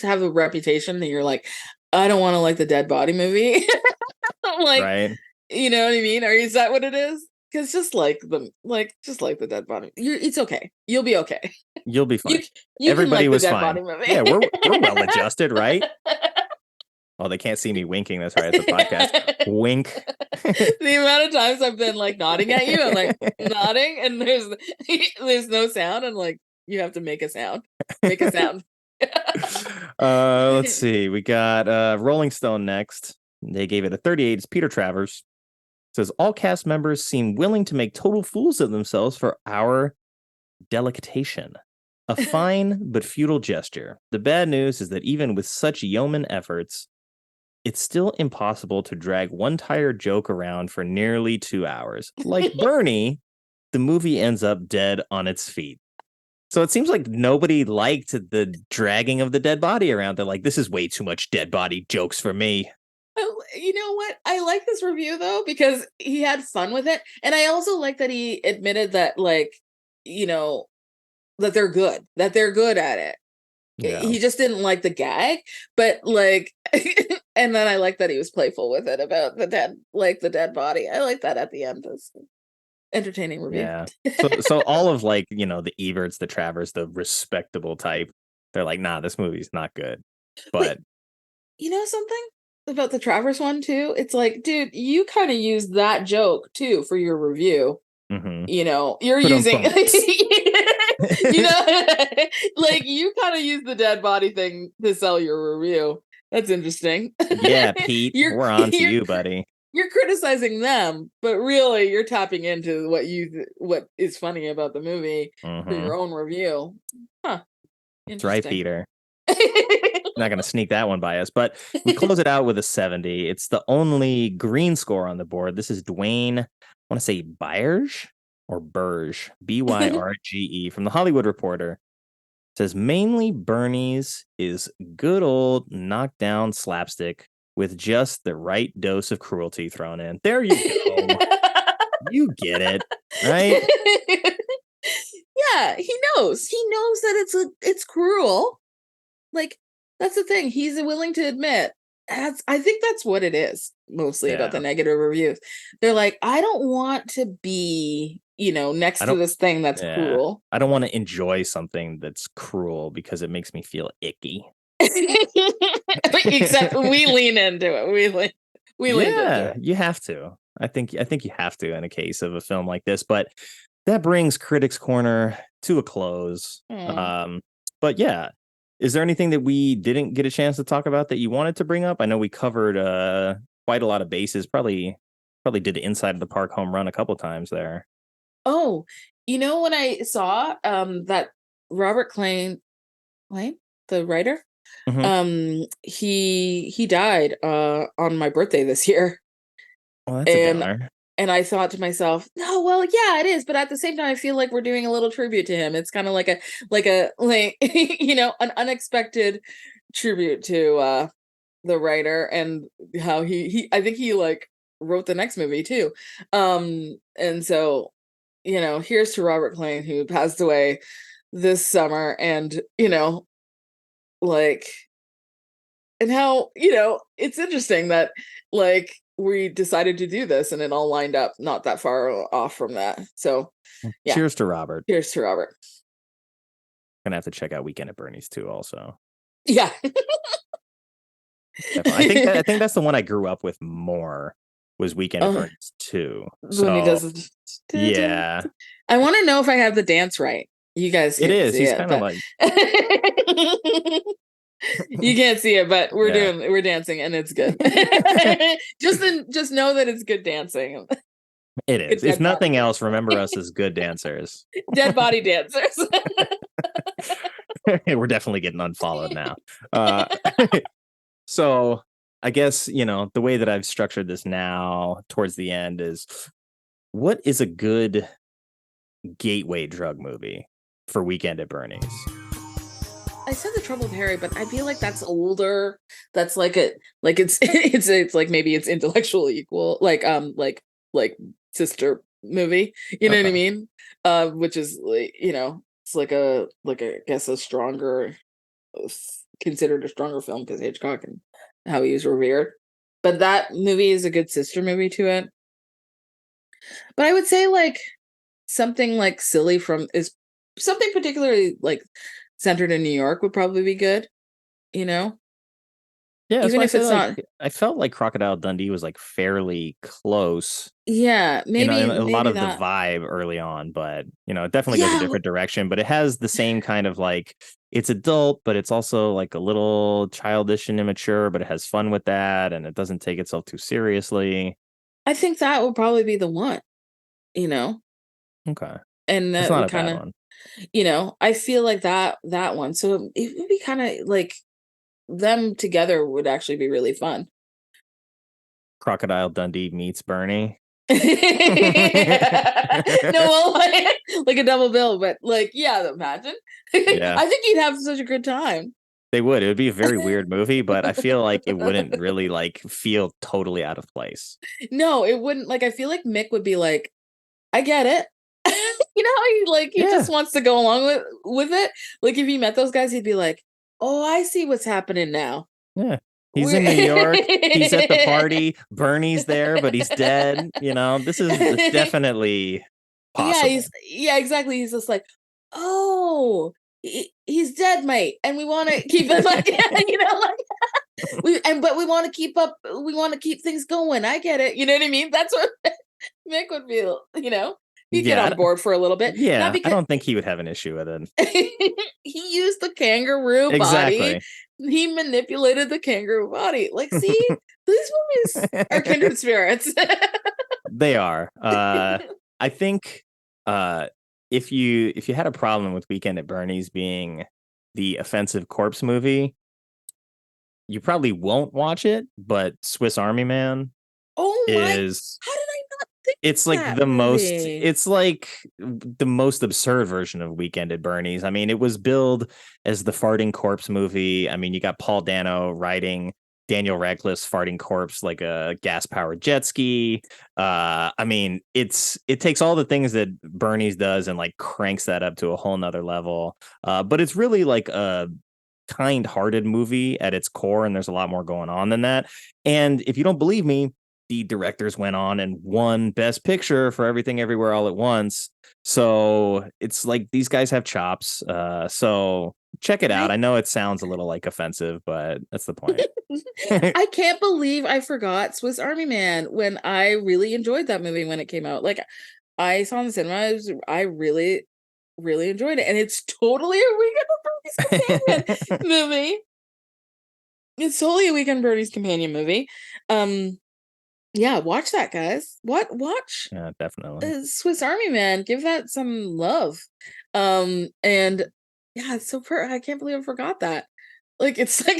S4: have a reputation that you're like, I don't want to like the dead body movie? Like, right. You know what I mean? Is that what it is? Because just like the dead body, it's okay. You'll be okay.
S2: You'll be fine.
S4: You
S2: Everybody
S4: can like
S2: was
S4: the dead
S2: fine.
S4: body movie.
S2: Yeah, we're well adjusted, right? Oh, they can't see me winking. That's right. It's a podcast. Wink.
S4: The amount of times I've been like nodding at you, I'm like nodding, and there's no sound, and like you have to make a sound. Make a sound.
S2: Let's see. We got Rolling Stone next. They gave it a 38. It's Peter Travers. Says all cast members seem willing to make total fools of themselves for our delectation. A fine but futile gesture. The bad news is that even with such yeoman efforts, it's still impossible to drag one tired joke around for nearly 2 hours. Like Bernie, the movie ends up dead on its feet. So it seems like nobody liked the dragging of the dead body around. They're like, this is way too much dead body jokes for me.
S4: You know what? I like this review though, because he had fun with it. And I also like that he admitted that, like, you know, that they're good at it. Yeah. He just didn't like the gag, but like, and then I like that he was playful with it about the dead body. I like that at the end. It's entertaining review.
S2: Yeah. So all of like, you know, the Eberts, the Travers, the respectable type, they're like, nah, this movie's not good. But
S4: you know something about the Travers one too? It's like, dude, you kind of used that joke too for your review. Mm-hmm. You know, you're using, you know, like you kind of use the dead body thing to sell your review. That's interesting.
S2: Yeah, Pete, we're on to you, buddy.
S4: You're criticizing them, but really you're tapping into what is funny about the movie for your own review. Huh.
S2: That's right, Peter. Not going to sneak that one by us, but we close it out with a 70. It's the only green score on the board. This is Dwayne, I want to say Byrge or Burge, Byrge, from the Hollywood Reporter. It says mainly Bernie's is good old knockdown slapstick with just the right dose of cruelty thrown in. There you go. You get it, right?
S4: Yeah, he knows that it's cruel. Like, that's the thing. He's willing to admit. I think that's what it is mostly about the negative reviews. They're like, I don't want to be, you know, next to this thing that's cruel.
S2: I don't want to enjoy something that's cruel because it makes me feel icky.
S4: Except we lean into it. We lean into it.
S2: You have to. I think you have to in a case of a film like this. But that brings Critics Corner to a close. But yeah. Is there anything that we didn't get a chance to talk about that you wanted to bring up? I know we covered quite a lot of bases. Probably did Inside of the Park home run a couple times there.
S4: Oh, you know, when I saw that Robert Klane, the writer, he died on my birthday this year.
S2: Oh, that's a downer.
S4: And I thought to myself, no, well, yeah, it is. But at the same time, I feel like we're doing a little tribute to him. It's kind of like you know, an unexpected tribute to the writer and how I think he like wrote the next movie too. And so, you know, here's to Robert Klane, who passed away this summer, and, you know, like, and how, you know, it's interesting that like we decided to do this and it all lined up not that far off from that. So yeah.
S2: Cheers to Robert.
S4: Cheers to Robert.
S2: Gonna have to check out Weekend at Bernie's too also.
S4: Yeah.
S2: I think that's the one I grew up with more, was Weekend at Bernie's too. So,
S4: when he does
S2: yeah.
S4: I want to know if I have the dance right. You guys
S2: It
S4: can't
S2: is.
S4: see
S2: He's
S4: it,
S2: kind of
S4: but-
S2: like
S4: You can't see it, but we're
S2: Yeah.
S4: we're dancing and it's good. Just know that it's good dancing.
S2: it is.
S4: Good
S2: If
S4: dead
S2: nothing
S4: body.
S2: else, remember us as good dancers.
S4: Dead body dancers.
S2: We're definitely getting unfollowed now. So I guess, the way that I've structured this now towards the end is, what is a good gateway drug movie for Weekend at Bernie's?
S4: I said The Troubled Harry, but I feel like that's older. That's like it's like maybe it's intellectually equal, like sister movie. You know what I mean? Which is like, it's like I guess a stronger, considered a stronger film because Hitchcock and how he was revered. But that movie is a good sister movie to it. But I would say like something like Silly is something particularly like centered in New York would probably be good,
S2: Yeah,
S4: even if it's not.
S2: I felt like Crocodile Dundee was like fairly close.
S4: Yeah, maybe
S2: a lot of
S4: that.
S2: the vibe early on, but it definitely goes a different direction. But it has the same kind of like, it's adult, but it's also like a little childish and immature, but it has fun with that, and it doesn't take itself too seriously.
S4: I think that would probably be the one,
S2: Okay,
S4: and
S2: that's
S4: that
S2: not
S4: would
S2: a bad
S4: kind of,
S2: one.
S4: I feel like that one. So it would be kind of like them together would actually be really fun.
S2: Crocodile Dundee meets Bernie.
S4: No, well, like a double bill, but like, yeah, imagine.
S2: Yeah.
S4: I think you'd have such a good time.
S2: They would. It would be a very weird movie, but I feel like it wouldn't really like feel totally out of place.
S4: No, it wouldn't. Like, I feel like Mick would be like, I get it. You know how he just wants to go along with it. Like if he met those guys, he'd be like, oh, I see what's happening now.
S2: Yeah. He's in New York. He's at the party. Bernie's there, but he's dead. This is definitely possible.
S4: Yeah, exactly. He's just like, oh, he's dead, mate, and we want to keep it like, but we want to keep up. We want to keep things going. I get it. You know what I mean? That's what Mick would feel. He'd get on board for a little bit.
S2: Yeah, I don't think he would have an issue with it.
S4: He used the kangaroo body. He manipulated the kangaroo body. Like, see, these movies are kindred spirits.
S2: They are. I think if you had a problem with Weekend at Bernie's being the offensive corpse movie, you probably won't watch it. But Swiss Army Man is.
S4: How did I not think?
S2: It's like the most. It's like the most absurd version of Weekend at Bernie's. I mean, it was billed as the farting corpse movie. I mean, you got Paul Dano riding Daniel Radcliffe's farting corpse like a gas-powered jet ski. I mean, it takes all the things that Bernie's does and like cranks that up to a whole nother level. But it's really like a kind-hearted movie at its core, and there's a lot more going on than that. And if you don't believe me, the directors went on and won Best Picture for Everything Everywhere All at Once. So it's like these guys have chops. So check it out. I know it sounds a little like offensive, but that's the point.
S4: I can't believe I forgot Swiss Army Man when I really enjoyed that movie when it came out. Like I saw it in the cinema. I really, really enjoyed it. And it's totally a Weekend at Bernie's companion movie. It's totally a Weekend at Bernie's companion movie. Yeah, watch that, guys. Watch?
S2: Yeah, definitely.
S4: Swiss Army Man. Give that some love. And yeah, it's so I can't believe I forgot that. Like, it's like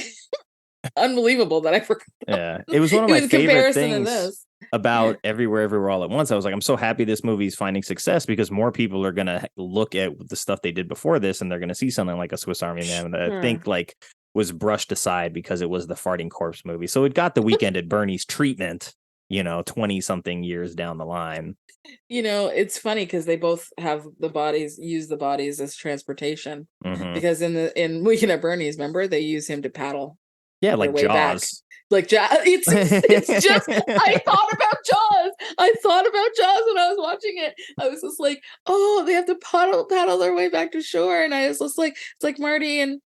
S4: unbelievable that I forgot.
S2: Yeah, it was one of my favorite things about Everywhere Everywhere All at Once. I was like, I'm so happy this movie is finding success because more people are gonna look at the stuff they did before this, and they're gonna see something like a Swiss Army Man that I think like was brushed aside because it was the farting corpse movie. So it got the Weekend at Bernie's treatment. 20 something years down the line.
S4: It's funny because they both have use the bodies as transportation. Because in Weekend at Bernie's, remember, they use him to paddle.
S2: Yeah, like Jaws.
S4: Back. Like Jaws. It's just I thought about Jaws. I thought about Jaws when I was watching it. I was just like, oh, they have to paddle their way back to shore. And I was just like, it's like Marty and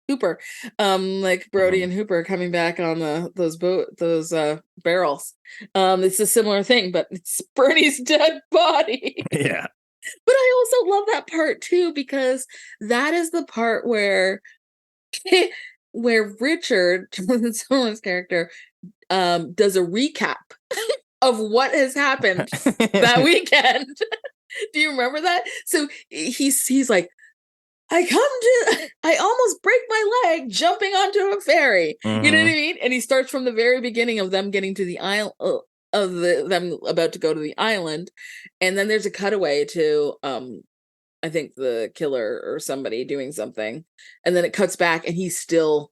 S4: Hooper, like Brody and Hooper coming back on those barrels. It's a similar thing, but it's Bernie's dead body.
S2: Yeah,
S4: But I also love that part too, because that is the part where where Richard, Jonathan Silverman's character, does a recap of what has happened that weekend. Do you remember that? So he's like, I almost break my leg jumping onto a ferry. You know what I mean? And he starts from the very beginning of them getting to the island, them about to go to the island, and then there's a cutaway to I think the killer or somebody doing something, and then it cuts back and he's still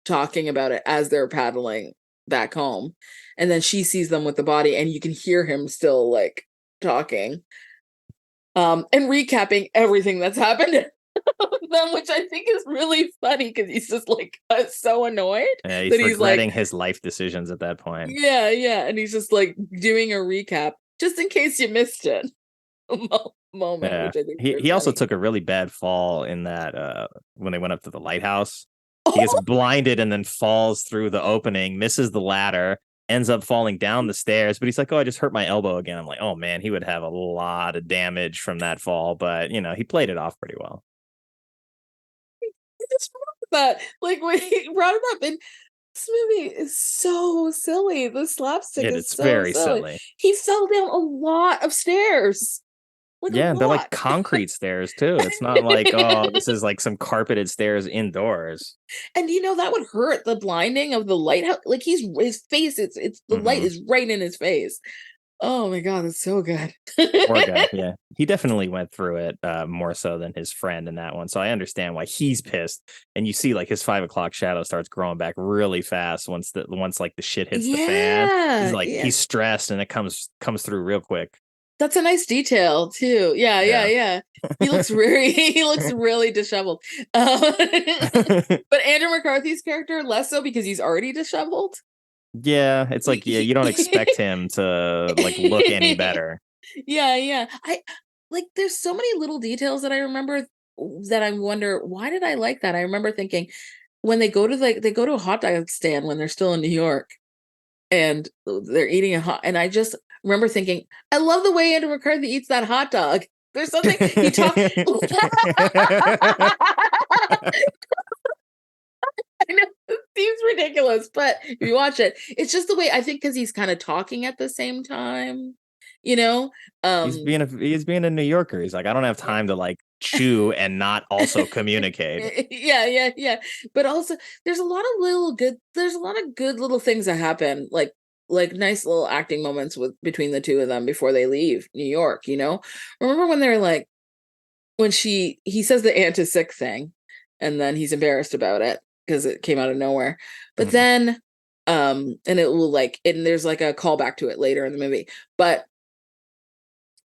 S4: talking about it as they're paddling back home, and then she sees them with the body and you can hear him still like talking and recapping everything that's happened to them, which I think is really funny because he's just like so annoyed
S2: Yeah,
S4: that
S2: he's regretting
S4: like
S2: his life decisions at that point.
S4: yeah, and he's just like doing a recap just in case you missed it. Moment,
S2: Yeah.
S4: which I think
S2: He also took a really bad fall in that when they went up to the lighthouse. He gets
S4: Oh,
S2: blinded and then falls through the opening, misses the ladder, ends up falling down the stairs. But he's like, "Oh, I just hurt my elbow again." I'm like, "Oh man, he would have a lot of damage from that fall." But you know, he played it off pretty well.
S4: I just remember that, like when he brought it up, and this movie is so silly. The slapstick is
S2: It's
S4: so
S2: very
S4: silly.
S2: silly.
S4: He fell down a lot of stairs. Like a
S2: Yeah, they're like
S4: lot.
S2: concrete stairs too. It's not like, oh, this is like some carpeted stairs indoors.
S4: And you know that would hurt the blinding of the lighthouse. Like his face, it's the light is right in his face. Oh my god, that's so good.
S2: Poor guy. Yeah, he definitely went through it more so than his friend in that one. So I understand why he's pissed. And you see, like his 5 o'clock shadow starts growing back really fast once like the shit hits the fan. He's like he's stressed, and it comes through real quick.
S4: That's a nice detail too. Yeah. He looks really disheveled. But Andrew McCarthy's character less so because he's already disheveled.
S2: Yeah, it's like you don't expect him to like look any better.
S4: Yeah. I like there's so many little details that I remember that I wonder why did I like that? I remember thinking when they go to a hot dog stand when they're still in New York and they're eating and I just remember thinking, I love the way Andrew McCarthy eats that hot dog. There's something he talks. I know it seems ridiculous, but if you watch it, it's just the way I think because he's kind of talking at the same time, you know.
S2: He's being a New Yorker. He's like, I don't have time to like chew and not also communicate.
S4: Yeah. But also, there's a lot of good little things that happen, like nice little acting moments between the two of them before they leave New York. You know, remember when they're like, when he says the aunt is sick thing, and then he's embarrassed about it because it came out of nowhere. But then, and it will like, and there's like a callback to it later in the movie. But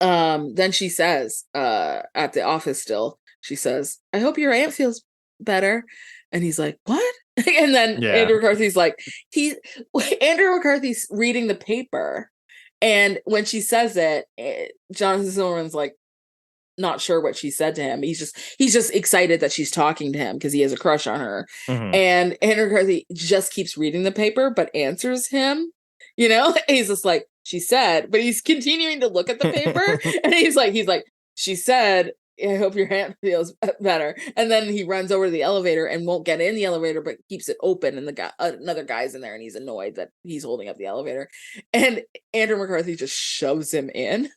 S4: then she says, at the office still, she says, I hope your aunt feels better. And he's like, what? And then Andrew McCarthy's like, Andrew McCarthy's reading the paper. And when she says it, Jonathan Silverman's like, not sure what she said to him. He's just excited that she's talking to him because he has a crush on her. And Andrew McCarthy just keeps reading the paper, but answers him, you know, he's just like, she said, but he's continuing to look at the paper. And he's like, she said, I hope your aunt feels better. And then he runs over to the elevator and won't get in the elevator, but keeps it open. And another guy's in there and he's annoyed that he's holding up the elevator. And Andrew McCarthy just shoves him in.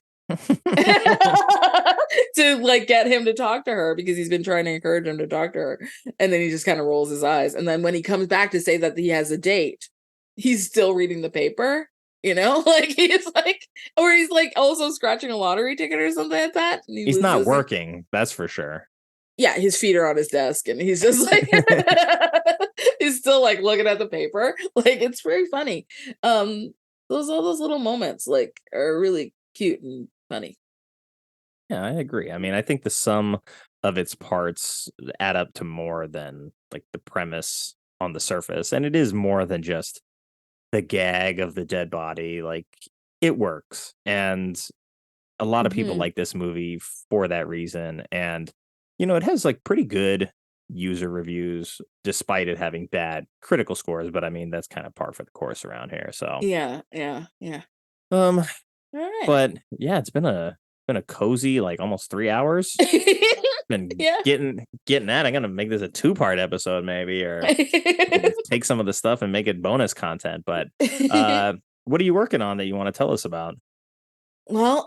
S4: To like get him to talk to her because he's been trying to encourage him to talk to her, and then he just kind of rolls his eyes, and then when he comes back to say that he has a date, he's still reading the paper, you know, like he's like, or he's like also scratching a lottery ticket or something like that.
S2: He's not working, that's for sure.
S4: Yeah, his feet are on his desk and he's just like he's still like looking at the paper. Like it's very funny. All those little moments like are really cute and funny.
S2: Yeah, I agree. I mean, I think the sum of its parts add up to more than like the premise on the surface. And it is more than just the gag of the dead body. Like it works. And a lot of people like this movie for that reason. And, you know, it has like pretty good user reviews despite it having bad critical scores. But I mean, that's kind of par for the course around here. So
S4: Yeah.
S2: All right. But yeah, it's been a been a cozy like almost 3 hours. Been getting that. I'm gonna make this a 2-part episode maybe, or take some of the stuff and make it bonus content. But what are you working on that you want to tell us about?
S4: Well,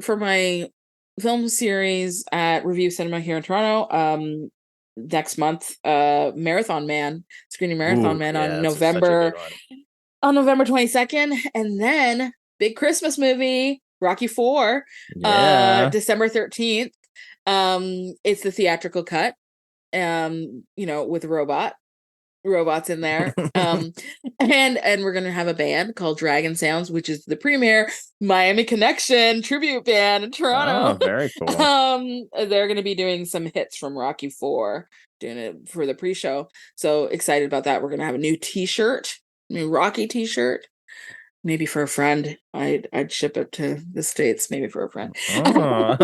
S4: for my film series at Revue Cinema here in Toronto, next month, Marathon Man, screening Marathon Man on November 22nd, and then big Christmas movie, Rocky IV, December 13th. It's the theatrical cut, with robots in there. And we're gonna have a band called Dragon Sounds, which is the premier Miami Connection tribute band in Toronto.
S2: Oh, very cool.
S4: They're gonna be doing some hits from Rocky IV, doing it for the pre-show. So excited about that. We're gonna have a new t-shirt, new Rocky t-shirt. Maybe for a friend. I'd ship it to the States, maybe for a friend. Oh.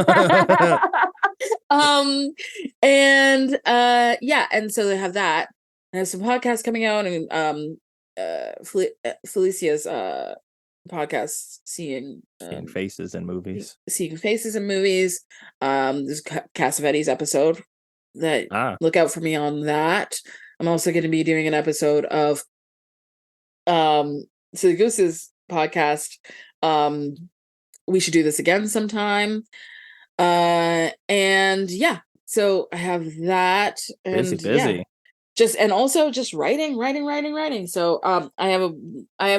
S4: And so they have that. I have some podcasts coming out, and Felicia's podcast, Seeing
S2: Faces in Movies.
S4: Seeing Faces in Movies. There's Cassavetes episode that look out for me on that. I'm also going to be doing an episode of Silly Goose's podcast. We should do this again sometime. So I have that. And
S2: busy.
S4: Just writing. So I have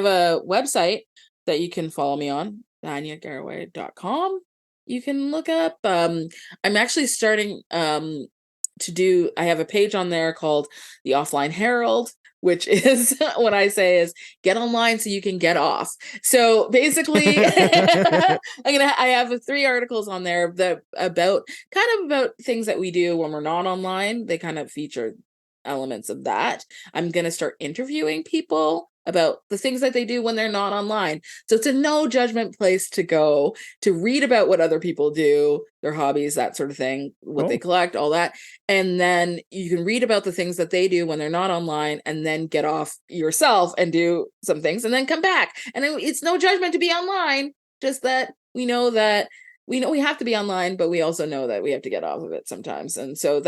S4: a website that you can follow me on, vanyagarraway.com. You can look up. I'm actually starting I have a page on there called The Offline Herald, which is what I say is get online so you can get off. So basically, I have 3 articles on there that about things that we do when we're not online. They kind of feature elements of that. I'm going to start interviewing people about the things that they do when they're not online. So it's a no judgment place to go to read about what other people do, their hobbies, that sort of thing, what they collect, all that. And then you can read about the things that they do when they're not online, and then get off yourself and do some things and then come back. And it's no judgment to be online, just that we know we have to be online, but we also know that we have to get off of it sometimes. And so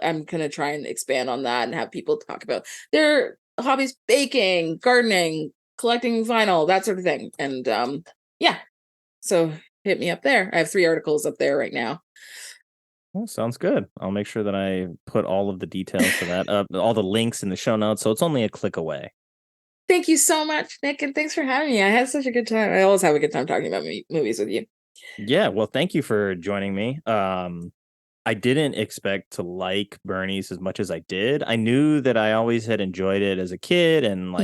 S4: I'm going to try and expand on that and have people talk about their hobbies, baking, gardening, collecting vinyl, that sort of thing. And so hit me up there. I have 3 articles up there right now.
S2: Well, sounds good. I'll make sure that I put all of the details for that up, all the links in the show notes, so it's only a click away.
S4: Thank you so much, Nick, and thanks for having me. I had such a good time. I always have a good time talking about movies with you.
S2: Yeah, well, thank you for joining me. I didn't expect to like Bernie's as much as I did. I knew that I always had enjoyed it as a kid, and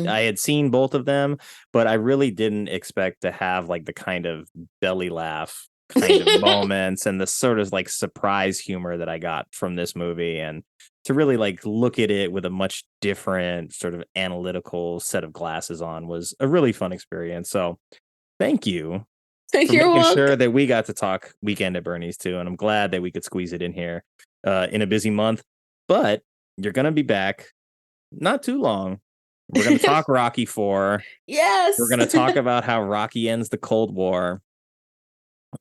S2: I had seen both of them, but I really didn't expect to have like the kind of belly laugh kind of moments and the sort of like surprise humor that I got from this movie, and to really like look at it with a much different sort of analytical set of glasses on was a really fun experience. So thank you.
S4: You're
S2: making sure that we got to talk Weekend at Bernie's too, and I'm glad that we could squeeze it in here in a busy month. But you're gonna be back not too long. We're gonna talk Rocky IV.
S4: Yes,
S2: we're gonna talk about how Rocky ends the Cold War.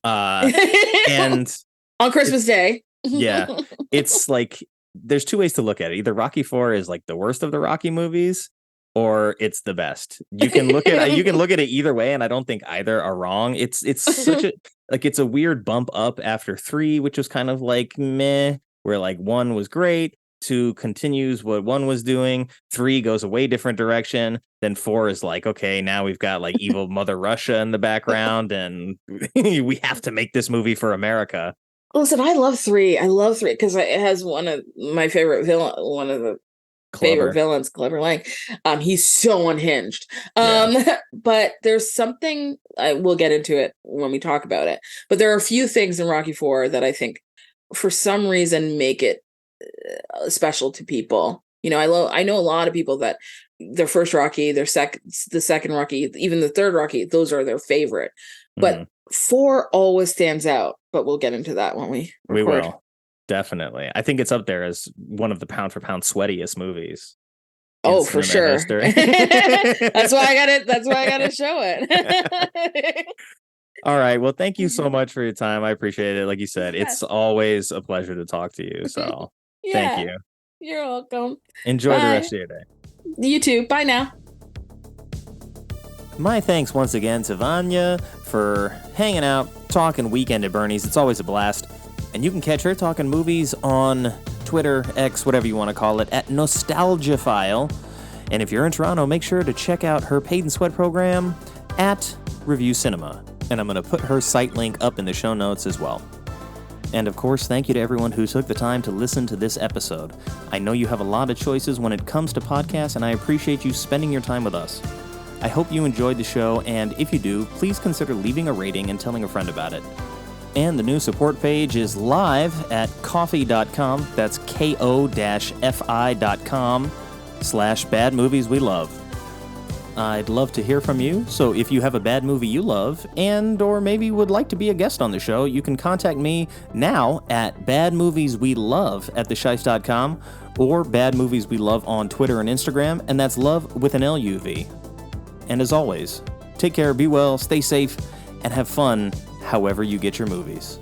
S2: And
S4: on Christmas Day.
S2: Yeah, it's like there's 2 ways to look at it. Either Rocky IV is like the worst of the Rocky movies, or it's the best. You can look at it either way, and I don't think either are wrong. It's such a it's a weird bump up after 3, which was kind of like meh, where like 1 was great, 2 continues what 1 was doing, 3 goes a way different direction, then 4 is like, okay, now we've got like evil Mother Russia in the background, and we have to make this movie for America.
S4: Listen, I love 3 because it has one of my favorite favorite villains, Clever Lang. He's so unhinged. But there's something, we'll get into it when we talk about it, but there are a few things in Rocky IV that I think for some reason make it special to people. I know a lot of people that their first Rocky, the second Rocky, even the third Rocky, those are their favorite. But 4 always stands out. But we'll get into that when we record.
S2: We will. Definitely. I think it's up there as one of the pound for pound sweatiest movies.
S4: Oh, for sure. That's why I got to show it.
S2: All right. Well, thank you so much for your time. I appreciate it. Like you said,
S4: Yeah.
S2: it's always a pleasure to talk to you. So thank you.
S4: You're welcome.
S2: Enjoy the
S4: Bye.
S2: rest of your day.
S4: You too. Bye now.
S2: My thanks once again to Vanya for hanging out, talking Weekend at Bernie's. It's always a blast. And you can catch her talking movies on Twitter, X, whatever you want to call it, at Nostalgiaphile. And if you're in Toronto, make sure to check out her Paid and Sweat program at Revue Cinema. And I'm going to put her site link up in the show notes as well. And of course, thank you to everyone who took the time to listen to this episode. I know you have a lot of choices when it comes to podcasts, and I appreciate you spending your time with us. I hope you enjoyed the show, and if you do, please consider leaving a rating and telling a friend about it. And the new support page is live at ko-fi.com. That's ko-fi.com/badmovieswelove. I'd love to hear from you, so if you have a bad movie you love, and or maybe would like to be a guest on the show, you can contact me now at badmovieswelove@theshice.com or badmovieswelove on Twitter and Instagram, and that's love with an LUV. And as always, take care, be well, stay safe, and have fun however you get your movies.